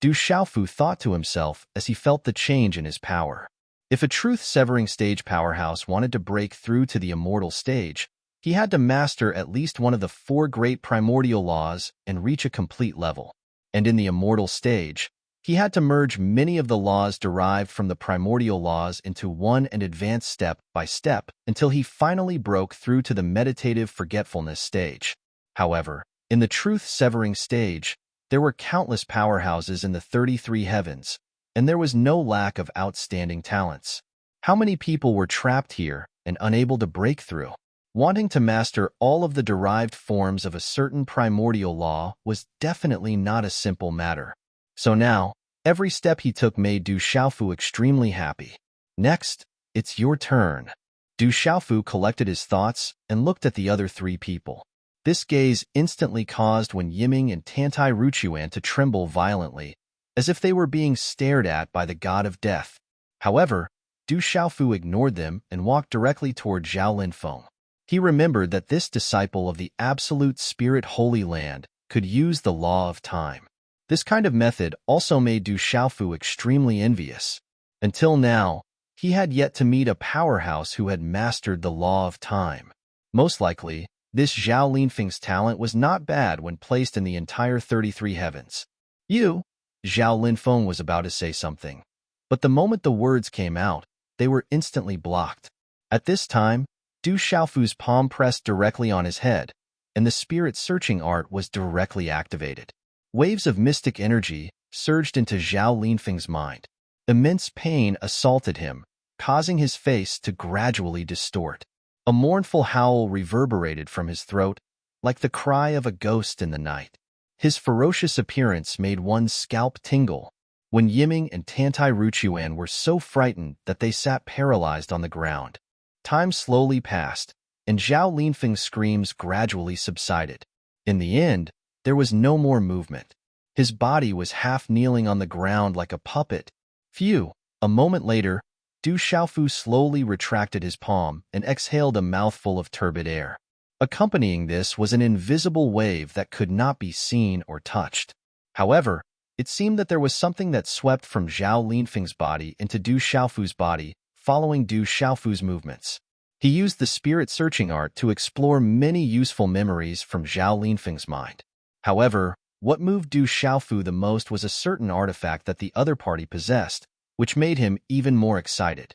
Du Xiaofu thought to himself as he felt the change in his power. If a truth-severing stage powerhouse wanted to break through to the immortal stage, he had to master at least one of the 4 great primordial laws and reach a complete level. And in the immortal stage, he had to merge many of the laws derived from the primordial laws into one and advance step by step until he finally broke through to the meditative forgetfulness stage. However, in the truth-severing stage, there were countless powerhouses in the 33 heavens, and there was no lack of outstanding talents. How many people were trapped here and unable to break through? Wanting to master all of the derived forms of a certain primordial law was definitely not a simple matter. So now, every step he took made Du Xiaofu extremely happy. Next, it's your turn. Du Xiaofu collected his thoughts and looked at the other 3 people. This gaze instantly caused Wen Yiming and Tantai Ruchuan to tremble violently, as if they were being stared at by the god of death. However, Du Xiaofu ignored them and walked directly toward Zhao Linfeng. He remembered that this disciple of the absolute spirit Holy Land could use the law of time. This kind of method also made Du Xiaofu extremely envious. Until now, he had yet to meet a powerhouse who had mastered the law of time. Most likely, this Zhao Linfeng's talent was not bad when placed in the entire 33 heavens. You, Zhao Linfeng was about to say something, but the moment the words came out, they were instantly blocked. At this time, Du Xiaofu's palm pressed directly on his head, and the spirit-searching art was directly activated. Waves of mystic energy surged into Zhao Linfeng's mind. Immense pain assaulted him, causing his face to gradually distort. A mournful howl reverberated from his throat, like the cry of a ghost in the night. His ferocious appearance made one's scalp tingle. Wen Yiming and Tantai Ruchuan were so frightened that they sat paralyzed on the ground. Time slowly passed, and Zhao Linfeng's screams gradually subsided. In the end, there was no more movement. His body was half kneeling on the ground like a puppet. Phew! A moment later, Du Xiaofu slowly retracted his palm and exhaled a mouthful of turbid air. Accompanying this was an invisible wave that could not be seen or touched. However, it seemed that there was something that swept from Zhao Linfeng's body into Du Xiaofu's body, following Du Xiaofu's movements. He used the spirit-searching art to explore many useful memories from Zhao Linfeng's mind. However, what moved Du Xiaofu the most was a certain artifact that the other party possessed, which made him even more excited.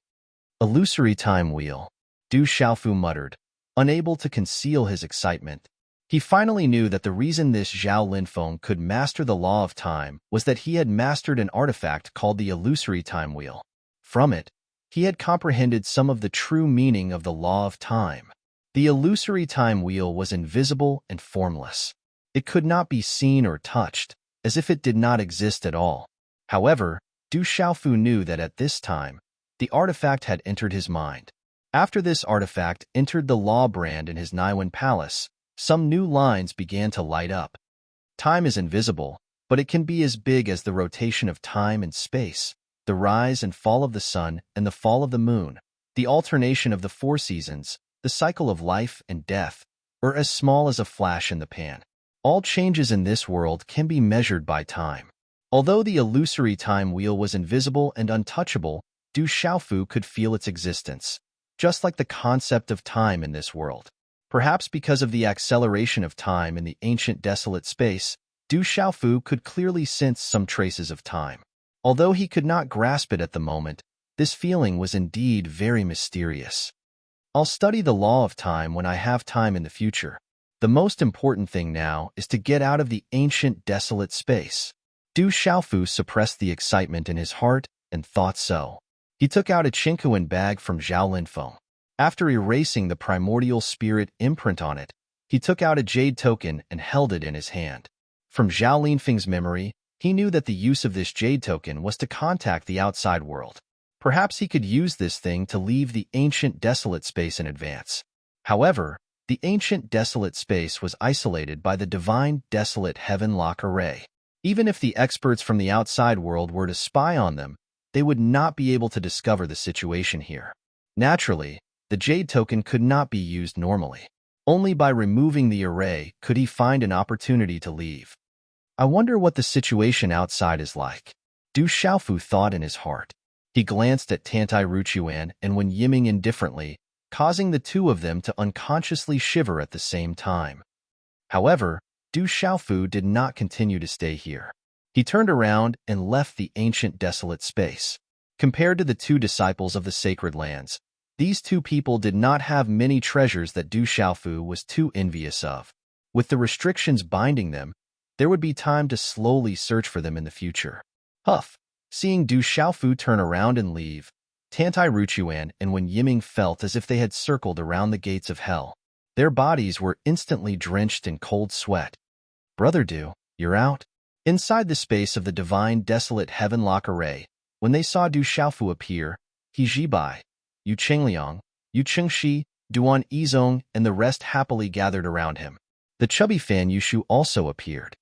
Illusory time wheel, Du Xiaofu muttered, unable to conceal his excitement. He finally knew that the reason this Zhao Linfeng could master the law of time was that he had mastered an artifact called the illusory time wheel. From it, he had comprehended some of the true meaning of the law of time. The illusory time wheel was invisible and formless. It could not be seen or touched, as if it did not exist at all. However, Du Xiaofu knew that at this time, the artifact had entered his mind. After this artifact entered the law brand in his Naiwan palace, some new lines began to light up. Time is invisible, but it can be as big as the rotation of time and space, the rise and fall of the sun and the fall of the moon, the alternation of the 4 seasons, the cycle of life and death, or as small as a flash in the pan. All changes in this world can be measured by time. Although the illusory time wheel was invisible and untouchable, Du Xiaofu could feel its existence, just like the concept of time in this world. Perhaps because of the acceleration of time in the ancient desolate space, Du Xiaofu could clearly sense some traces of time. Although he could not grasp it at the moment, this feeling was indeed very mysterious. I'll study the law of time when I have time in the future. The most important thing now is to get out of the ancient desolate space. Du Xiaofu suppressed the excitement in his heart and thought so. He took out a Chinquan bag from Zhao Linfeng. After erasing the primordial spirit imprint on it, he took out a jade token and held it in his hand. From Zhao Linfeng's memory, he knew that the use of this jade token was to contact the outside world. Perhaps he could use this thing to leave the ancient desolate space in advance. However, the ancient desolate space was isolated by the divine desolate heaven lock array. Even if the experts from the outside world were to spy on them, they would not be able to discover the situation here. Naturally, the jade token could not be used normally. Only by removing the array could he find an opportunity to leave. I wonder what the situation outside is like, Du Xiaofu thought in his heart. He glanced at Tantai Ruchuan and Wen Yiming indifferently, causing the two of them to unconsciously shiver at the same time. However, Du Xiaofu did not continue to stay here. He turned around and left the ancient desolate space. Compared to the two disciples of the sacred lands, these two people did not have many treasures that Du Xiaofu was too envious of. With the restrictions binding them, there would be time to slowly search for them in the future. Huff! Seeing Du Xiaofu turn around and leave, Tantai Ruchuan and Wen Yiming felt as if they had circled around the gates of hell. Their bodies were instantly drenched in cold sweat. Brother Du, you're out? Inside the space of the divine desolate heavenlock array, when they saw Du Xiaofu appear, He Jibai, Yu Chengliang, Yu Chengxi, Duan Yizong, and the rest happily gathered around him. The chubby Fan Yushu also appeared.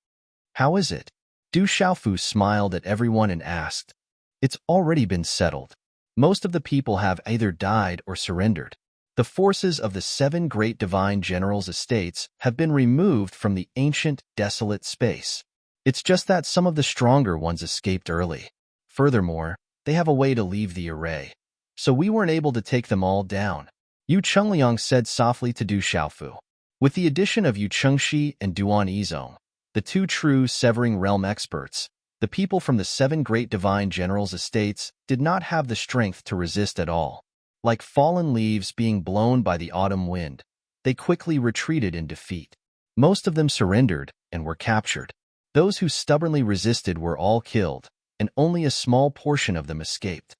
How is it? Du Xiaofu smiled at everyone and asked. It's already been settled. Most of the people have either died or surrendered. The forces of the 7 great divine generals' estates have been removed from the ancient, desolate space. It's just that some of the stronger ones escaped early. Furthermore, they have a way to leave the array, so we weren't able to take them all down, Yu Chengliang said softly to Du Xiaofu. With the addition of Yu Chengxi and Duan Yizong, the 2 true Severing Realm experts, the people from the 7 great divine generals' estates did not have the strength to resist at all. Like fallen leaves being blown by the autumn wind, they quickly retreated in defeat. Most of them surrendered and were captured. Those who stubbornly resisted were all killed, and only a small portion of them escaped.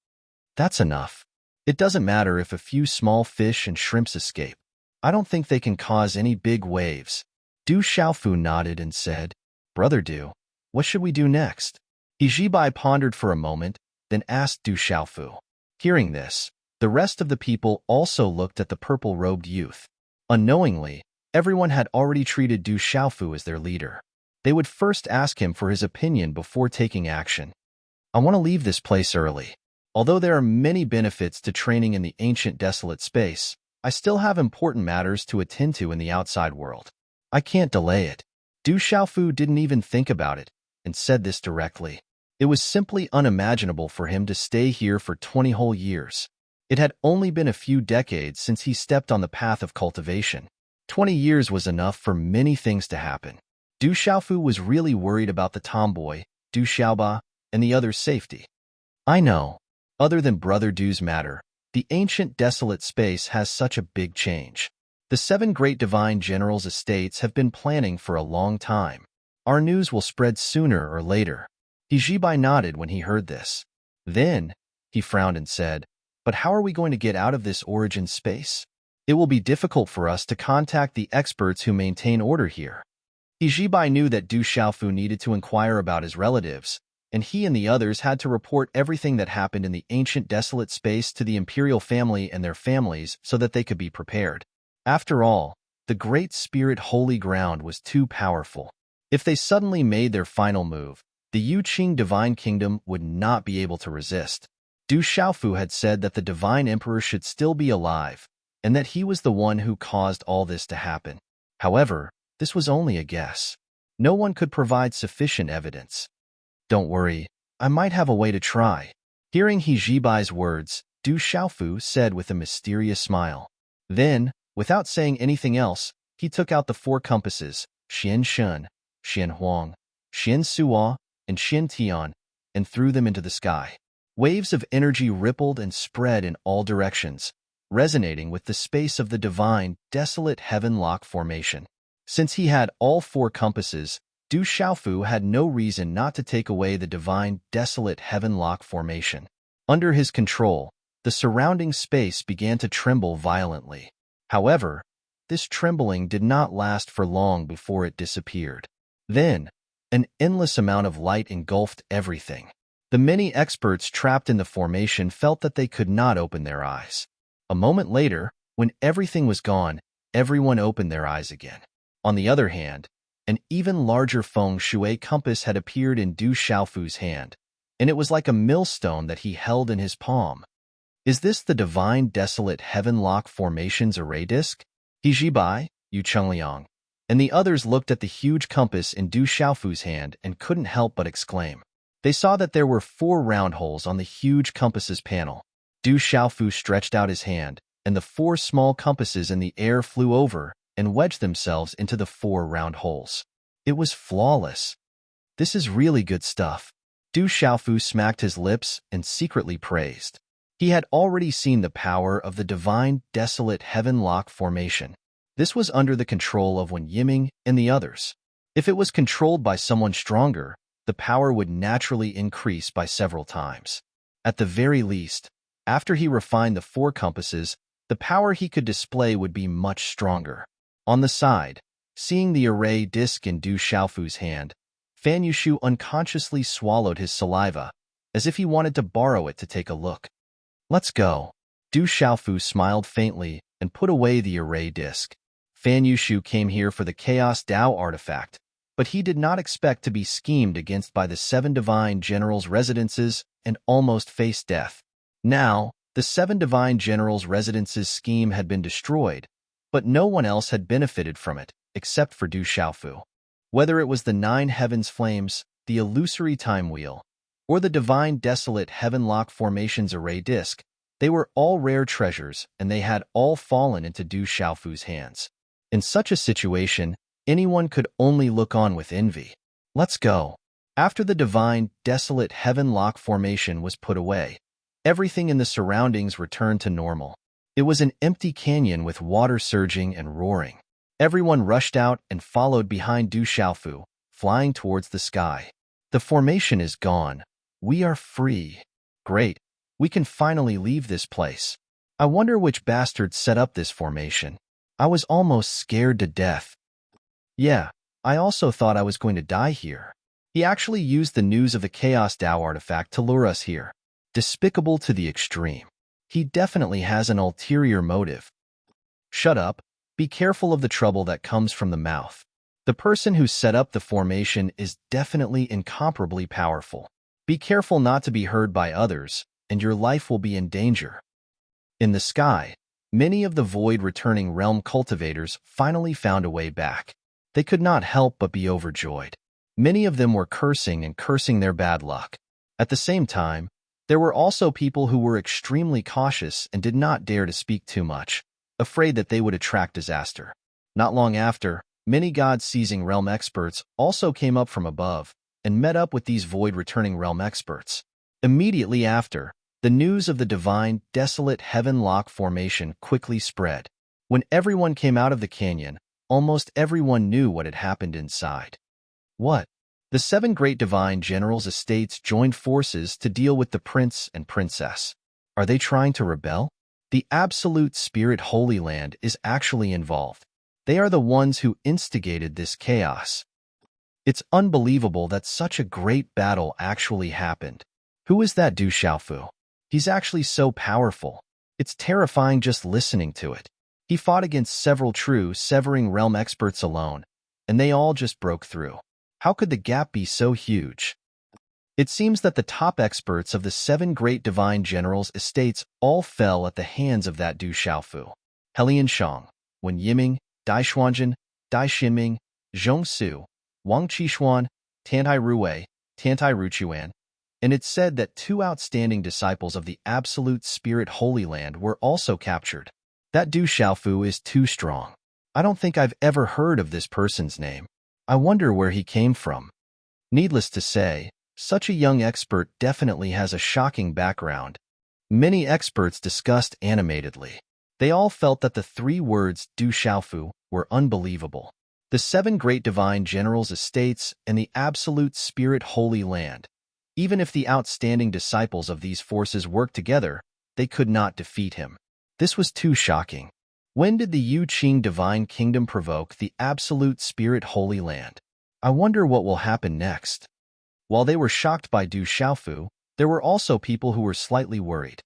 That's enough. It doesn't matter if a few small fish and shrimps escape. I don't think they can cause any big waves. Du Xiaofu nodded and said, Brother Du, what should we do next? He Jibai pondered for a moment, then asked Du Xiaofu. Hearing this, the rest of the people also looked at the purple-robed youth. Unknowingly, everyone had already treated Du Xiaofu as their leader. They would first ask him for his opinion before taking action. I want to leave this place early. Although there are many benefits to training in the ancient desolate space, I still have important matters to attend to in the outside world. I can't delay it. Du Xiaofu didn't even think about it, and said this directly. It was simply unimaginable for him to stay here for 20 whole years. It had only been a few decades since he stepped on the path of cultivation. 20 years was enough for many things to happen. Du Xiaofu was really worried about the tomboy, Du Xiaoba, and the others' safety. I know. Other than Brother Du's matter, the ancient desolate space has such a big change. The 7 great divine generals' estates have been planning for a long time. Our news will spread sooner or later. He Jibai nodded when he heard this. Then, he frowned and said, But how are we going to get out of this origin space? It will be difficult for us to contact the experts who maintain order here. He Jibai knew that Du Xiaofu needed to inquire about his relatives, and he and the others had to report everything that happened in the ancient desolate space to the imperial family and their families so that they could be prepared. After all, the Great Spirit Holy Ground was too powerful. If they suddenly made their final move, the Yuqing Divine Kingdom would not be able to resist. Du Xiaofu had said that the Divine Emperor should still be alive, and that he was the one who caused all this to happen. However, this was only a guess. No one could provide sufficient evidence. Don't worry, I might have a way to try. Hearing He Jibai's words, Du Xiaofu said with a mysterious smile. Then, without saying anything else, he took out the 4 compasses, Xian Shun, Xian Huang, Xian Suo, and Xian Tian, and threw them into the sky. Waves of energy rippled and spread in all directions, resonating with the space of the divine, desolate heaven-lock formation. Since he had all 4 compasses, Du Xiaofu had no reason not to take away the divine, desolate heaven-lock formation. Under his control, the surrounding space began to tremble violently. However, this trembling did not last for long before it disappeared. Then, an endless amount of light engulfed everything. The many experts trapped in the formation felt that they could not open their eyes. A moment later, when everything was gone, everyone opened their eyes again. On the other hand, An even larger feng shui compass had appeared in Du Xiaofu's hand, and it was like a millstone that he held in his palm. Is this the divine desolate heaven-lock formation's array disk? He Jibai, Yu Chengliang, and the others looked at the huge compass in Du Xiaofu's hand and couldn't help but exclaim. They saw that there were 4 round holes on the huge compass's panel. Du Xiaofu stretched out his hand, and the 4 small compasses in the air flew over and wedged themselves into the 4 round holes. It was flawless. This is really good stuff. Du Xiaofu smacked his lips and secretly praised. He had already seen the power of the divine desolate heaven-lock formation. This was under the control of Wen Yiming and the others. If it was controlled by someone stronger, the power would naturally increase by several times. At the very least, after he refined the 4 compasses, the power he could display would be much stronger. On the side, seeing the array disc in Du Xiaofu's hand, Fan Yushu unconsciously swallowed his saliva, as if he wanted to borrow it to take a look. Let's go. Du Xiaofu smiled faintly and put away the array disc. Fan Yushu came here for the Chaos Dao artifact, but he did not expect to be schemed against by the 7 divine generals' residences and almost face death. Now, the 7 divine generals' residences scheme had been destroyed, but no one else had benefited from it, except for Du Xiaofu. Whether it was the 9 heavens flames, the illusory time wheel, or the divine desolate heaven-lock formation's array disk, they were all rare treasures, and they had all fallen into Du Xiaofu's hands. In such a situation, anyone could only look on with envy. Let's go. After the divine desolate heaven-lock formation was put away, everything in the surroundings returned to normal. It was an empty canyon with water surging and roaring. Everyone rushed out and followed behind Du Xiaofu, flying towards the sky. The formation is gone. We are free. Great. We can finally leave this place. I wonder which bastard set up this formation. I was almost scared to death. Yeah, I also thought I was going to die here. He actually used the news of the Chaos Dao artifact to lure us here. Despicable to the extreme. He definitely has an ulterior motive. Shut up. Be careful of the trouble that comes from the mouth. The person who set up the formation is definitely incomparably powerful. Be careful not to be heard by others, and your life will be in danger. In the sky, many of the void-returning realm cultivators finally found a way back. They could not help but be overjoyed. Many of them were cursing and cursing their bad luck. At the same time, there were also people who were extremely cautious and did not dare to speak too much, afraid that they would attract disaster. Not long after, many god-seizing realm experts also came up from above and met up with these void-returning realm experts. Immediately after, the news of the divine, desolate heaven-lock formation quickly spread. When everyone came out of the canyon, almost everyone knew what had happened inside. What? The 7 great divine generals' estates joined forces to deal with the prince and princess. Are they trying to rebel? The absolute spirit Holy Land is actually involved. They are the ones who instigated this chaos. It's unbelievable that such a great battle actually happened. Who is that Du Xiaofu? He's actually so powerful. It's terrifying just listening to it. He fought against several true severing realm experts alone, and they all just broke through. How could the gap be so huge? It seems that the top experts of the 7 great divine generals' estates all fell at the hands of that Du Xiaofu. Helian Shang, Wen Yiming, Dai Xuanjun, Dai Xinming, Zhong Su, Wang Qishuan, Tantai Ruwei, Tantai Ruchuan, and it's said that 2 outstanding disciples of the absolute spirit Holy Land were also captured. That Du Xiaofu is too strong. I don't think I've ever heard of this person's name. I wonder where he came from. Needless to say, such a young expert definitely has a shocking background. Many experts discussed animatedly. They all felt that the 3 words Du Xiaofu were unbelievable. The 7 great divine generals' estates and the absolute spirit Holy Land. Even if the outstanding disciples of these forces worked together, they could not defeat him. This was too shocking. When did the Yu Qing Divine Kingdom provoke the absolute spirit Holy Land? I wonder what will happen next. While they were shocked by Du Xiaofu, there were also people who were slightly worried.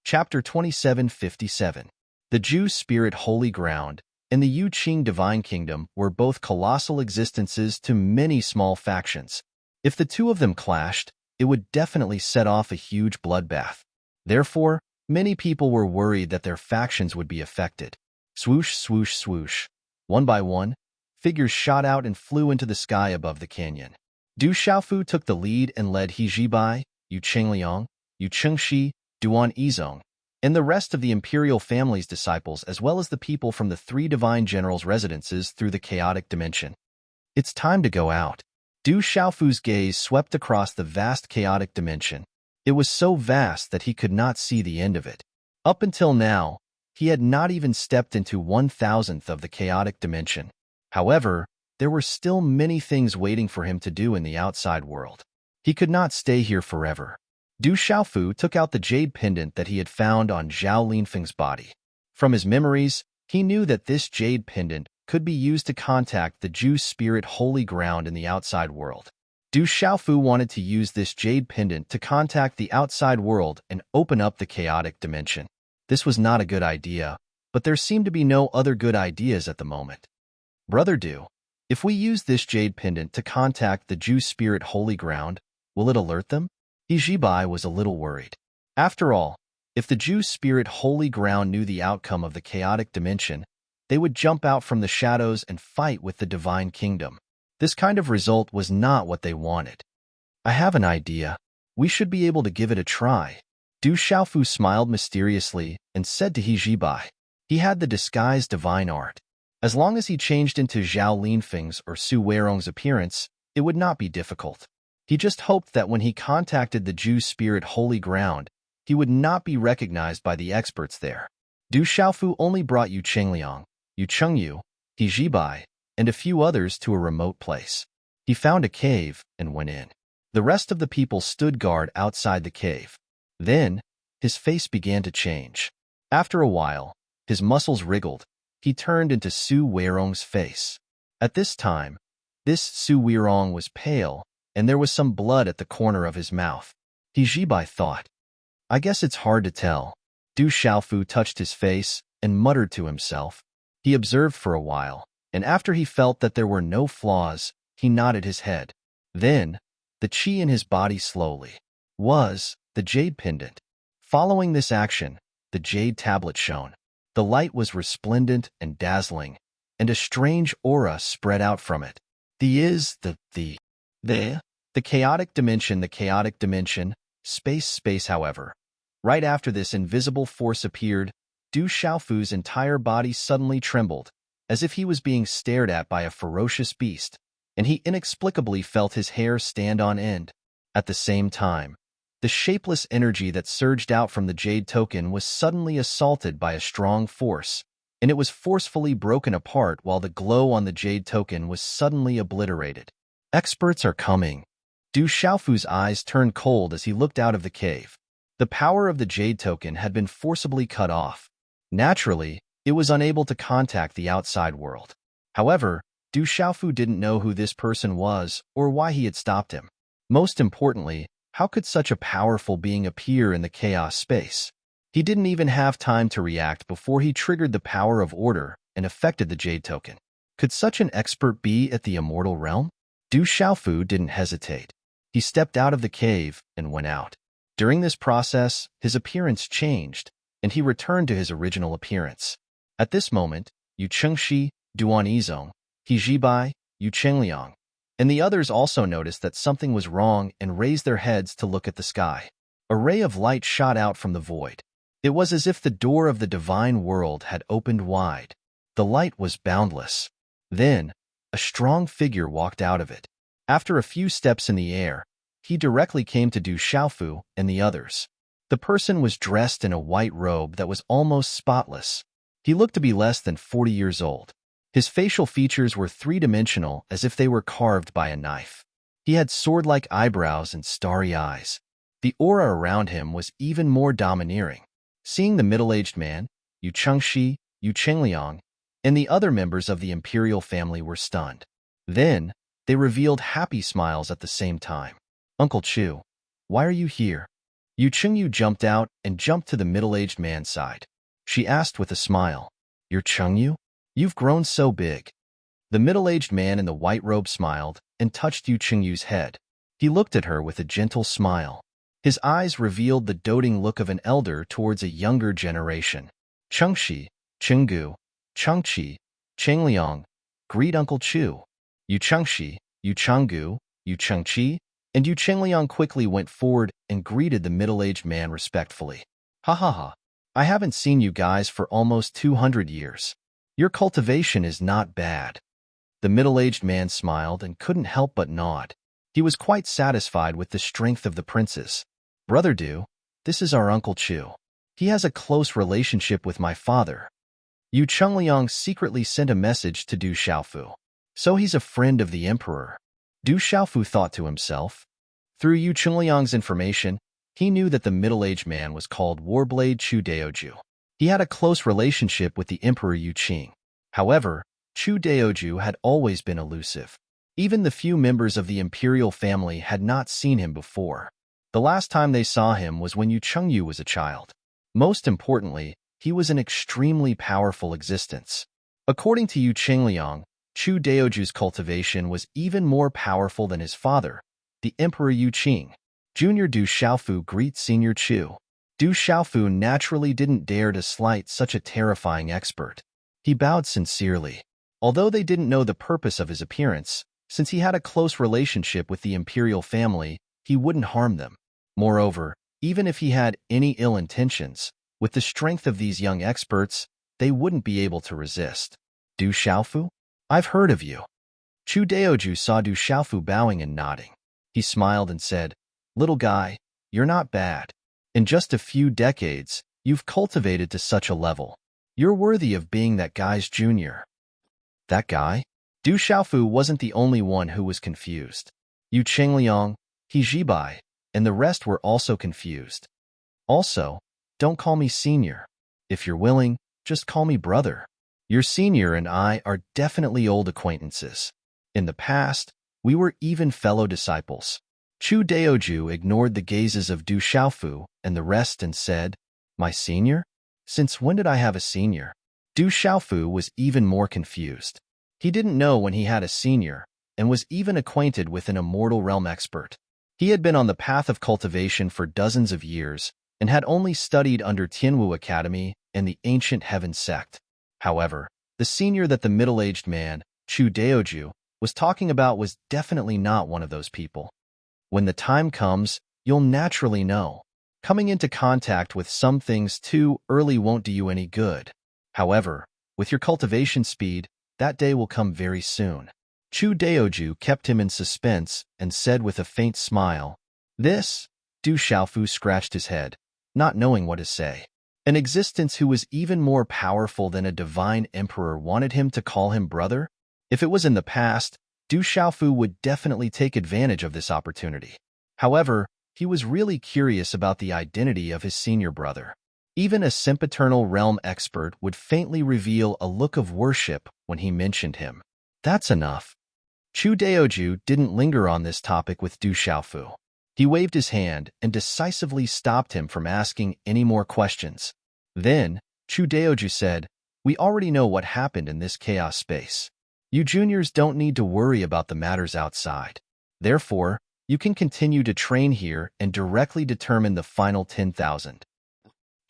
Chapter 2757. The Ju spirit holy ground and the Yu Qing divine kingdom were both colossal existences to many small factions. If the two of them clashed, it would definitely set off a huge bloodbath. Therefore, many people were worried that their factions would be affected. Swoosh, swoosh, swoosh. One by one, figures shot out and flew into the sky above the canyon. Du Xiaofu took the lead and led He Jibai, Yu Qingliang, Yu Chengxi, Duan Yizong, and the rest of the imperial family's disciples as well as the people from the three divine generals' residences through the chaotic dimension. It's time to go out. Du Xiaofu's gaze swept across the vast chaotic dimension. It was so vast that he could not see the end of it. Up until now, he had not even stepped into 1,000th of the chaotic dimension. However, there were still many things waiting for him to do in the outside world. He could not stay here forever. Du Xiaofu took out the jade pendant that he had found on Zhao Linfeng's body. From his memories, he knew that this jade pendant could be used to contact the Ju spirit holy ground in the outside world. Du Xiaofu wanted to use this jade pendant to contact the outside world and open up the chaotic dimension. This was not a good idea, but there seemed to be no other good ideas at the moment. Brother Du, if we use this jade pendant to contact the Ju spirit holy ground, will it alert them? He Jibai was a little worried. After all, if the Ju spirit holy ground knew the outcome of the chaotic dimension, they would jump out from the shadows and fight with the divine kingdom. This kind of result was not what they wanted. I have an idea. We should be able to give it a try. Du Xiaofu smiled mysteriously and said to He Jibai. He had the disguised divine art. As long as he changed into Zhao Linfeng's or Su Weirong's appearance, it would not be difficult. He just hoped that when he contacted the Ju spirit holy ground, he would not be recognized by the experts there. Du Xiaofu only brought Yu Qingliang, Yu Chengyu, He Jibai, and a few others to a remote place. He found a cave and went in. The rest of the people stood guard outside the cave. Then, his face began to change. After a while, his muscles wriggled. He turned into Su Weirong's face. At this time, this Su Weirong was pale, and there was some blood at the corner of his mouth. He Jibai thought, I guess it's hard to tell. Du Xiaofu touched his face and muttered to himself. He observed for a while, and after he felt that there were no flaws, he nodded his head. Then, the qi in his body slowly was the jade pendant. Following this action, the jade tablet shone. The light was resplendent and dazzling, and a strange aura spread out from it. The chaotic dimension, space, however. Right after this invisible force appeared, Du Xiaofu's entire body suddenly trembled, as if he was being stared at by a ferocious beast, and he inexplicably felt his hair stand on end. At the same time, the shapeless energy that surged out from the jade token was suddenly assaulted by a strong force, and it was forcefully broken apart while the glow on the jade token was suddenly obliterated. Experts are coming. Du Xiaofu's eyes turned cold as he looked out of the cave. The power of the jade token had been forcibly cut off. Naturally, it was unable to contact the outside world. However, Du Xiaofu didn't know who this person was or why he had stopped him. Most importantly, how could such a powerful being appear in the chaos space? He didn't even have time to react before he triggered the power of order and affected the jade token. Could such an expert be at the immortal realm? Du Xiaofu didn't hesitate. He stepped out of the cave and went out. During this process, his appearance changed, and he returned to his original appearance. At this moment, Yu Chengxi, Duan Yizong, He Jibai, Yu Qingliang, and the others also noticed that something was wrong and raised their heads to look at the sky. A ray of light shot out from the void. It was as if the door of the divine world had opened wide. The light was boundless. Then, a strong figure walked out of it. After a few steps in the air, he directly came to Du Xiaofu and the others. The person was dressed in a white robe that was almost spotless. He looked to be less than 40 years old. His facial features were three-dimensional as if they were carved by a knife. He had sword-like eyebrows and starry eyes. The aura around him was even more domineering. Seeing the middle-aged man, Yu Chengxi, Yu Qingliang, and the other members of the imperial family were stunned. Then, they revealed happy smiles at the same time. Uncle Chu, why are you here? Yu Chengyu jumped out and jumped to the middle-aged man's side. She asked with a smile. You're Chengyu? You've grown so big. The middle-aged man in the white robe smiled and touched Yu Chengyu's head. He looked at her with a gentle smile. His eyes revealed the doting look of an elder towards a younger generation. Chengxi, Chenggu, Chengqi, Chengliang, greet Uncle Chu. Yu Chengxi, Yu Chenggu, Yu Chengqi, and Yu Chengliang quickly went forward and greeted the middle-aged man respectfully. Ha ha ha. I haven't seen you guys for almost 200 years. Your cultivation is not bad. The middle-aged man smiled and couldn't help but nod. He was quite satisfied with the strength of the princes. Brother Du, this is our Uncle Chu. He has a close relationship with my father. Yu Chengliang secretly sent a message to Du Xiaofu. So he's a friend of the emperor. Du Xiaofu thought to himself. Through Yu Chengliang's information, he knew that the middle-aged man was called Warblade Chu Daoju. He had a close relationship with the Emperor Yu Qing. However, Chu Daoju had always been elusive. Even the few members of the imperial family had not seen him before. The last time they saw him was when Yu Chengyu was a child. Most importantly, he was an extremely powerful existence. According to Yu Chengliang, Chu Daoju's cultivation was even more powerful than his father, the Emperor Yu Qing. Junior Du Xiaofu greets Senior Chu. Du Xiaofu naturally didn't dare to slight such a terrifying expert. He bowed sincerely. Although they didn't know the purpose of his appearance, since he had a close relationship with the imperial family, he wouldn't harm them. Moreover, even if he had any ill intentions, with the strength of these young experts, they wouldn't be able to resist. Du Xiaofu? I've heard of you. Chu Daoju saw Du Xiaofu bowing and nodding. He smiled and said, Little guy, you're not bad. In just a few decades, you've cultivated to such a level. You're worthy of being that guy's junior. That guy? Du Xiaofu wasn't the only one who was confused. Yu Chengliang, He Zhibai, and the rest were also confused. Also, don't call me senior. If you're willing, just call me brother. Your senior and I are definitely old acquaintances. In the past, we were even fellow disciples. Chu Daoju ignored the gazes of Du Xiaofu and the rest and said, My senior? Since when did I have a senior? Du Xiaofu was even more confused. He didn't know when he had a senior, and was even acquainted with an immortal realm expert. He had been on the path of cultivation for dozens of years, and had only studied under Tianwu Academy and the Ancient Heaven sect. However, the senior that the middle-aged man, Chu Daoju, was talking about was definitely not one of those people. When the time comes, you'll naturally know. Coming into contact with some things too early won't do you any good. However, with your cultivation speed, that day will come very soon. Chu Daoju kept him in suspense and said with a faint smile, This? Du Xiaofu scratched his head, not knowing what to say. An existence who was even more powerful than a divine emperor wanted him to call him brother? If it was in the past, Du Xiaofu would definitely take advantage of this opportunity. However, he was really curious about the identity of his senior brother. Even a sempiternal realm expert would faintly reveal a look of worship when he mentioned him. That's enough. Chu Daoju didn't linger on this topic with Du Xiaofu. He waved his hand and decisively stopped him from asking any more questions. Then, Chu Daoju said, We already know what happened in this chaos space. You juniors don't need to worry about the matters outside. Therefore, you can continue to train here and directly determine the final 10,000.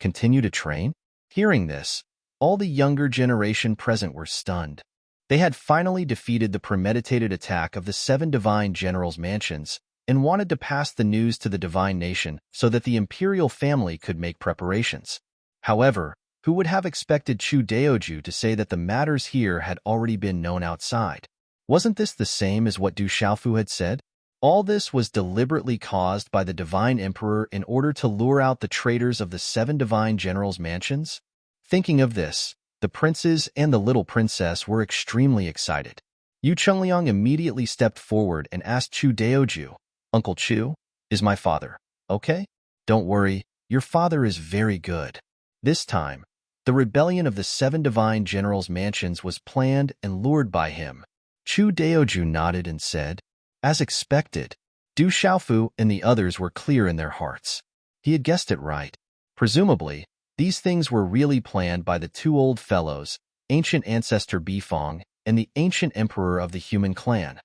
Continue to train? Hearing this, all the younger generation present were stunned. They had finally defeated the premeditated attack of the 7 divine generals' mansions and wanted to pass the news to the divine nation so that the imperial family could make preparations. However, who would have expected Chu Daoju to say that the matters here had already been known outside? Wasn't this the same as what Du Xiaofu had said? All this was deliberately caused by the divine emperor in order to lure out the traitors of the 7 divine generals' mansions? Thinking of this, the princes and the little princess were extremely excited. Yu Chengliang immediately stepped forward and asked Chu Daoju, Uncle Chu, is my father, okay? Don't worry, your father is very good. This time, the rebellion of the 7 divine generals' mansions was planned and lured by him. Chu Daoju nodded and said, As expected. Du Xiaofu and the others were clear in their hearts. He had guessed it right. Presumably, These things were really planned by the two old fellows, ancient ancestor Bifong and the ancient emperor of the human clan.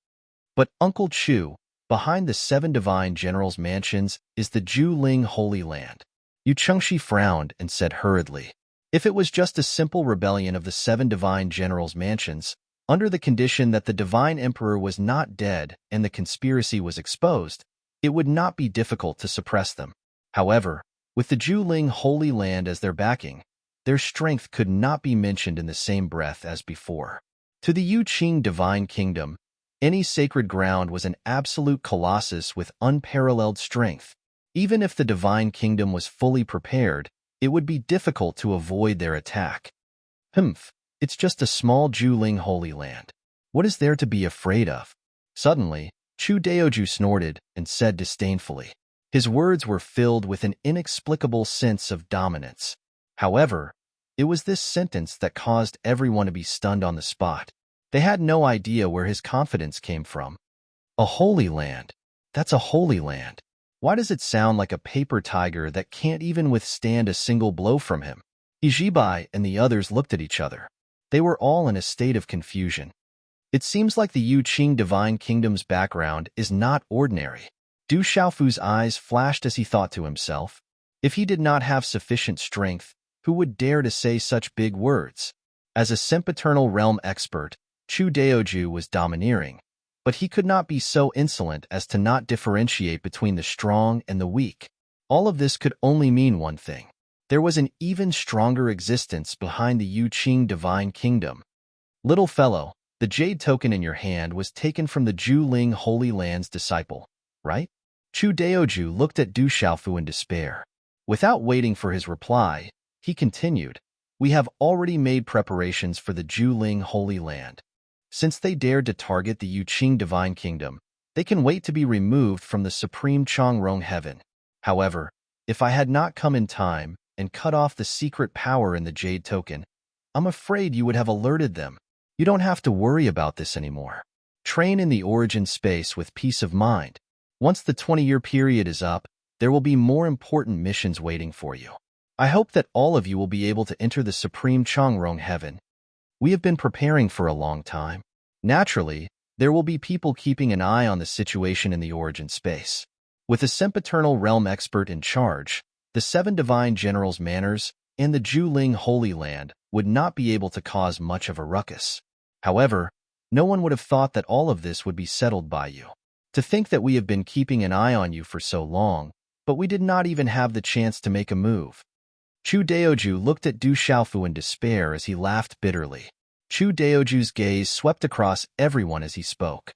But Uncle Chu, behind the seven divine generals' mansions is the Juling Holy Land. Yu Chengshi frowned and said hurriedly, if it was just a simple rebellion of the seven divine generals' mansions, under the condition that the divine emperor was not dead and the conspiracy was exposed, it would not be difficult to suppress them. However, with the Juling Holy Land as their backing, their strength could not be mentioned in the same breath as before. To the Yu Qing divine kingdom, any sacred ground was an absolute colossus with unparalleled strength. Even if the divine kingdom was fully prepared, it would be difficult to avoid their attack. Humph, it's just a small Juling Holy Land. What is there to be afraid of? Suddenly, Chu Daoju snorted and said disdainfully. His words were filled with an inexplicable sense of dominance. However, it was this sentence that caused everyone to be stunned on the spot. They had no idea where his confidence came from. A holy land. That's a holy land. Why does it sound like a paper tiger that can't even withstand a single blow from him? Ijibai and the others looked at each other. They were all in a state of confusion. It seems like the Yu Qing Divine Kingdom's background is not ordinary. Du Xiaofu's eyes flashed as he thought to himself, if he did not have sufficient strength, who would dare to say such big words? As a sempiternal realm expert, Chu Daoju was domineering, but he could not be so insolent as to not differentiate between the strong and the weak. All of this could only mean one thing. There was an even stronger existence behind the Yu Qing Divine Kingdom. Little fellow, the jade token in your hand was taken from the Juling Holy Land's disciple, right? Chu Daoju looked at Du Xiaofu in despair. Without waiting for his reply, he continued, we have already made preparations for the Juling Holy Land. Since they dared to target the Yu Qing Divine Kingdom, they can wait to be removed from the supreme Changrong heaven. However, if I had not come in time and cut off the secret power in the jade token, I'm afraid you would have alerted them. You don't have to worry about this anymore. Train in the origin space with peace of mind. Once the 20-year period is up, there will be more important missions waiting for you. I hope that all of you will be able to enter the supreme Changrong heaven. We have been preparing for a long time. Naturally, there will be people keeping an eye on the situation in the origin space. With a sempiternal realm expert in charge, the seven divine generals' manners and the Juling Holy Land would not be able to cause much of a ruckus. However, no one would have thought that all of this would be settled by you. To think that we have been keeping an eye on you for so long, but we did not even have the chance to make a move. Chu Daoju looked at Du Xiaofu in despair as he laughed bitterly. Chu Daoju's gaze swept across everyone as he spoke.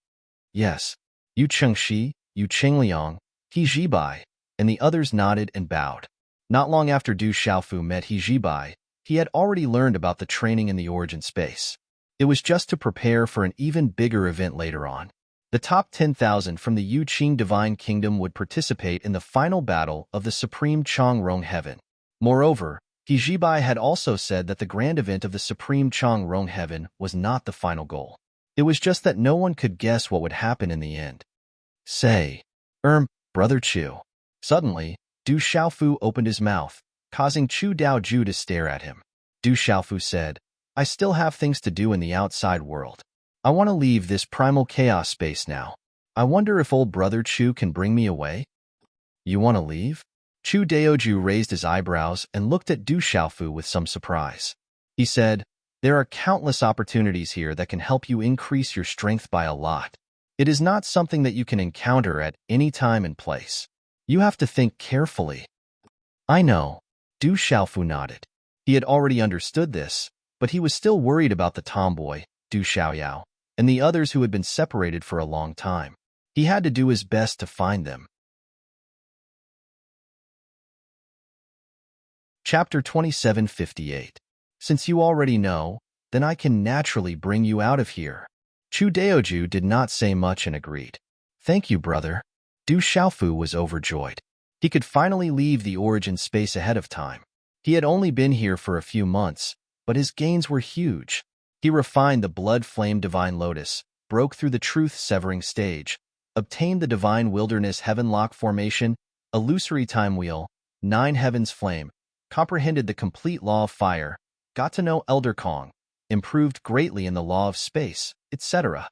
Yes, Yu Chengshi, Yu Chengliang, He Jibai, and the others nodded and bowed. Not long after Du Xiaofu met He Jibai, he had already learned about the training in the origin space. It was just to prepare for an even bigger event later on. The top 10,000 from the Yu Qing Divine Kingdom would participate in the final battle of the Supreme Changrong Heaven. Moreover, He Jibai had also said that the grand event of the Supreme Changrong Heaven was not the final goal. It was just that no one could guess what would happen in the end. Say, Brother Chu. Suddenly, Du Xiaofu opened his mouth, causing Chu Daoju to stare at him. Du Xiaofu said, I still have things to do in the outside world. I want to leave this primal chaos space now. I wonder if old Brother Chu can bring me away? You want to leave? Chu Daoju raised his eyebrows and looked at Du Xiaofu with some surprise. He said, there are countless opportunities here that can help you increase your strength by a lot. It is not something that you can encounter at any time and place. You have to think carefully. I know. Du Xiaofu nodded. He had already understood this, but he was still worried about the tomboy, Du Xiaoyao, and the others who had been separated for a long time. He had to do his best to find them. Chapter 2758. Since you already know, then I can naturally bring you out of here. Chu Daoju did not say much and agreed. Thank you, brother. Du Xiaofu was overjoyed. He could finally leave the origin space ahead of time. He had only been here for a few months, but his gains were huge. He refined the blood-flame divine lotus, broke through the truth-severing stage, obtained the divine wilderness heavenlock formation, illusory time wheel, 9 heavens flame, comprehended the complete law of fire, got to know Elder Kong, improved greatly in the law of space, etc.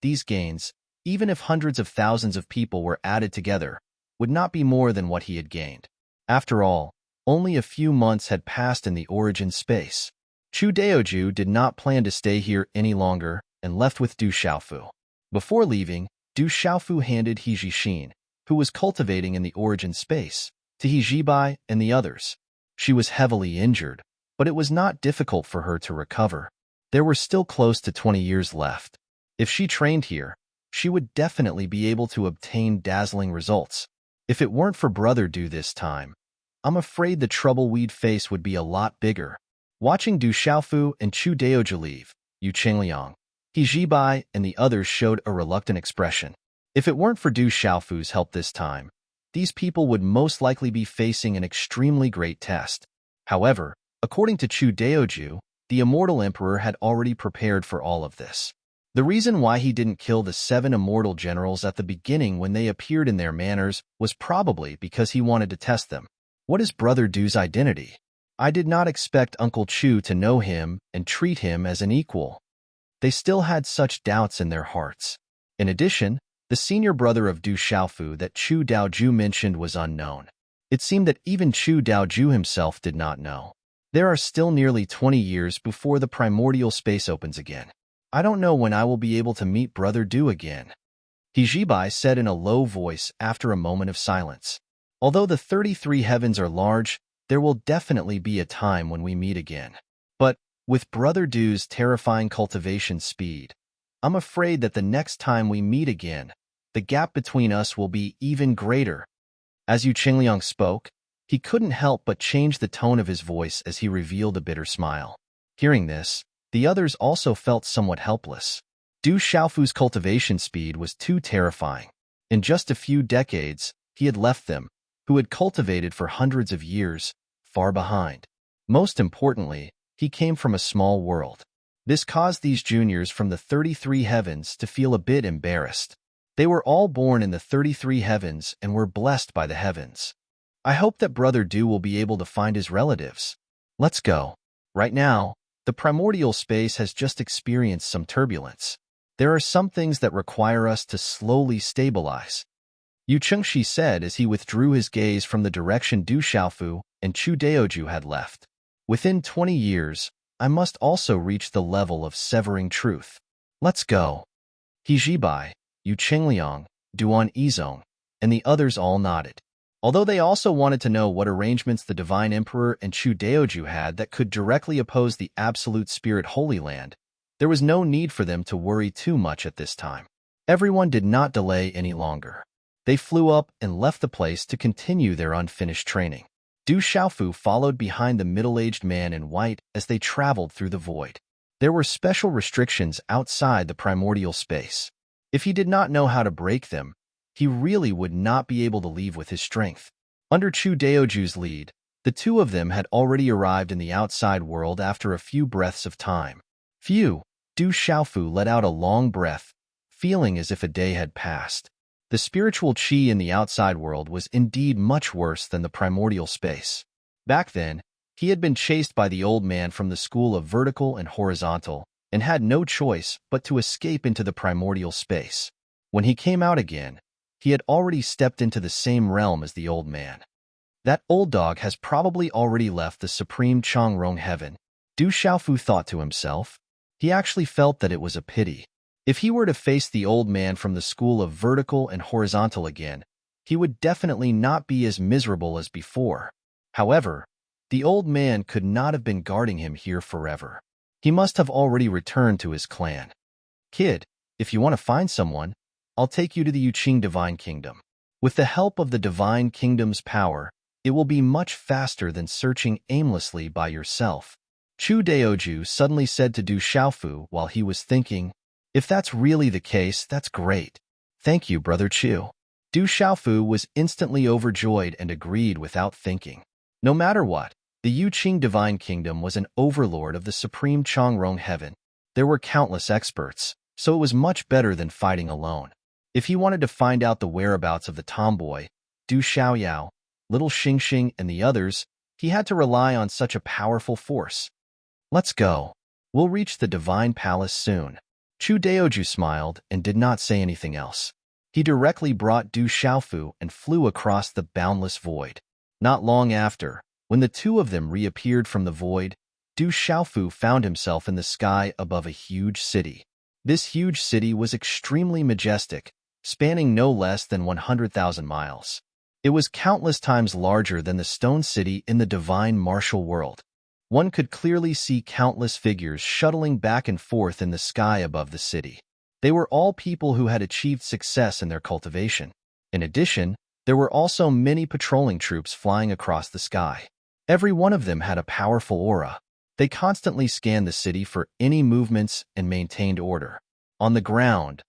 These gains, even if hundreds of thousands of people were added together, would not be more than what he had gained. After all, only a few months had passed in the origin space. Chu Daoju did not plan to stay here any longer and left with Du Xiaofu. Before leaving, Du Xiaofu handed He Jixin, who was cultivating in the origin space, to He Jibai and the others. She was heavily injured, but it was not difficult for her to recover. There were still close to 20 years left. If she trained here, she would definitely be able to obtain dazzling results. If it weren't for Brother Du this time, I'm afraid the trouble we'd face would be a lot bigger. Watching Du Xiaofu and Chu Daoju leave, Yu Qingliang, He Jibai, and the others showed a reluctant expression. If it weren't for Du Xiaofu's help this time, these people would most likely be facing an extremely great test. However, according to Chu Daoju, the Immortal Emperor had already prepared for all of this. The reason why he didn't kill the 7 immortal generals at the beginning when they appeared in their manners was probably because he wanted to test them. What is Brother Du's identity? I did not expect Uncle Chu to know him and treat him as an equal. They still had such doubts in their hearts. In addition, the senior brother of Du Xiaofu that Chu Daoju mentioned was unknown. It seemed that even Chu Daoju himself did not know. There are still nearly 20 years before the primordial space opens again. I don't know when I will be able to meet Brother Du again. He Jibai said in a low voice after a moment of silence. Although the 33 heavens are large, there will definitely be a time when we meet again. But, with Brother Du's terrifying cultivation speed, I'm afraid that the next time we meet again, the gap between us will be even greater. As Yu Qingliang spoke, he couldn't help but change the tone of his voice as he revealed a bitter smile. Hearing this, the others also felt somewhat helpless. Du Xiaofu's cultivation speed was too terrifying. In just a few decades, he had left them, who had cultivated for hundreds of years, far behind. Most importantly, he came from a small world. This caused these juniors from the 33 heavens to feel a bit embarrassed. They were all born in the 33 heavens and were blessed by the heavens. I hope that Brother Du will be able to find his relatives. Let's go. Right now, the primordial space has just experienced some turbulence. There are some things that require us to slowly stabilize. Yu Chengshi said as he withdrew his gaze from the direction Du Xiaofu and Chu Daoju had left. Within 20 years, I must also reach the level of severing truth. Let's go. He Jibai, Yu Qingliang, Duan Yizong, and the others all nodded. Although they also wanted to know what arrangements the Divine Emperor and Chu Daoju had that could directly oppose the Absolute Spirit Holy Land, there was no need for them to worry too much at this time. Everyone did not delay any longer. They flew up and left the place to continue their unfinished training. Du Xiaofu followed behind the middle-aged man in white as they traveled through the void. There were special restrictions outside the primordial space. If he did not know how to break them, he really would not be able to leave with his strength. Under Chu Daoju's lead, the two of them had already arrived in the outside world after a few breaths of time. Phew! Du Xiaofu let out a long breath, feeling as if a day had passed. The spiritual qi in the outside world was indeed much worse than the primordial space. Back then, he had been chased by the old man from the school of vertical and horizontal, and had no choice but to escape into the primordial space. When he came out again, he had already stepped into the same realm as the old man. That old dog has probably already left the supreme Changrong heaven, Du Xiaofu thought to himself. He actually felt that it was a pity. If he were to face the old man from the school of vertical and horizontal again, he would definitely not be as miserable as before. However, the old man could not have been guarding him here forever. He must have already returned to his clan. Kid, if you want to find someone, I'll take you to the Yuqing Divine Kingdom. With the help of the Divine Kingdom's power, it will be much faster than searching aimlessly by yourself. Chu Daoju suddenly said to Du Xiaofu while he was thinking, if that's really the case, that's great. Thank you, Brother Chu. Du Xiaofu was instantly overjoyed and agreed without thinking. No matter what, the Yuqing Divine Kingdom was an overlord of the supreme Changrong heaven. There were countless experts, so it was much better than fighting alone. If he wanted to find out the whereabouts of the tomboy, Du Xiaoyao, Little Xingxing, and the others, he had to rely on such a powerful force. Let's go. We'll reach the divine palace soon. Chu Daoju smiled and did not say anything else. He directly brought Du Xiaofu and flew across the boundless void. Not long after, when the two of them reappeared from the void, Du Xiaofu found himself in the sky above a huge city. This huge city was extremely majestic, spanning no less than 100,000 miles. It was countless times larger than the stone city in the divine martial world. One could clearly see countless figures shuttling back and forth in the sky above the city. They were all people who had achieved success in their cultivation. In addition, there were also many patrolling troops flying across the sky. Every one of them had a powerful aura. They constantly scanned the city for any movements and maintained order. On the ground,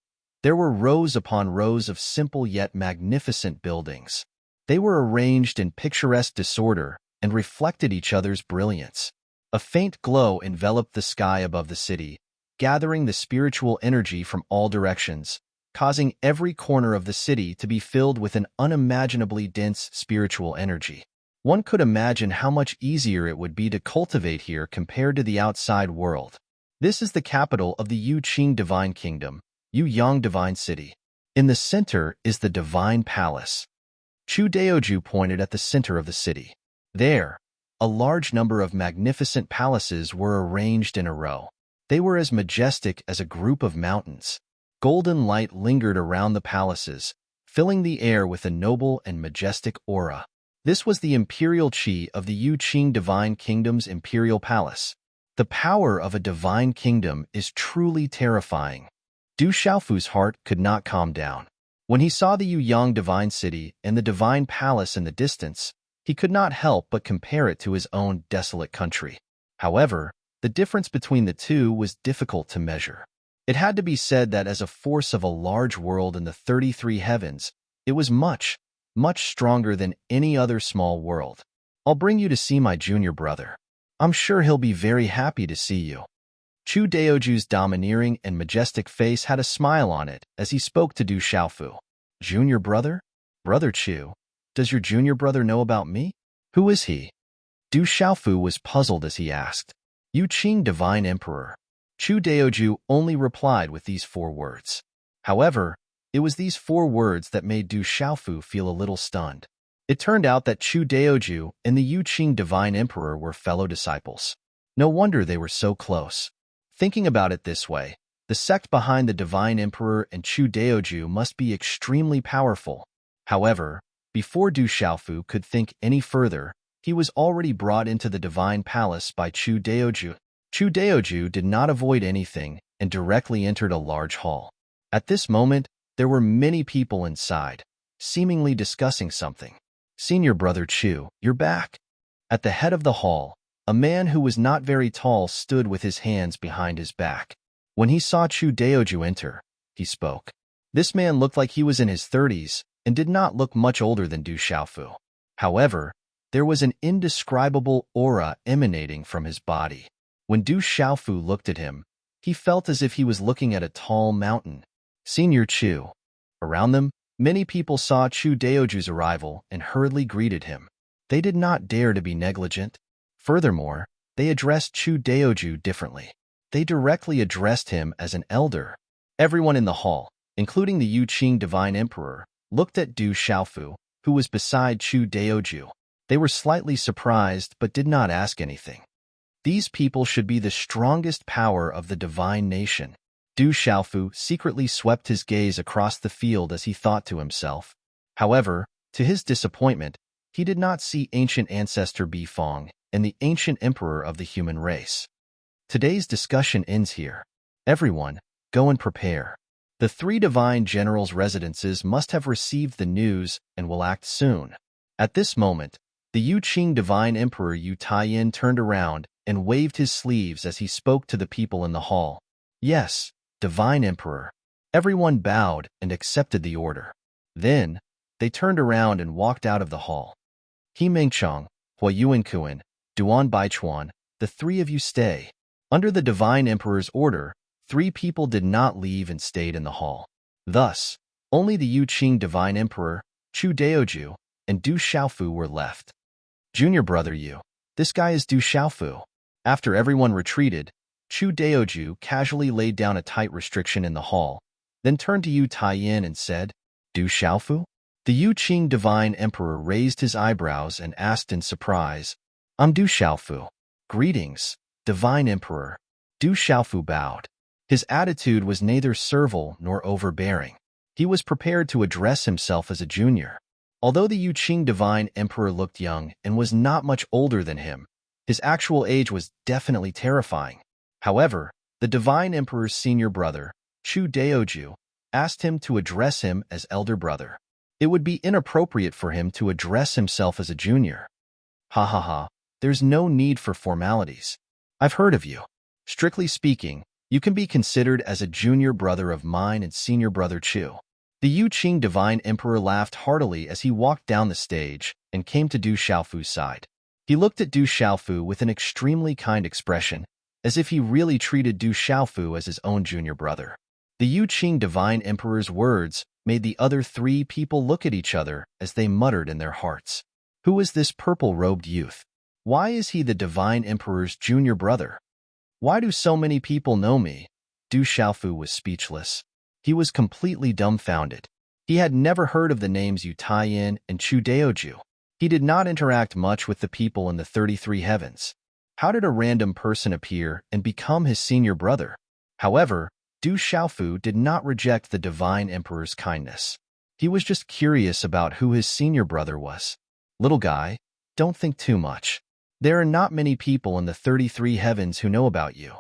there were rows upon rows of simple yet magnificent buildings. They were arranged in picturesque disorder and reflected each other's brilliance. A faint glow enveloped the sky above the city, gathering the spiritual energy from all directions, causing every corner of the city to be filled with an unimaginably dense spiritual energy. One could imagine how much easier it would be to cultivate here compared to the outside world. This is the capital of the Yuqing Divine Kingdom, Yuyang Divine City. In the center is the Divine Palace. Chu Daoju pointed at the center of the city. There, a large number of magnificent palaces were arranged in a row. They were as majestic as a group of mountains. Golden light lingered around the palaces, filling the air with a noble and majestic aura. This was the imperial qi of the Yuqing Divine Kingdom's imperial palace. The power of a divine kingdom is truly terrifying. Du Xiaofu's heart could not calm down. When he saw the Yuyang Divine City and the Divine Palace in the distance, he could not help but compare it to his own desolate country. However, the difference between the two was difficult to measure. It had to be said that as a force of a large world in the 33 heavens, it was much, much stronger than any other small world. I'll bring you to see my junior brother. I'm sure he'll be very happy to see you. Chu Daoju's domineering and majestic face had a smile on it as he spoke to Du Xiaofu. Junior brother? Brother Chu, does your junior brother know about me? Who is he? Du Xiaofu was puzzled as he asked. Yuqing Divine Emperor. Chu Daoju only replied with these 4 words. However, it was these 4 words that made Du Xiaofu feel a little stunned. It turned out that Chu Daoju and the Yuqing Divine Emperor were fellow disciples. No wonder they were so close. Thinking about it this way, the sect behind the Divine Emperor and Chu Daoju must be extremely powerful. However, before Du Xiaofu could think any further, he was already brought into the Divine Palace by Chu Daoju. Chu Daoju did not avoid anything and directly entered a large hall. At this moment, there were many people inside, seemingly discussing something. Senior brother Chu, you're back. At the head of the hall, a man who was not very tall stood with his hands behind his back. When he saw Chu Daoju enter, he spoke. This man looked like he was in his 30s and did not look much older than Du Xiaofu. However, there was an indescribable aura emanating from his body. When Du Xiaofu looked at him, he felt as if he was looking at a tall mountain. Senior Chu. Around them, many people saw Chu Daoju's arrival and hurriedly greeted him. They did not dare to be negligent. Furthermore, they addressed Chu Daoju differently. They directly addressed him as an elder. Everyone in the hall, including the Yuqing Divine Emperor, looked at Du Xiaofu, who was beside Chu Daoju. They were slightly surprised but did not ask anything. These people should be the strongest power of the divine nation. Du Xiaofu secretly swept his gaze across the field as he thought to himself. However, to his disappointment, he did not see ancient ancestor Bifong and the ancient emperor of the human race. Today's discussion ends here. Everyone, go and prepare. The 3 divine generals' residences must have received the news and will act soon. At this moment, the Yuqing Divine Emperor Yu Taiyin turned around and waved his sleeves as he spoke to the people in the hall. Yes, Divine Emperor. Everyone bowed and accepted the order. Then, they turned around and walked out of the hall. He Mengcheng, Hua Yuankuan, Duan Baichuan, the 3 of you stay. Under the Divine Emperor's order, 3 people did not leave and stayed in the hall. Thus, only the Yuqing Divine Emperor, Chu Daoju, and Du Xiaofu were left. Junior brother you. This guy is Du Xiaofu. After everyone retreated, Chu Daoju casually laid down a tight restriction in the hall, then turned to Yu Taiyin and said, Du Xiaofu? The Yu Qing Divine Emperor raised his eyebrows and asked in surprise, I'm Du Xiaofu. Greetings, Divine Emperor. Du Xiaofu bowed. His attitude was neither servile nor overbearing. He was prepared to address himself as a junior. Although the Yu Qing Divine Emperor looked young and was not much older than him, his actual age was definitely terrifying. However, the Divine Emperor's senior brother, Chu Daoju, asked him to address him as elder brother. It would be inappropriate for him to address himself as a junior. Ha ha ha, there's no need for formalities. I've heard of you. Strictly speaking, you can be considered as a junior brother of mine and senior brother Chu. The Yu Qing Divine Emperor laughed heartily as he walked down the stage and came to Du Xiaofu's side. He looked at Du Xiaofu with an extremely kind expression, as if he really treated Du Xiaofu as his own junior brother. The Yu Qing Divine Emperor's words made the other three people look at each other as they muttered in their hearts. Who is this purple-robed youth? Why is he the Divine Emperor's junior brother? Why do so many people know me? Du Xiaofu was speechless. He was completely dumbfounded. He had never heard of the names Yu Taiyin and Chu Daoju. He did not interact much with the people in the 33 heavens. How did a random person appear and become his senior brother? However, Du Xiaofu did not reject the Divine Emperor's kindness. He was just curious about who his senior brother was. Little guy, don't think too much. There are not many people in the 33 heavens who know about you.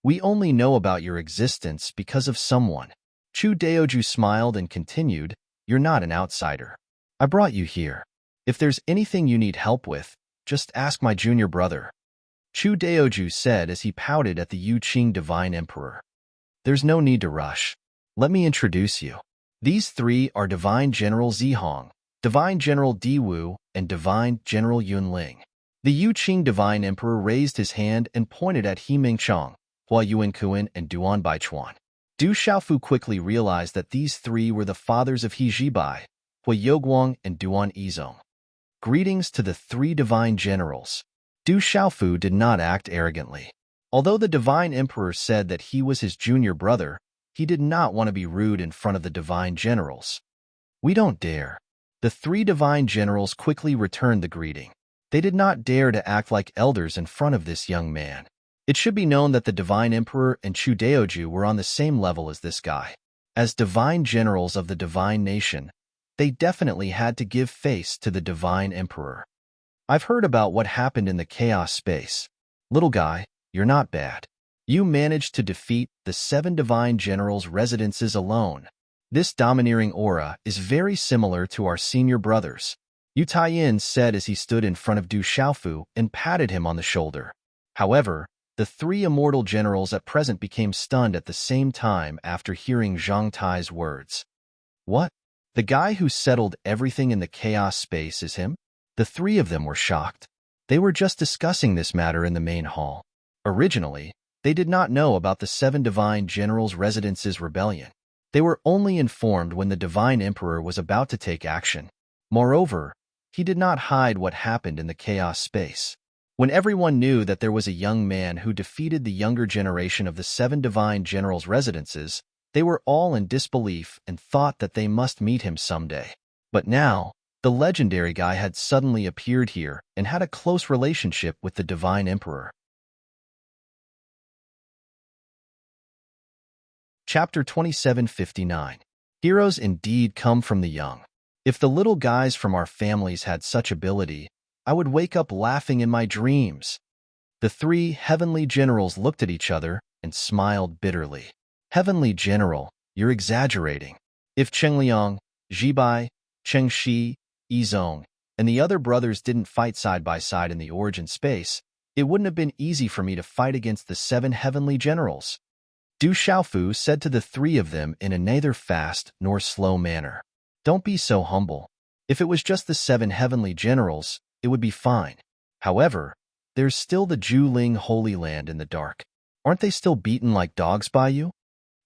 We only know about your existence because of someone. Chu Daoju smiled and continued, You're not an outsider. I brought you here. If there's anything you need help with, just ask my junior brother. Chu Daoju said as he pouted at the Yu Qing Divine Emperor. There's no need to rush. Let me introduce you. These three are Divine General Zihong, Divine General Di Wu, and Divine General Yunling. The Yu Qing Divine Emperor raised his hand and pointed at He Mingchong, Hua Yuankuan, and Duan Baichuan. Du Xiaofu quickly realized that these three were the fathers of He Zhibai, Hua Youguang, and Duan Yizong. Greetings to the three divine generals. Du Xiaofu did not act arrogantly. Although the Divine Emperor said that he was his junior brother, he did not want to be rude in front of the divine generals. We don't dare. The three divine generals quickly returned the greeting. They did not dare to act like elders in front of this young man. It should be known that the Divine Emperor and Chu Daoju were on the same level as this guy. As divine generals of the divine nation, they definitely had to give face to the Divine Emperor. I've heard about what happened in the chaos space. Little guy, you're not bad. You managed to defeat the 7 divine generals' residences alone. This domineering aura is very similar to our senior brothers. Yu Taiyin said as he stood in front of Du Xiaofu and patted him on the shoulder. However, the 3 immortal generals at present became stunned at the same time after hearing Zhang Tai's words. What? The guy who settled everything in the chaos space is him? The 3 of them were shocked. They were just discussing this matter in the main hall. Originally, they did not know about the 7 divine generals' residences rebellion. They were only informed when the Divine Emperor was about to take action. Moreover, he did not hide what happened in the chaos space. When everyone knew that there was a young man who defeated the younger generation of the 7 divine generals' residences, they were all in disbelief and thought that they must meet him someday. But now, the legendary guy had suddenly appeared here and had a close relationship with the Divine Emperor. Chapter 2759. Heroes indeed come from the young. If the little guys from our families had such ability, I would wake up laughing in my dreams. The 3 heavenly generals looked at each other and smiled bitterly. Heavenly General, you're exaggerating. If Chengliang, Zhibai, Chengxi, Yizong, and the other brothers didn't fight side by side in the origin space, it wouldn't have been easy for me to fight against the 7 heavenly generals. Du Xiaofu said to the 3 of them in a neither fast nor slow manner. Don't be so humble. If it was just the 7 heavenly generals, it would be fine. However, there's still the Zhuling Holy Land in the dark. Aren't they still beaten like dogs by you?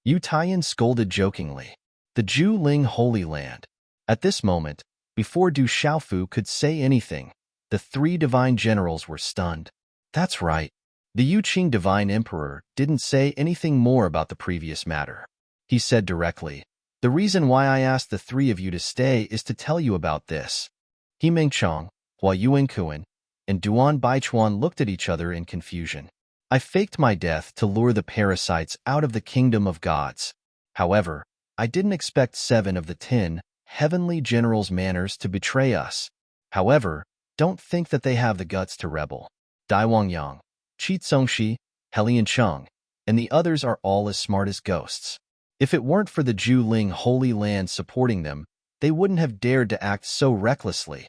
Yu Taiyin scolded jokingly. The Zhuling Holy Land. At this moment, before Du Xiaofu could say anything, The three divine generals were stunned. That's right. The Yuqing Divine Emperor didn't say anything more about the previous matter. He said directly, "The reason why I asked the three of you to stay is to tell you about this." He Mengchong, Hua Yuankuan, and Duan Baichuan looked at each other in confusion. I faked my death to lure the parasites out of the kingdom of gods. However, I didn't expect 7 of the 10 heavenly generals' manners to betray us. However, don't think that they have the guts to rebel. Dai Wangyang, Qi Zongxi, Helian Cheng, and the others are all as smart as ghosts. If it weren't for the Zhuling Holy Land supporting them, they wouldn't have dared to act so recklessly.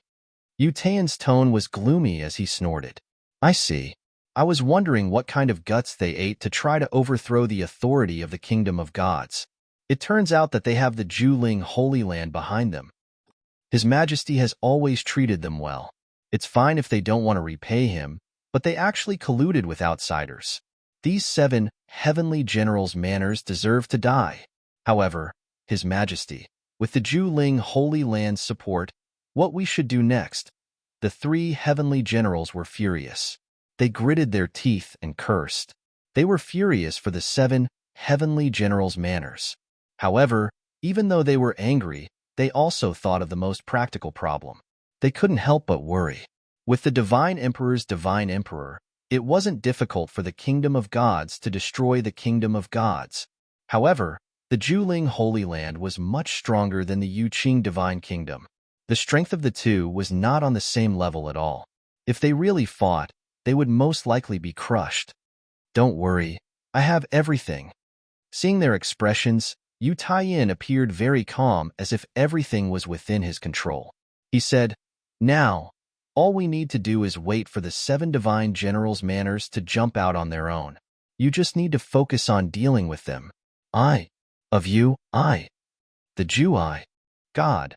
Yu Taiyan's tone was gloomy as he snorted. I see. I was wondering what kind of guts they ate to try to overthrow the authority of the kingdom of gods. It turns out that they have the Zhuling Holy Land behind them. His Majesty has always treated them well. It's fine if they don't want to repay him, but they actually colluded with outsiders. These 7 heavenly generals' manners deserve to die. However, His Majesty, with the Zhuling Holy Land's support, what we should do next? The 3 heavenly generals were furious. They gritted their teeth and cursed. They were furious for the 7 heavenly generals' manners. However, even though they were angry, they also thought of the most practical problem. They couldn't help but worry. With the Divine Emperor's Divine Emperor, it wasn't difficult for the kingdom of gods to destroy the kingdom of gods. However, the Zhuling Holy Land was much stronger than the Yuqing Divine Kingdom. The strength of the two was not on the same level at all. If they really fought, they would most likely be crushed. Don't worry, I have everything. Seeing their expressions, Yu Taiyan appeared very calm as if everything was within his control. He said, now, all we need to do is wait for the 7 divine generals' manners to jump out on their own. You just need to focus on dealing with them. Of you, the Jew God,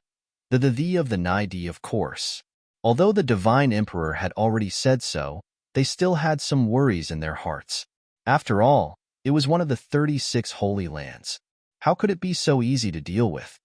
the thee of the Nai of course. Although the Divine Emperor had already said so, they still had some worries in their hearts. After all, it was one of the 36 Holy Lands. How could it be so easy to deal with?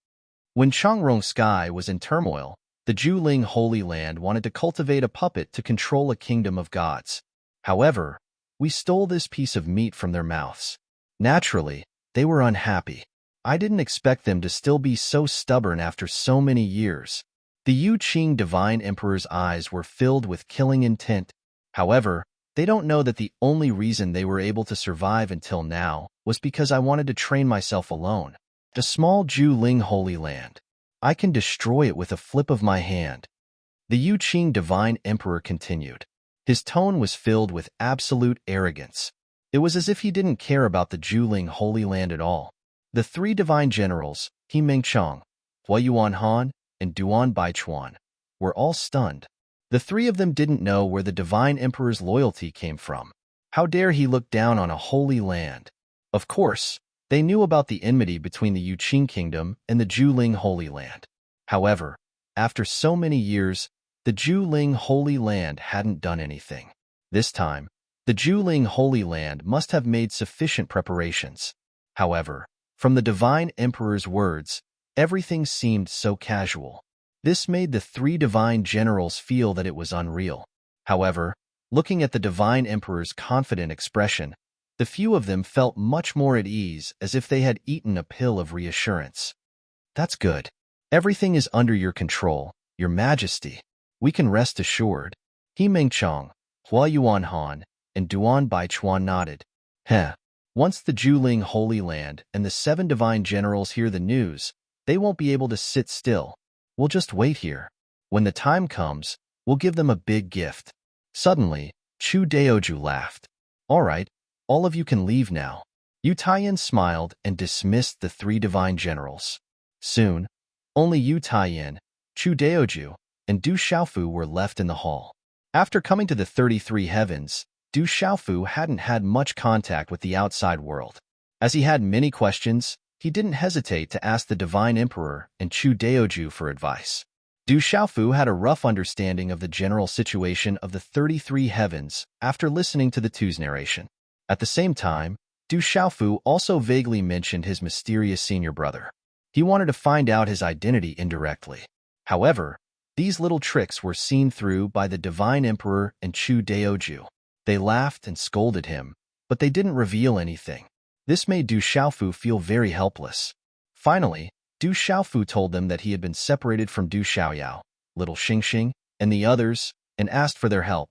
When Changrong Sky was in turmoil, the Zhuling Holy Land wanted to cultivate a puppet to control a kingdom of gods. However, we stole this piece of meat from their mouths. Naturally, they were unhappy. I didn't expect them to still be so stubborn after so many years. The Yuqing Divine Emperor's eyes were filled with killing intent. However, they don't know that the only reason they were able to survive until now was because I wanted to train myself alone. A small Zhuling Holy Land. I can destroy it with a flip of my hand. The Yuqing Divine Emperor continued. His tone was filled with absolute arrogance. It was as if he didn't care about the Zhuling Holy Land at all. The 3 divine generals, He Mengchong, Hua Yuanhan, and Duan Baichuan, were all stunned. The 3 of them didn't know where the Divine Emperor's loyalty came from. How dare he look down on a holy land? Of course, they knew about the enmity between the Yuqing Kingdom and the Zhuling Holy Land. However, after so many years, the Zhuling Holy Land hadn't done anything. This time, the Zhuling Holy Land must have made sufficient preparations. However, from the Divine Emperor's words, everything seemed so casual. This made the 3 divine generals feel that it was unreal. However, looking at the Divine Emperor's confident expression, the few of them felt much more at ease as if they had eaten a pill of reassurance. That's good. Everything is under your control, Your Majesty. We can rest assured. He Mengchong, Hua Yuanhan, and Duan Baichuan nodded. Once the Zhuling Holy Land and the 7 divine generals hear the news, they won't be able to sit still. We'll just wait here. When the time comes, we'll give them a big gift. Suddenly, Chu Daoju laughed. All right, all of you can leave now. Yu Taiyan smiled and dismissed the 3 divine generals. Soon, only Yu Taiyan, Chu Daoju, and Du Xiaofu were left in the hall. After coming to the 33 heavens, Du Xiaofu hadn't had much contact with the outside world. As he had many questions, he didn't hesitate to ask the Divine Emperor and Chu Daoju for advice. Du Xiaofu had a rough understanding of the general situation of the 33 heavens after listening to the two's narration. At the same time, Du Xiaofu also vaguely mentioned his mysterious senior brother. He wanted to find out his identity indirectly. However, These little tricks were seen through by the Divine Emperor and Chu Daoju. They laughed and scolded him, but they didn't reveal anything. This made Du Xiaofu feel very helpless. Finally, Du Xiaofu told them that he had been separated from Du Xiaoyao, little Xingxing, and the others, and asked for their help.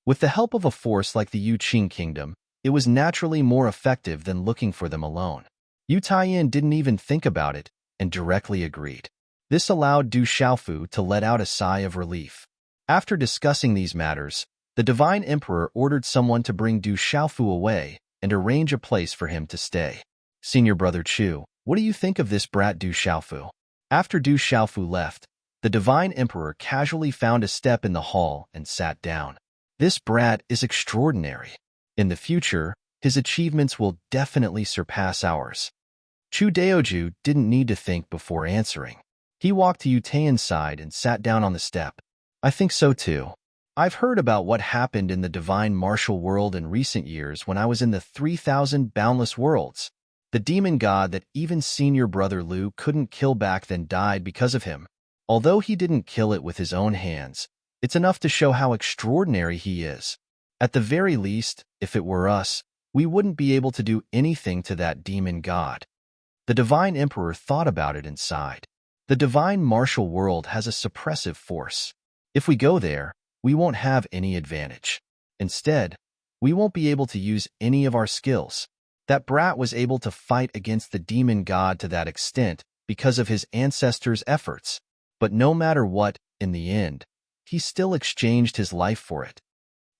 With the help of a force like the Yuqing Kingdom, it was naturally more effective than looking for them alone. Yu Taiyin didn't even think about it, and directly agreed. This allowed Du Xiaofu to let out a sigh of relief. After discussing these matters, the Divine Emperor ordered someone to bring Du Xiaofu away and arrange a place for him to stay. Senior Brother Chu, what do you think of this brat Du Xiaofu? After Du Xiaofu left, the Divine Emperor casually found a step in the hall and sat down. This brat is extraordinary. In the future, his achievements will definitely surpass ours. Chu Daoju didn't need to think before answering. He walked to Yu Taiyan's side and sat down on the step. I think so too. I've heard about what happened in the divine martial world in recent years when I was in the 3,000 boundless worlds. The demon god that even senior brother Lu couldn't kill back then died because of him. Although he didn't kill it with his own hands, it's enough to show how extraordinary he is. At the very least, if it were us, we wouldn't be able to do anything to that demon god. The Divine Emperor thought about it and sighed. The divine martial world has a suppressive force. If we go there, we won't have any advantage. Instead, we won't be able to use any of our skills. That brat was able to fight against the demon god to that extent because of his ancestors' efforts. But no matter what, in the end, he still exchanged his life for it.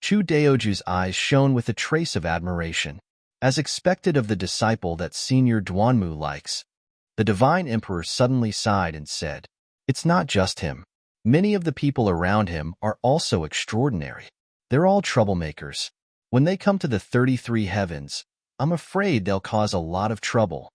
Chu Daoju's eyes shone with a trace of admiration. As expected of the disciple that Senior Duanmu likes, the Divine Emperor suddenly sighed and said, "It's not just him. Many of the people around him are also extraordinary. They're all troublemakers. When they come to the 33 heavens, I'm afraid they'll cause a lot of trouble."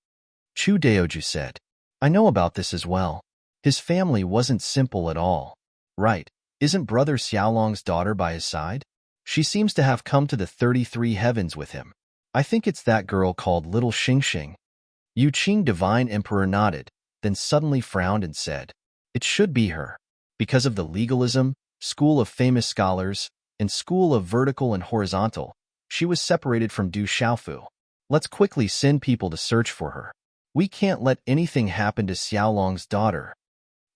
Chu Daoju said, "I know about this as well. His family wasn't simple at all." "Right. Isn't Brother Xiaolong's daughter by his side? She seems to have come to the 33 heavens with him. I think it's that girl called Little Xingxing." Yuqing Divine Emperor nodded, then suddenly frowned and said, "It should be her. Because of the legalism, school of famous scholars, and school of vertical and horizontal, she was separated from Du Xiaofu. Let's quickly send people to search for her. We can't let anything happen to Xiaolong's daughter."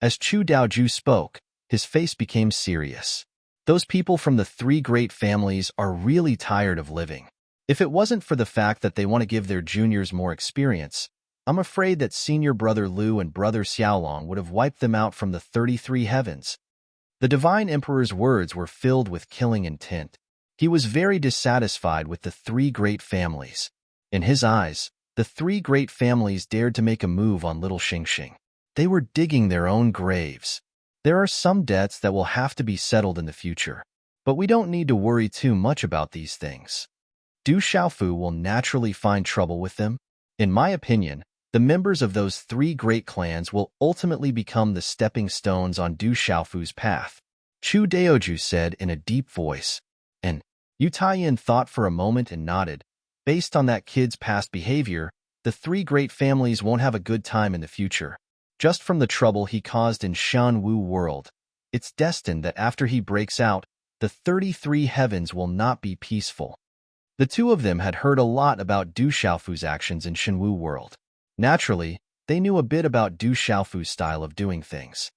As Chu Daoju spoke, his face became serious. Those people from the three great families are really tired of living. If it wasn't for the fact that they want to give their juniors more experience, I'm afraid that senior brother Lu and brother Xiaolong would have wiped them out from the 33 heavens. The Divine Emperor's words were filled with killing intent. He was very dissatisfied with the three great families. In his eyes, the three great families dared to make a move on little Xingxing. They were digging their own graves. There are some debts that will have to be settled in the future, but we don't need to worry too much about these things. Du Xiaofu will naturally find trouble with them. In my opinion, the members of those three great clans will ultimately become the stepping stones on Du Xiaofu's path. Chu Daoju said in a deep voice, and Yu Taiyin thought for a moment and nodded. Based on that kid's past behavior, the three great families won't have a good time in the future. Just from the trouble he caused in Shanwu world, it's destined that after he breaks out, the 33 heavens will not be peaceful. The two of them had heard a lot about Du Xiaofu's actions in Shanwu world. Naturally, they knew a bit about Du Xiaofu's style of doing things.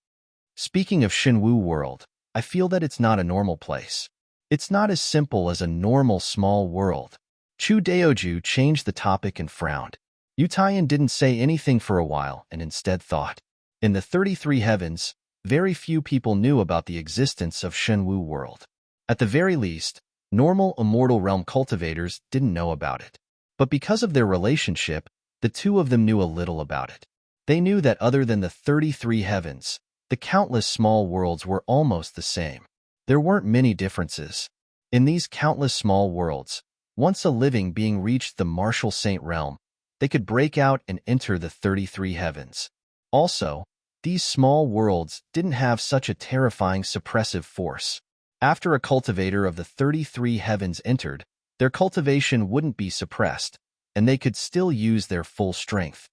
Speaking of Shanwu world, I feel that it's not a normal place. It's not as simple as a normal small world. Chu Daoju changed the topic and frowned. Yu Taiyin didn't say anything for a while and instead thought. In the 33 heavens, very few people knew about the existence of Shanwu world. At the very least, normal immortal realm cultivators didn't know about it. But because of their relationship, the two of them knew a little about it. They knew that other than the 33 heavens, the countless small worlds were almost the same. There weren't many differences. In these countless small worlds, once a living being reached the martial saint realm, they could break out and enter the 33 heavens. Also, these small worlds didn't have such a terrifying suppressive force. After a cultivator of the 33 heavens entered, their cultivation wouldn't be suppressed, and they could still use their full strength.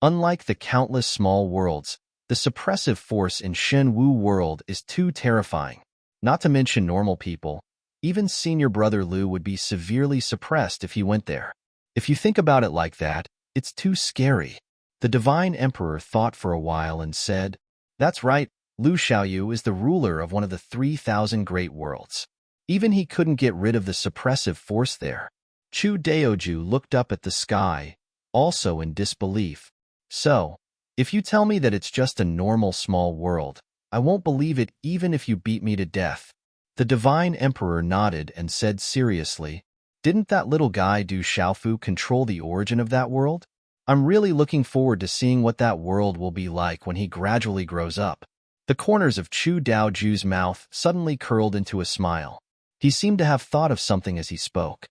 Unlike the countless small worlds, The suppressive force in Shen Wu world is too terrifying. Not to mention normal people. Even senior brother Lu would be severely suppressed if he went there. If you think about it like that, it's too scary. The Divine Emperor thought for a while and said, "That's right, Lu Xiaoyu is the ruler of one of the 3,000 great worlds. Even he couldn't get rid of the suppressive force there." Chu Daoju looked up at the sky, also in disbelief. "So, if you tell me that it's just a normal small world, I won't believe it even if you beat me to death." The Divine Emperor nodded and said seriously, "Didn't that little guy Du Xiaofu control the origin of that world? I'm really looking forward to seeing what that world will be like when he gradually grows up." The corners of Chu Daoju's mouth suddenly curled into a smile. He seemed to have thought of something as he spoke.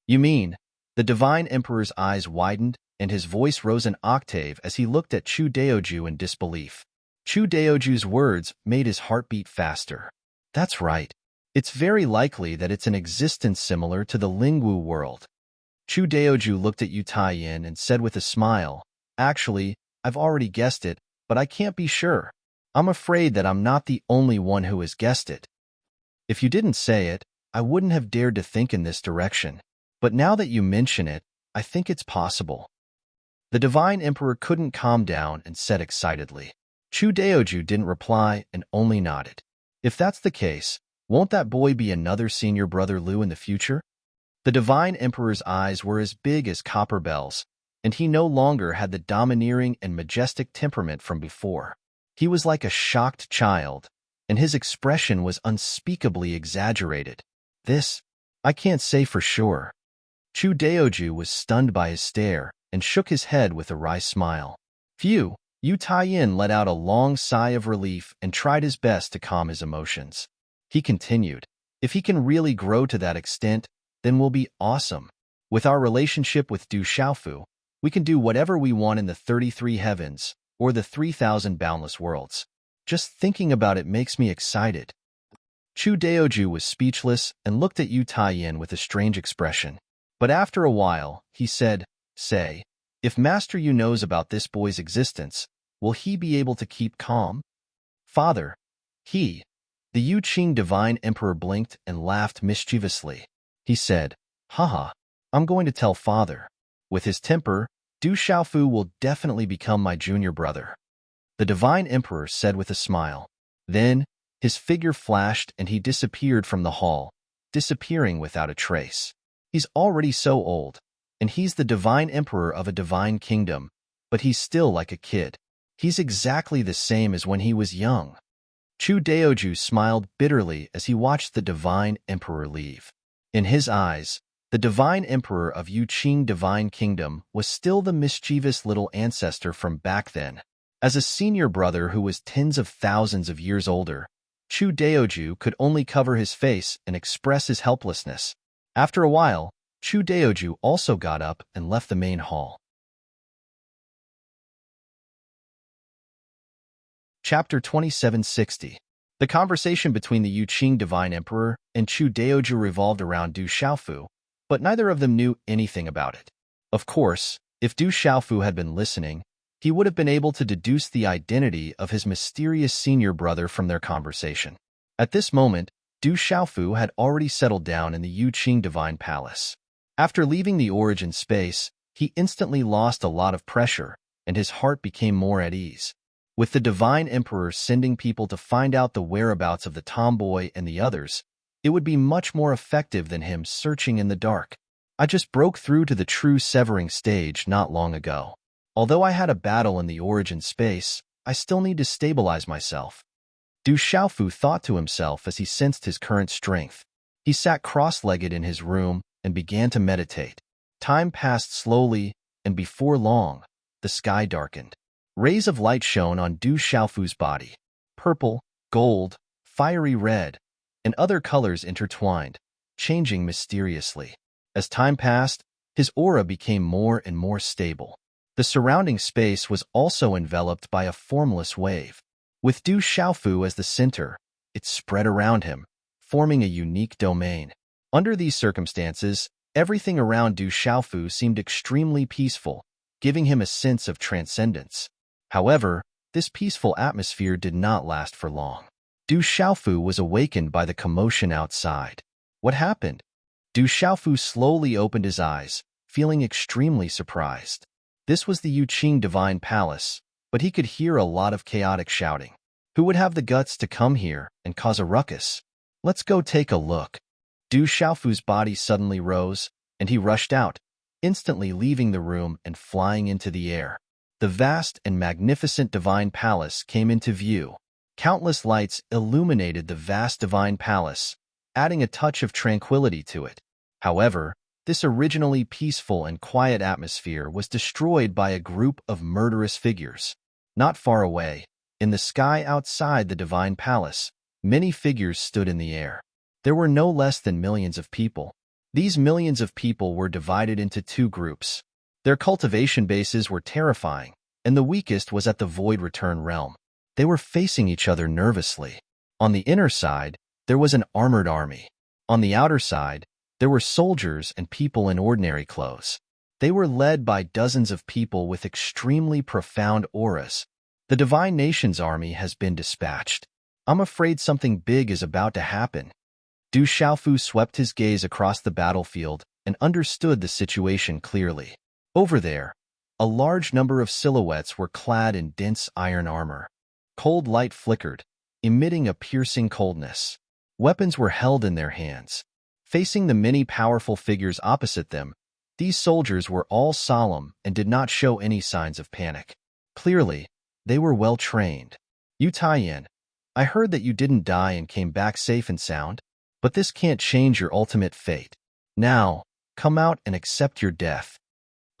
"You mean?" The Divine Emperor's eyes widened, and his voice rose an octave as he looked at Chu Daoju in disbelief. Chu Daoju's words made his heart beat faster. "That's right. It's very likely that it's an existence similar to the Lingwu world." Chu Daoju looked at Yu Taiyin and said with a smile, "Actually, I've already guessed it, but I can't be sure. I'm afraid that I'm not the only one who has guessed it. If you didn't say it, I wouldn't have dared to think in this direction. But now that you mention it, I think it's possible." The Divine Emperor couldn't calm down and said excitedly. Chu Daoju didn't reply and only nodded. "If that's the case, won't that boy be another senior brother Lu in the future?" The Divine Emperor's eyes were as big as copper bells, and he no longer had the domineering and majestic temperament from before. He was like a shocked child, and his expression was unspeakably exaggerated. "This, I can't say for sure." Chu Daoju was stunned by his stare and shook his head with a wry smile. "Phew!" Yu Taiyin let out a long sigh of relief and tried his best to calm his emotions. He continued, "If he can really grow to that extent, then we'll be awesome. With our relationship with Du Xiaofu, we can do whatever we want in the 33 heavens or the 3,000 boundless worlds. Just thinking about it makes me excited." Chu Daoju was speechless and looked at Yu Taiyin with a strange expression. But after a while, he said, "Say, if Master Yu knows about this boy's existence, will he be able to keep calm?" "Father, he..." The Yu Qing Divine Emperor blinked and laughed mischievously. He said, "Haha, I'm going to tell Father. With his temper, Du Xiaofu will definitely become my junior brother." The Divine Emperor said with a smile. Then, his figure flashed and he disappeared from the hall, disappearing without a trace. He's already so old, and he's the Divine Emperor of a divine kingdom, but he's still like a kid. He's exactly the same as when he was young. Chu Daoju smiled bitterly as he watched the Divine Emperor leave. In his eyes, the Divine Emperor of Yu Qing Divine Kingdom was still the mischievous little ancestor from back then. As a senior brother who was tens of thousands of years older, Chu Daoju could only cover his face and express his helplessness. After a while, Chu Daoju also got up and left the main hall. Chapter 2760. The conversation between the Yu Qing Divine Emperor and Chu Daoju revolved around Du Xiaofu, but neither of them knew anything about it. Of course, if Du Xiaofu had been listening, he would have been able to deduce the identity of his mysterious senior brother from their conversation. At this moment, Du Xiaofu had already settled down in the Yu Qing Divine Palace. After leaving the origin space, he instantly lost a lot of pressure, and his heart became more at ease. With the Divine Emperor sending people to find out the whereabouts of the tomboy and the others, it would be much more effective than him searching in the dark. "I just broke through to the true severing stage not long ago. Although I had a battle in the origin space, I still need to stabilize myself." Du Xiaofu thought to himself as he sensed his current strength. He sat cross-legged in his room and began to meditate. Time passed slowly, and before long, the sky darkened. Rays of light shone on Du Xiaofu's body. Purple, gold, fiery red, and other colors intertwined, changing mysteriously. As time passed, his aura became more and more stable. The surrounding space was also enveloped by a formless wave. With Du Xiaofu as the center, it spread around him, forming a unique domain. Under these circumstances, everything around Du Xiaofu seemed extremely peaceful, giving him a sense of transcendence. However, this peaceful atmosphere did not last for long. Du Xiaofu was awakened by the commotion outside. What happened? Du Xiaofu slowly opened his eyes, feeling extremely surprised. This was the Yuqing Divine Palace, but he could hear a lot of chaotic shouting. Who would have the guts to come here and cause a ruckus? Let's go take a look. Du Xiaofu's body suddenly rose, and he rushed out, instantly leaving the room and flying into the air. The vast and magnificent divine palace came into view. Countless lights illuminated the vast divine palace, adding a touch of tranquility to it. However, this originally peaceful and quiet atmosphere was destroyed by a group of murderous figures. Not far away, in the sky outside the divine palace, many figures stood in the air. There were no less than millions of people. These millions of people were divided into two groups. Their cultivation bases were terrifying, and the weakest was at the Void Return realm. They were facing each other nervously. On the inner side, there was an armored army. On the outer side, there were soldiers and people in ordinary clothes. They were led by dozens of people with extremely profound auras. The Divine Nation's army has been dispatched. I'm afraid something big is about to happen. Du Xiaofu swept his gaze across the battlefield and understood the situation clearly. Over there, a large number of silhouettes were clad in dense iron armor. Cold light flickered, emitting a piercing coldness. Weapons were held in their hands. Facing the many powerful figures opposite them, these soldiers were all solemn and did not show any signs of panic. Clearly, they were well trained. Yu Taiyan, I heard that you didn't die and came back safe and sound, but this can't change your ultimate fate. Now, come out and accept your death.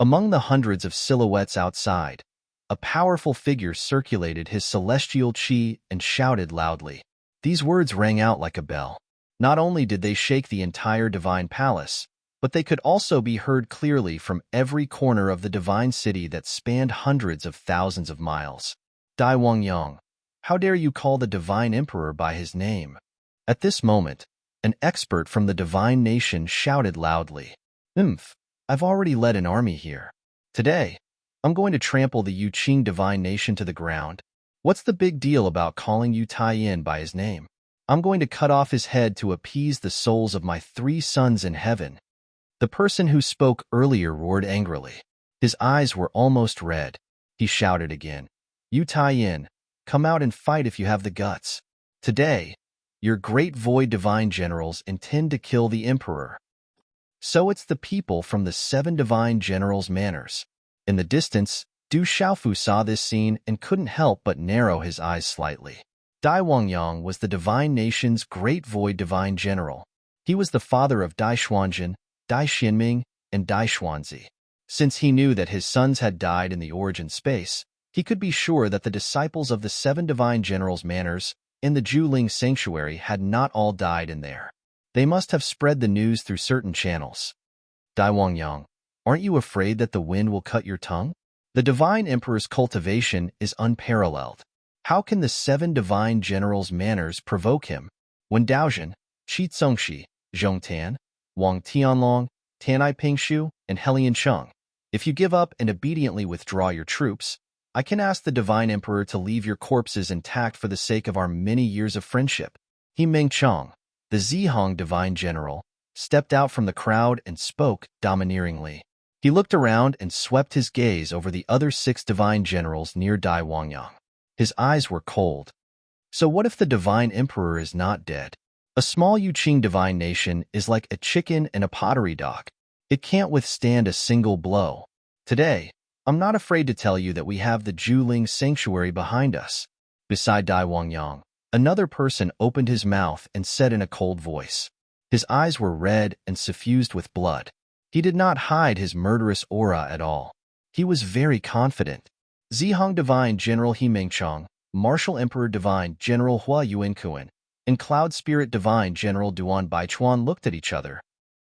Among the hundreds of silhouettes outside, a powerful figure circulated his celestial chi and shouted loudly. These words rang out like a bell. Not only did they shake the entire divine palace, but they could also be heard clearly from every corner of the divine city that spanned hundreds of thousands of miles. Dai Wangyang, how dare you call the divine emperor by his name? At this moment, an expert from the divine nation shouted loudly. I've already led an army here. Today, I'm going to trample the Yuqing divine nation to the ground. What's the big deal about calling Yu Taiyan by his name? I'm going to cut off his head to appease the souls of my 3 sons in heaven. The person who spoke earlier roared angrily. His eyes were almost red. He shouted again. Yu Taiyan, come out and fight if you have the guts. Today, your great void divine generals intend to kill the emperor. So it's the people from the 7 divine generals' manors. In the distance, Du Xiaofu saw this scene and couldn't help but narrow his eyes slightly. Dai Wangyang was the divine nation's great void divine general. He was the father of Dai Xuanjin, Dai Xianming, and Dai Xuanzi. Since he knew that his sons had died in the origin space, he could be sure that the disciples of the 7 divine generals' manors in the Zhuling sanctuary had not all died in there. They must have spread the news through certain channels. Dai Wangyang, aren't you afraid that the wind will cut your tongue? The divine emperor's cultivation is unparalleled. How can the 7 divine generals' manors provoke him? When Daozhen, Qi Zongxi, Zhongtan, Wang Tianlong, Tanai Pingshu, and Helian Cheng, if you give up and obediently withdraw your troops, I can ask the divine emperor to leave your corpses intact for the sake of our many years of friendship. He Mengchong, the Zihong divine general, stepped out from the crowd and spoke domineeringly. He looked around and swept his gaze over the other 6 divine generals near Dai Wangyang. His eyes were cold. So what if the divine emperor is not dead? A small Yuqing divine nation is like a chicken in a pottery dock. It can't withstand a single blow. Today, I'm not afraid to tell you that we have the Zhuling sanctuary behind us. Beside Dai Wangyang, another person opened his mouth and said in a cold voice. His eyes were red and suffused with blood. He did not hide his murderous aura at all. He was very confident. Zihong Divine General He Mengchong, Martial Emperor Divine General Hua Yuankuan, and Cloud Spirit Divine General Duan Baichuan looked at each other.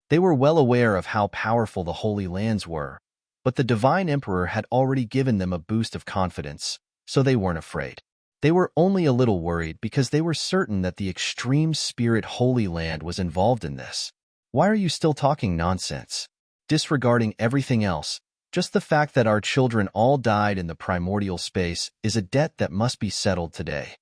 They were well aware of how powerful the Holy Lands were, but the Divine Emperor had already given them a boost of confidence, so they weren't afraid. They were only a little worried because they were certain that the Extreme Spirit Holy Land was involved in this. Why are you still talking nonsense? Disregarding everything else, Just the fact that our children all died in the primordial space is a debt that must be settled today.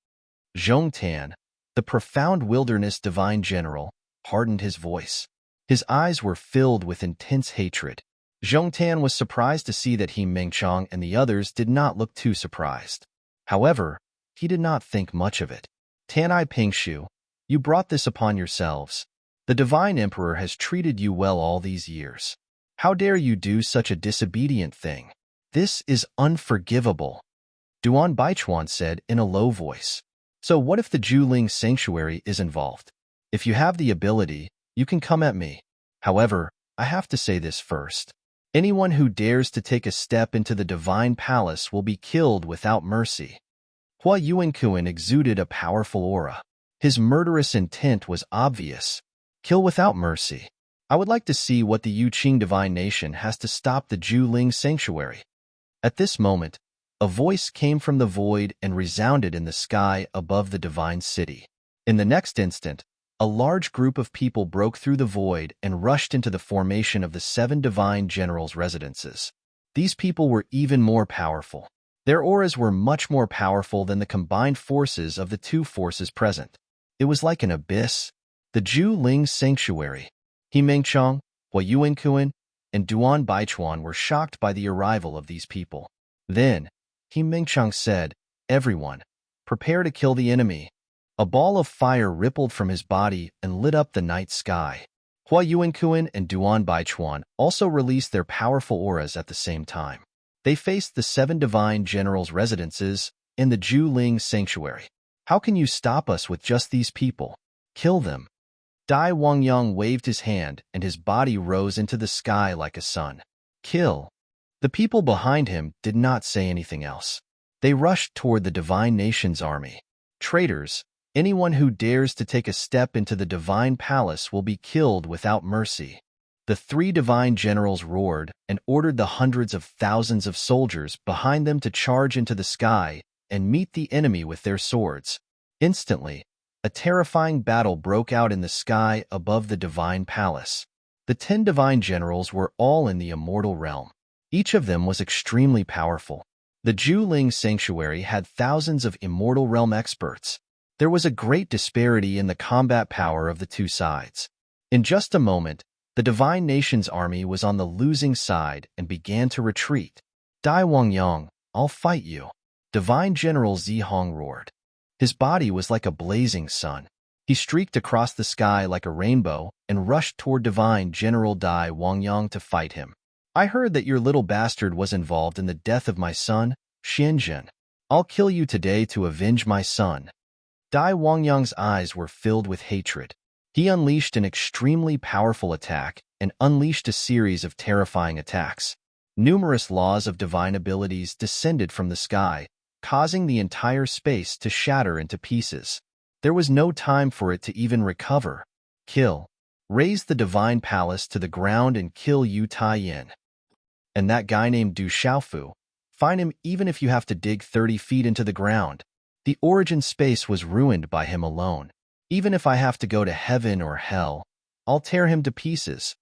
Zhongtan, the profound wilderness divine general, hardened his voice. His eyes were filled with intense hatred. Zhongtan was surprised to see that he Mengchong and the others did not look too surprised. However, he did not think much of it. Tanai Pingshu, you brought this upon yourselves. The divine emperor has treated you well all these years. How dare you do such a disobedient thing? This is unforgivable, Duan Baichuan said in a low voice. So what if the Juling sanctuary is involved? If you have the ability, you can come at me. However, I have to say this first. Anyone who dares to take a step into the divine palace will be killed without mercy. Hua Yuankuan exuded a powerful aura. His murderous intent was obvious. Kill without mercy. I would like to see what the Yuqing divine nation has to stop the Juling sanctuary. At this moment, a voice came from the void and resounded in the sky above the divine city. In the next instant, a large group of people broke through the void and rushed into the formation of the 7 divine generals' residences. These people were even more powerful. Their auras were much more powerful than the combined forces of the 2 forces present. It was like an abyss. The Juling sanctuary. He Mengchong, Hua Yuankuan, and Duan Baichuan were shocked by the arrival of these people. Then, He Mengchong said, "Everyone, prepare to kill the enemy." A ball of fire rippled from his body and lit up the night sky. Hua Yuankuan and Duan Baichuan also released their powerful auras at the same time. They faced the 7 divine generals' residences in the Juling sanctuary. How can you stop us with just these people? Kill them. Dai Wangyang waved his hand and his body rose into the sky like a sun. Kill. The people behind him did not say anything else. They rushed toward the divine nation's army. Traitors, anyone who dares to take a step into the divine palace will be killed without mercy. The 3 divine generals roared and ordered the hundreds of thousands of soldiers behind them to charge into the sky and meet the enemy with their swords. Instantly, a terrifying battle broke out in the sky above the divine palace. The 10 divine generals were all in the immortal realm. Each of them was extremely powerful. The Juling sanctuary had thousands of immortal realm experts. There was a great disparity in the combat power of the 2 sides. In just a moment, the divine nation's army was on the losing side and began to retreat. Dai Wangyang, I'll fight you. Divine General Zihong roared. His body was like a blazing sun. He streaked across the sky like a rainbow and rushed toward Divine General Dai Wangyang to fight him. I heard that your little bastard was involved in the death of my son, Xianzhen. I'll kill you today to avenge my son. Dai Wangyang's eyes were filled with hatred. He unleashed an extremely powerful attack and unleashed a series of terrifying attacks. Numerous laws of divine abilities descended from the sky, causing the entire space to shatter into pieces. There was no time for it to even recover. Kill. Raise the divine palace to the ground and kill Yu Taiyin. And that guy named Du Xiaofu, find him even if you have to dig 30 feet into the ground. The origin space was ruined by him alone. Even if I have to go to heaven or hell, I'll tear him to pieces.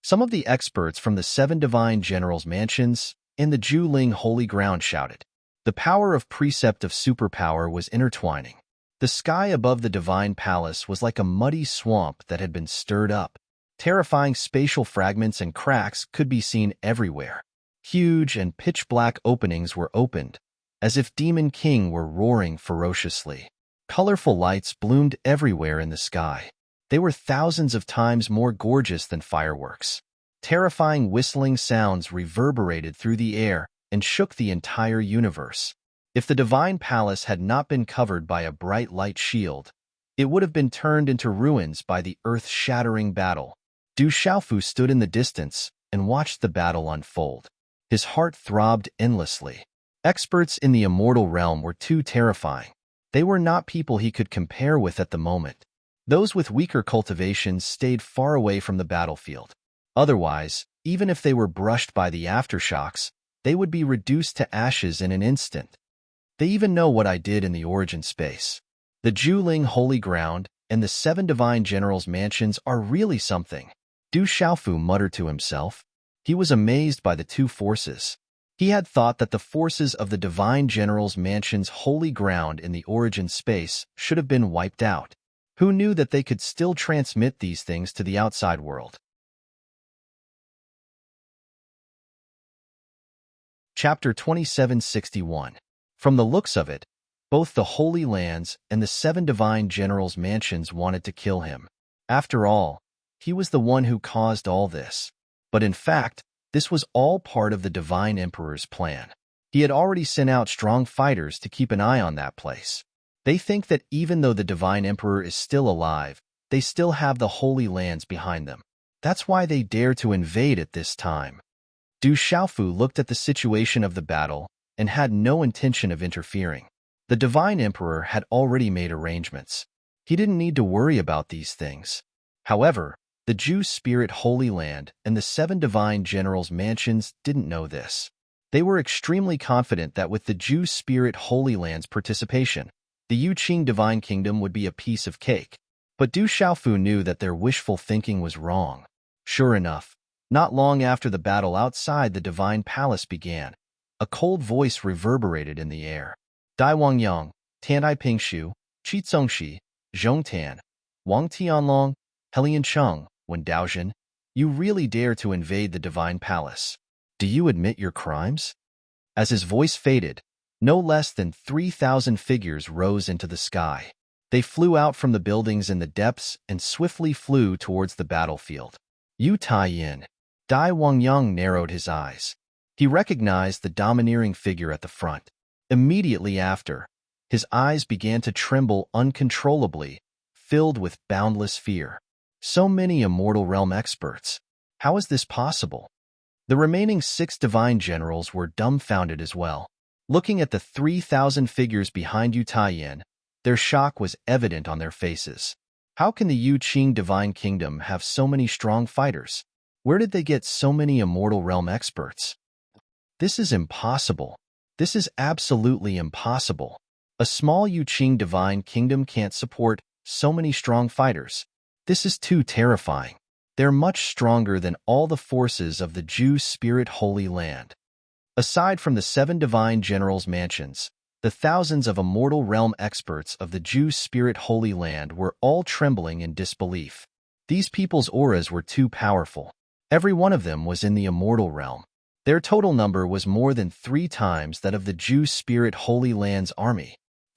Some of the experts from the 7 divine generals' mansions in the Juling holy ground shouted. The power of precept of superpower was intertwining. The sky above the divine palace was like a muddy swamp that had been stirred up. Terrifying spatial fragments and cracks could be seen everywhere. Huge and pitch-black openings were opened, as if Demon King were roaring ferociously. Colorful lights bloomed everywhere in the sky. They were thousands of times more gorgeous than fireworks. Terrifying whistling sounds reverberated through the air and shook the entire universe. If the divine palace had not been covered by a bright light shield, it would have been turned into ruins by the earth-shattering battle. Du Xiaofu stood in the distance and watched the battle unfold. His heart throbbed endlessly. Experts in the immortal realm were too terrifying. They were not people he could compare with at the moment. Those with weaker cultivations stayed far away from the battlefield. Otherwise, even if they were brushed by the aftershocks, they would be reduced to ashes in an instant. They even know what I did in the origin space. The Juling holy ground and the 7 divine generals' mansions are really something. Du Xiaofu muttered to himself. He was amazed by the two forces. He had thought that the forces of the Divine General's mansion's holy ground in the origin space should have been wiped out. Who knew that they could still transmit these things to the outside world? Chapter 2761. From the looks of it, both the Holy Lands and the 7 Divine Generals' mansions wanted to kill him. After all, he was the one who caused all this. But in fact, this was all part of the Divine Emperor's plan. He had already sent out strong fighters to keep an eye on that place. They think that even though the Divine Emperor is still alive, they still have the Holy Lands behind them. That's why they dare to invade at this time. Du Xiaofu looked at the situation of the battle and had no intention of interfering. The Divine Emperor had already made arrangements. He didn't need to worry about these things. However, the Jew Spirit Holy Land and the 7 Divine Generals' mansions didn't know this. They were extremely confident that with the Jew Spirit Holy Land's participation, the Yuqing Divine Kingdom would be a piece of cake. But Du Xiaofu knew that their wishful thinking was wrong. Sure enough, not long after the battle outside the Divine Palace began, a cold voice reverberated in the air. Dai Wangyang, Tanai Pingshu, Qi Zongxi, Zhongtan, Wang Tianlong, Helian Cheng, Wen Daozhen, you really dare to invade the Divine Palace. Do you admit your crimes? As his voice faded, no less than 3,000 figures rose into the sky. They flew out from the buildings in the depths and swiftly flew towards the battlefield. Yu Taiyin. Dai Wangyang narrowed his eyes. He recognized the domineering figure at the front. Immediately after, his eyes began to tremble uncontrollably, filled with boundless fear. So many Immortal Realm experts. How is this possible? The remaining 6 Divine Generals were dumbfounded as well. Looking at the 3,000 figures behind Yu Taiyin, their shock was evident on their faces. How can the Yuqing Divine Kingdom have so many strong fighters? Where did they get so many Immortal Realm experts? This is impossible. This is absolutely impossible. A small Yuqing Divine Kingdom can't support so many strong fighters. This is too terrifying. They're much stronger than all the forces of the Jew Spirit Holy Land. Aside from the 7 Divine Generals' mansions, the thousands of Immortal Realm experts of the Jew Spirit Holy Land were all trembling in disbelief. These people's auras were too powerful. Every one of them was in the Immortal Realm. Their total number was more than 3 times that of the Jew Spirit Holy Land's army.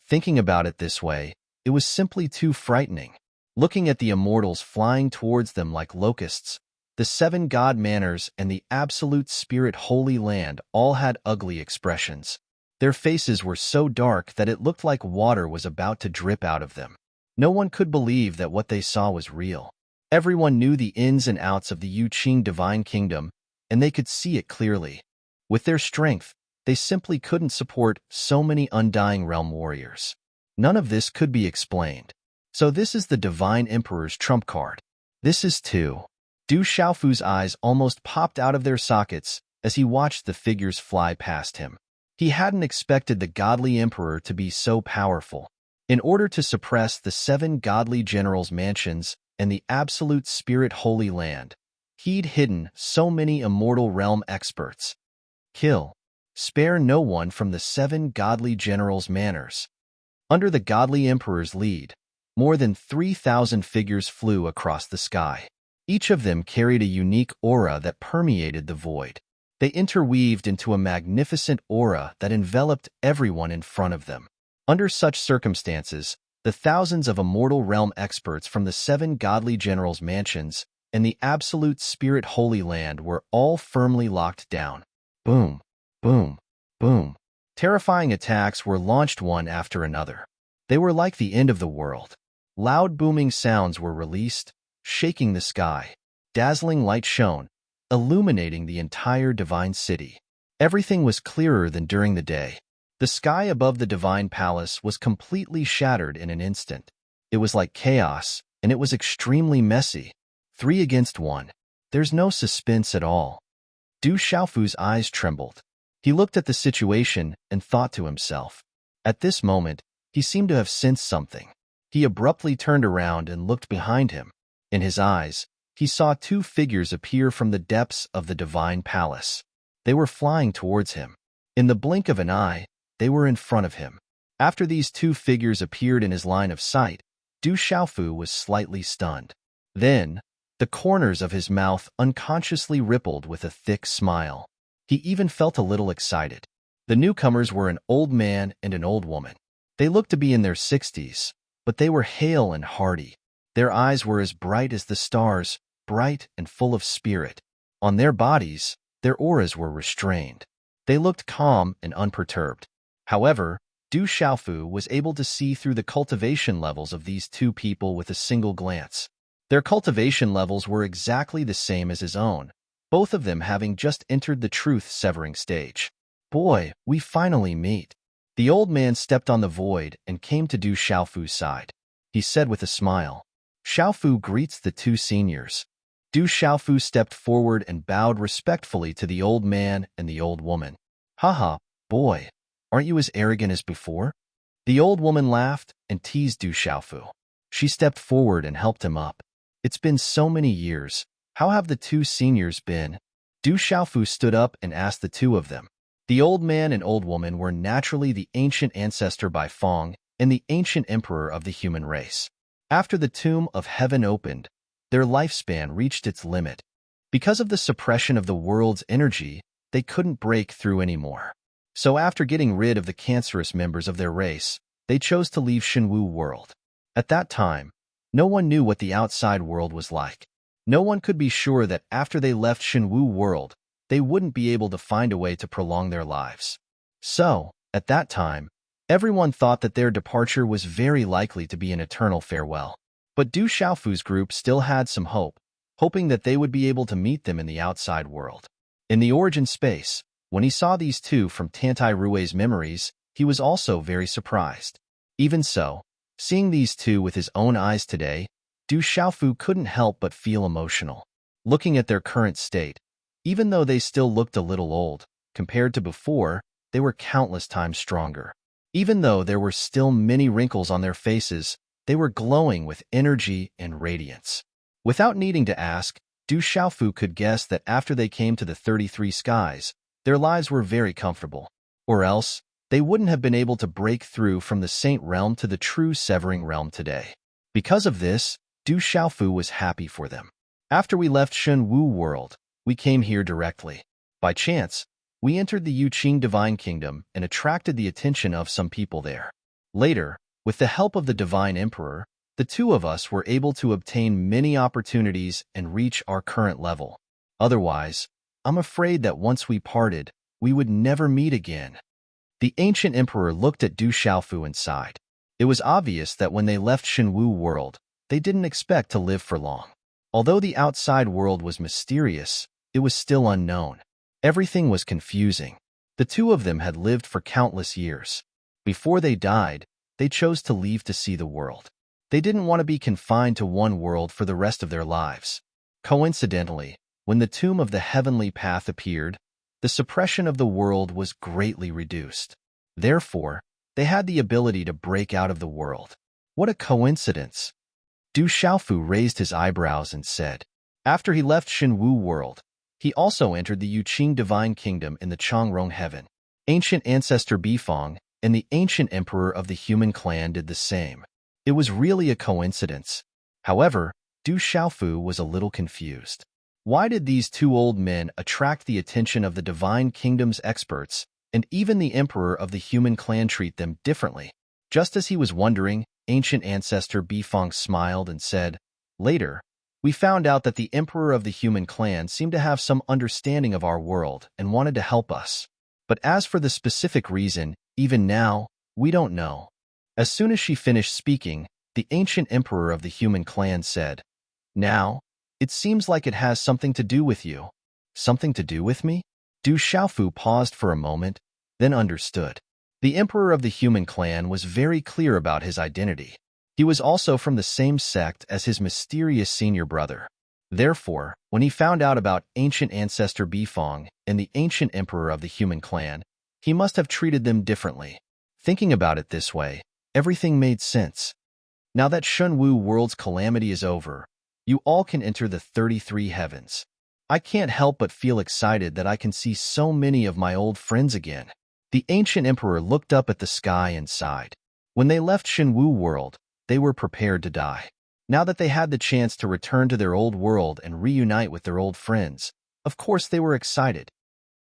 Thinking about it this way, it was simply too frightening. Looking at the immortals flying towards them like locusts, the 7 God Manors and the Absolute Spirit Holy Land all had ugly expressions. Their faces were so dark that it looked like water was about to drip out of them. No one could believe that what they saw was real. Everyone knew the ins and outs of the Yuqing Divine Kingdom, and they could see it clearly. With their strength, they simply couldn't support so many Undying Realm warriors. None of this could be explained. So this is the Divine Emperor's trump card. This is too. Du Xiaofu's eyes almost popped out of their sockets as he watched the figures fly past him. He hadn't expected the Godly Emperor to be so powerful. In order to suppress the 7 Godly Generals' mansions and the Absolute Spirit Holy Land, he'd hidden so many Immortal Realm experts. Kill. Spare no one from the 7 Godly Generals' manors. Under the Godly Emperor's lead, more than 3,000 figures flew across the sky. Each of them carried a unique aura that permeated the void. They interweaved into a magnificent aura that enveloped everyone in front of them. Under such circumstances, the thousands of Immortal Realm experts from the 7 Godly Generals' mansions and the Absolute Spirit Holy Land were all firmly locked down. Boom, boom, boom. Terrifying attacks were launched one after another. They were like the end of the world. Loud booming sounds were released, shaking the sky. Dazzling light shone, illuminating the entire divine city. Everything was clearer than during the day. The sky above the Divine Palace was completely shattered in an instant. It was like chaos, and it was extremely messy. 3 against 1. There's no suspense at all. Du Xiaofu's eyes trembled. He looked at the situation and thought to himself. At this moment, he seemed to have sensed something. He abruptly turned around and looked behind him. In his eyes, he saw two figures appear from the depths of the divine palace. They were flying towards him. In the blink of an eye, they were in front of him. After these two figures appeared in his line of sight, Du Xiaofu was slightly stunned. Then, the corners of his mouth unconsciously rippled with a thick smile. He even felt a little excited. The newcomers were an old man and an old woman. They looked to be in their 60s, but they were hale and hearty. Their eyes were as bright as the stars, bright and full of spirit. On their bodies, their auras were restrained. They looked calm and unperturbed. However, Du Xiaofu was able to see through the cultivation levels of these two people with a single glance. Their cultivation levels were exactly the same as his own, both of them having just entered the truth-severing stage. "Boy, we finally meet." The old man stepped on the void and came to Du Xiaofu's side. He said with a smile, "Xiaofu greets the two seniors." Du Xiaofu stepped forward and bowed respectfully to the old man and the old woman. "Haha, boy, aren't you as arrogant as before?" The old woman laughed and teased Du Xiaofu. She stepped forward and helped him up. "It's been so many years. How have the two seniors been?" Du Xiaofu stood up and asked the two of them. The old man and old woman were naturally the ancient ancestor by Feng and the ancient emperor of the human race. After the tomb of heaven opened, their lifespan reached its limit. Because of the suppression of the world's energy, they couldn't break through anymore. So after getting rid of the cancerous members of their race, they chose to leave Shenwu world. At that time, no one knew what the outside world was like. No one could be sure that after they left Shenwu world, they wouldn't be able to find a way to prolong their lives. So, at that time, everyone thought that their departure was very likely to be an eternal farewell. But Du Xiaofu's group still had some hope, hoping that they would be able to meet them in the outside world. In the origin space, when he saw these two from Tantai Rui's memories, he was also very surprised. Even so, seeing these two with his own eyes today, Du Xiaofu couldn't help but feel emotional. Looking at their current state, even though they still looked a little old, compared to before, they were countless times stronger. Even though there were still many wrinkles on their faces, they were glowing with energy and radiance. Without needing to ask, Du Xiaofu could guess that after they came to the 33 skies, their lives were very comfortable. Or else, they wouldn't have been able to break through from the Saint Realm to the true Severing Realm today. Because of this, Du Xiaofu was happy for them. After we left Shenwu world, we came here directly. By chance, we entered the Yuqing Divine Kingdom and attracted the attention of some people there. Later, with the help of the Divine Emperor, the two of us were able to obtain many opportunities and reach our current level. Otherwise, I'm afraid that once we parted, we would never meet again. The ancient emperor looked at Du Xiaofu and sighed. It was obvious that when they left Shenwu world, they didn't expect to live for long. Although the outside world was mysterious, it was still unknown. Everything was confusing. The two of them had lived for countless years. Before they died, they chose to leave to see the world. They didn't want to be confined to one world for the rest of their lives. Coincidentally, when the tomb of the heavenly path appeared, the suppression of the world was greatly reduced. Therefore, they had the ability to break out of the world. What a coincidence! Du Xiaofu raised his eyebrows and said. After he left Shenwu world, he also entered the Yuqing Divine Kingdom in the Changrong Heaven. Ancient ancestor Bifeng and the ancient emperor of the human clan did the same. It was really a coincidence. However, Du Xiaofu was a little confused. Why did these two old men attract the attention of the Divine Kingdom's experts, and even the emperor of the human clan treat them differently? Just as he was wondering, ancient ancestor Bifeng smiled and said, "Later, we found out that the emperor of the human clan seemed to have some understanding of our world and wanted to help us. But as for the specific reason, even now, we don't know." As soon as she finished speaking, the ancient emperor of the human clan said, "Now, it seems like it has something to do with you." "Something to do with me?" Du Xiaofu paused for a moment, then understood. The emperor of the human clan was very clear about his identity. He was also from the same sect as his mysterious senior brother. Therefore, when he found out about ancient ancestor Bifeng and the ancient emperor of the human clan, he must have treated them differently. Thinking about it this way, everything made sense. Now that Shenwu world's calamity is over, You all can enter the 33 heavens. I can't help but feel excited that I can see so many of my old friends again. The ancient emperor looked up at the sky and sighed. When they left Shenwu world, they were prepared to die. Now that they had the chance to return to their old world and reunite with their old friends, of course they were excited.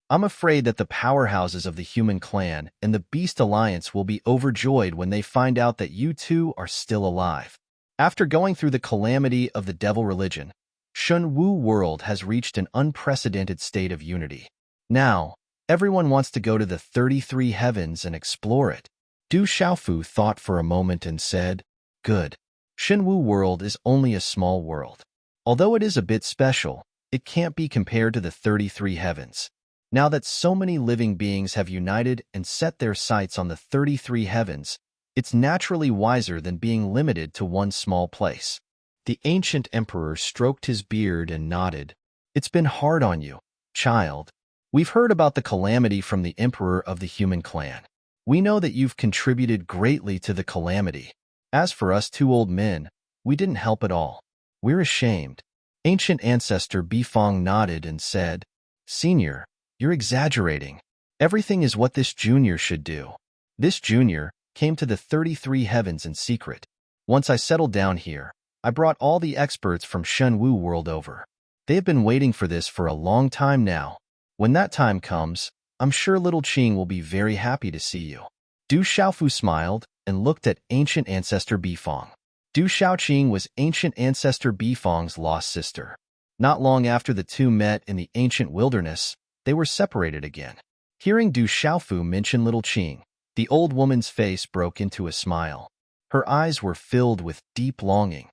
I'm afraid that the powerhouses of the human clan and the Beast Alliance will be overjoyed when they find out that you two are still alive. After going through the calamity of the devil religion, Shenwu world has reached an unprecedented state of unity. Now, everyone wants to go to the 33 heavens and explore it. Du Xiaofu thought for a moment and said, "Good. Shenwu world is only a small world. Although it is a bit special, it can't be compared to the 33 heavens. Now that so many living beings have united and set their sights on the 33 heavens, it's naturally wiser than being limited to one small place." The ancient emperor stroked his beard and nodded. "It's been hard on you, child. We've heard about the calamity from the emperor of the human clan. We know that you've contributed greatly to the calamity. As for us two old men, we didn't help at all. We're ashamed." Ancient ancestor Bifong nodded and said, "Senior, you're exaggerating. Everything is what this junior should do. This junior came to the 33 heavens in secret. Once I settled down here, I brought all the experts from Shenwu world over. They have been waiting for this for a long time now. When that time comes, I'm sure little Qing will be very happy to see you." Du Xiaofu smiled and looked at ancient ancestor Bifong. Du Xiaoqing was ancient ancestor Bifong's lost sister. Not long after the two met in the ancient wilderness, they were separated again. Hearing Du Xiaofu mention little Qing, the old woman's face broke into a smile. Her eyes were filled with deep longing.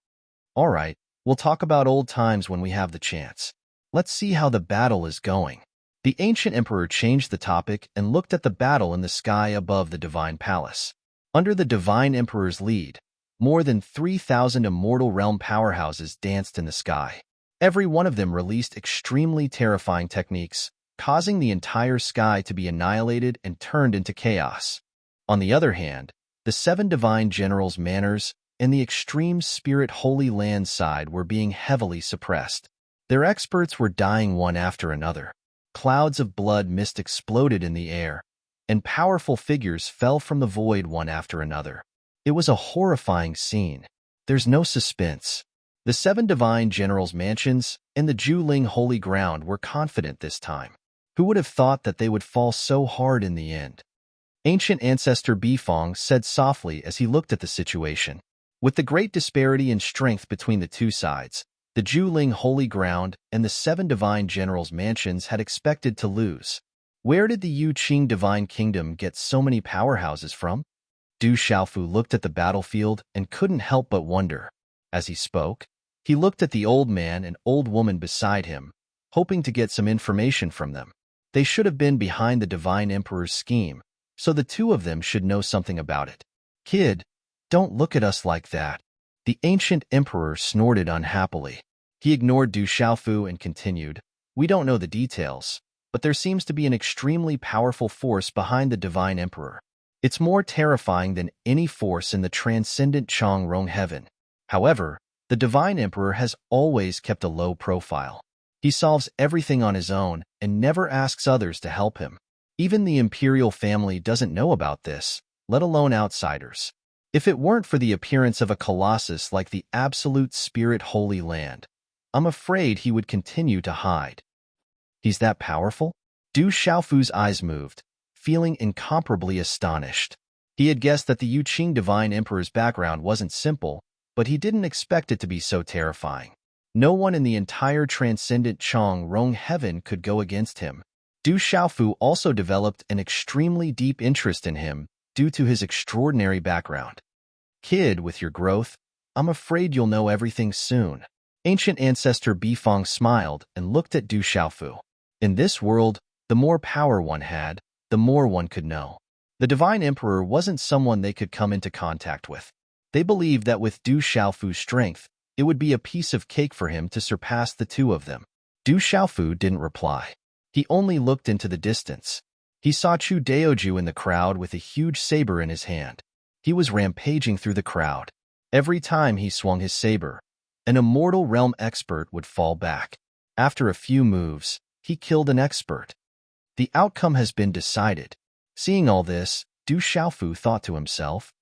"All right, we'll talk about old times when we have the chance. Let's see how the battle is going." The ancient emperor changed the topic and looked at the battle in the sky above the divine palace. Under the divine emperor's lead, more than 3,000 immortal realm powerhouses danced in the sky. Every one of them released extremely terrifying techniques, causing the entire sky to be annihilated and turned into chaos. On the other hand, the 7 divine generals' manners and the extreme spirit Holy Land side were being heavily suppressed. Their experts were dying one after another. Clouds of blood mist exploded in the air, and powerful figures fell from the void one after another. It was a horrifying scene. There's no suspense. The 7 divine generals' mansions and the Juling holy ground were confident this time. Who would have thought that they would fall so hard in the end? Ancient ancestor Bifong said softly as he looked at the situation. With the great disparity in strength between the two sides, the Juling holy ground and the 7 divine generals' mansions had expected to lose. Where did the Yu Qing divine kingdom get so many powerhouses from? Du Xiaofu looked at the battlefield and couldn't help but wonder. As he spoke, he looked at the old man and old woman beside him, hoping to get some information from them. They should have been behind the divine emperor's scheme, so the two of them should know something about it. "Kid, don't look at us like that." The ancient emperor snorted unhappily. He ignored Du Xiaofu and continued, "We don't know the details, but there seems to be an extremely powerful force behind the divine emperor. It's more terrifying than any force in the transcendent Changrong heaven. However, the divine emperor has always kept a low profile. He solves everything on his own and never asks others to help him. Even the imperial family doesn't know about this, let alone outsiders. If it weren't for the appearance of a colossus like the absolute spirit Holy Land, I'm afraid he would continue to hide." "He's that powerful?" Du Xiaofu's eyes moved, feeling incomparably astonished. He had guessed that the Yu Qing divine emperor's background wasn't simple, but he didn't expect it to be so terrifying. No one in the entire transcendent Changrong heaven could go against him. Du Xiaofu also developed an extremely deep interest in him due to his extraordinary background. "Kid, with your growth, I'm afraid you'll know everything soon." Ancient ancestor Bifong smiled and looked at Du Xiaofu. In this world, the more power one had, the more one could know. The divine emperor wasn't someone they could come into contact with. They believed that with Du Xiaofu's strength, it would be a piece of cake for him to surpass the two of them. Du Xiaofu didn't reply. He only looked into the distance. He saw Chu Daoju in the crowd with a huge saber in his hand. He was rampaging through the crowd. Every time he swung his saber, An immortal realm expert would fall back. After a few moves, he killed an expert. The outcome has been decided. Seeing all this, Du Xiaofu thought to himself,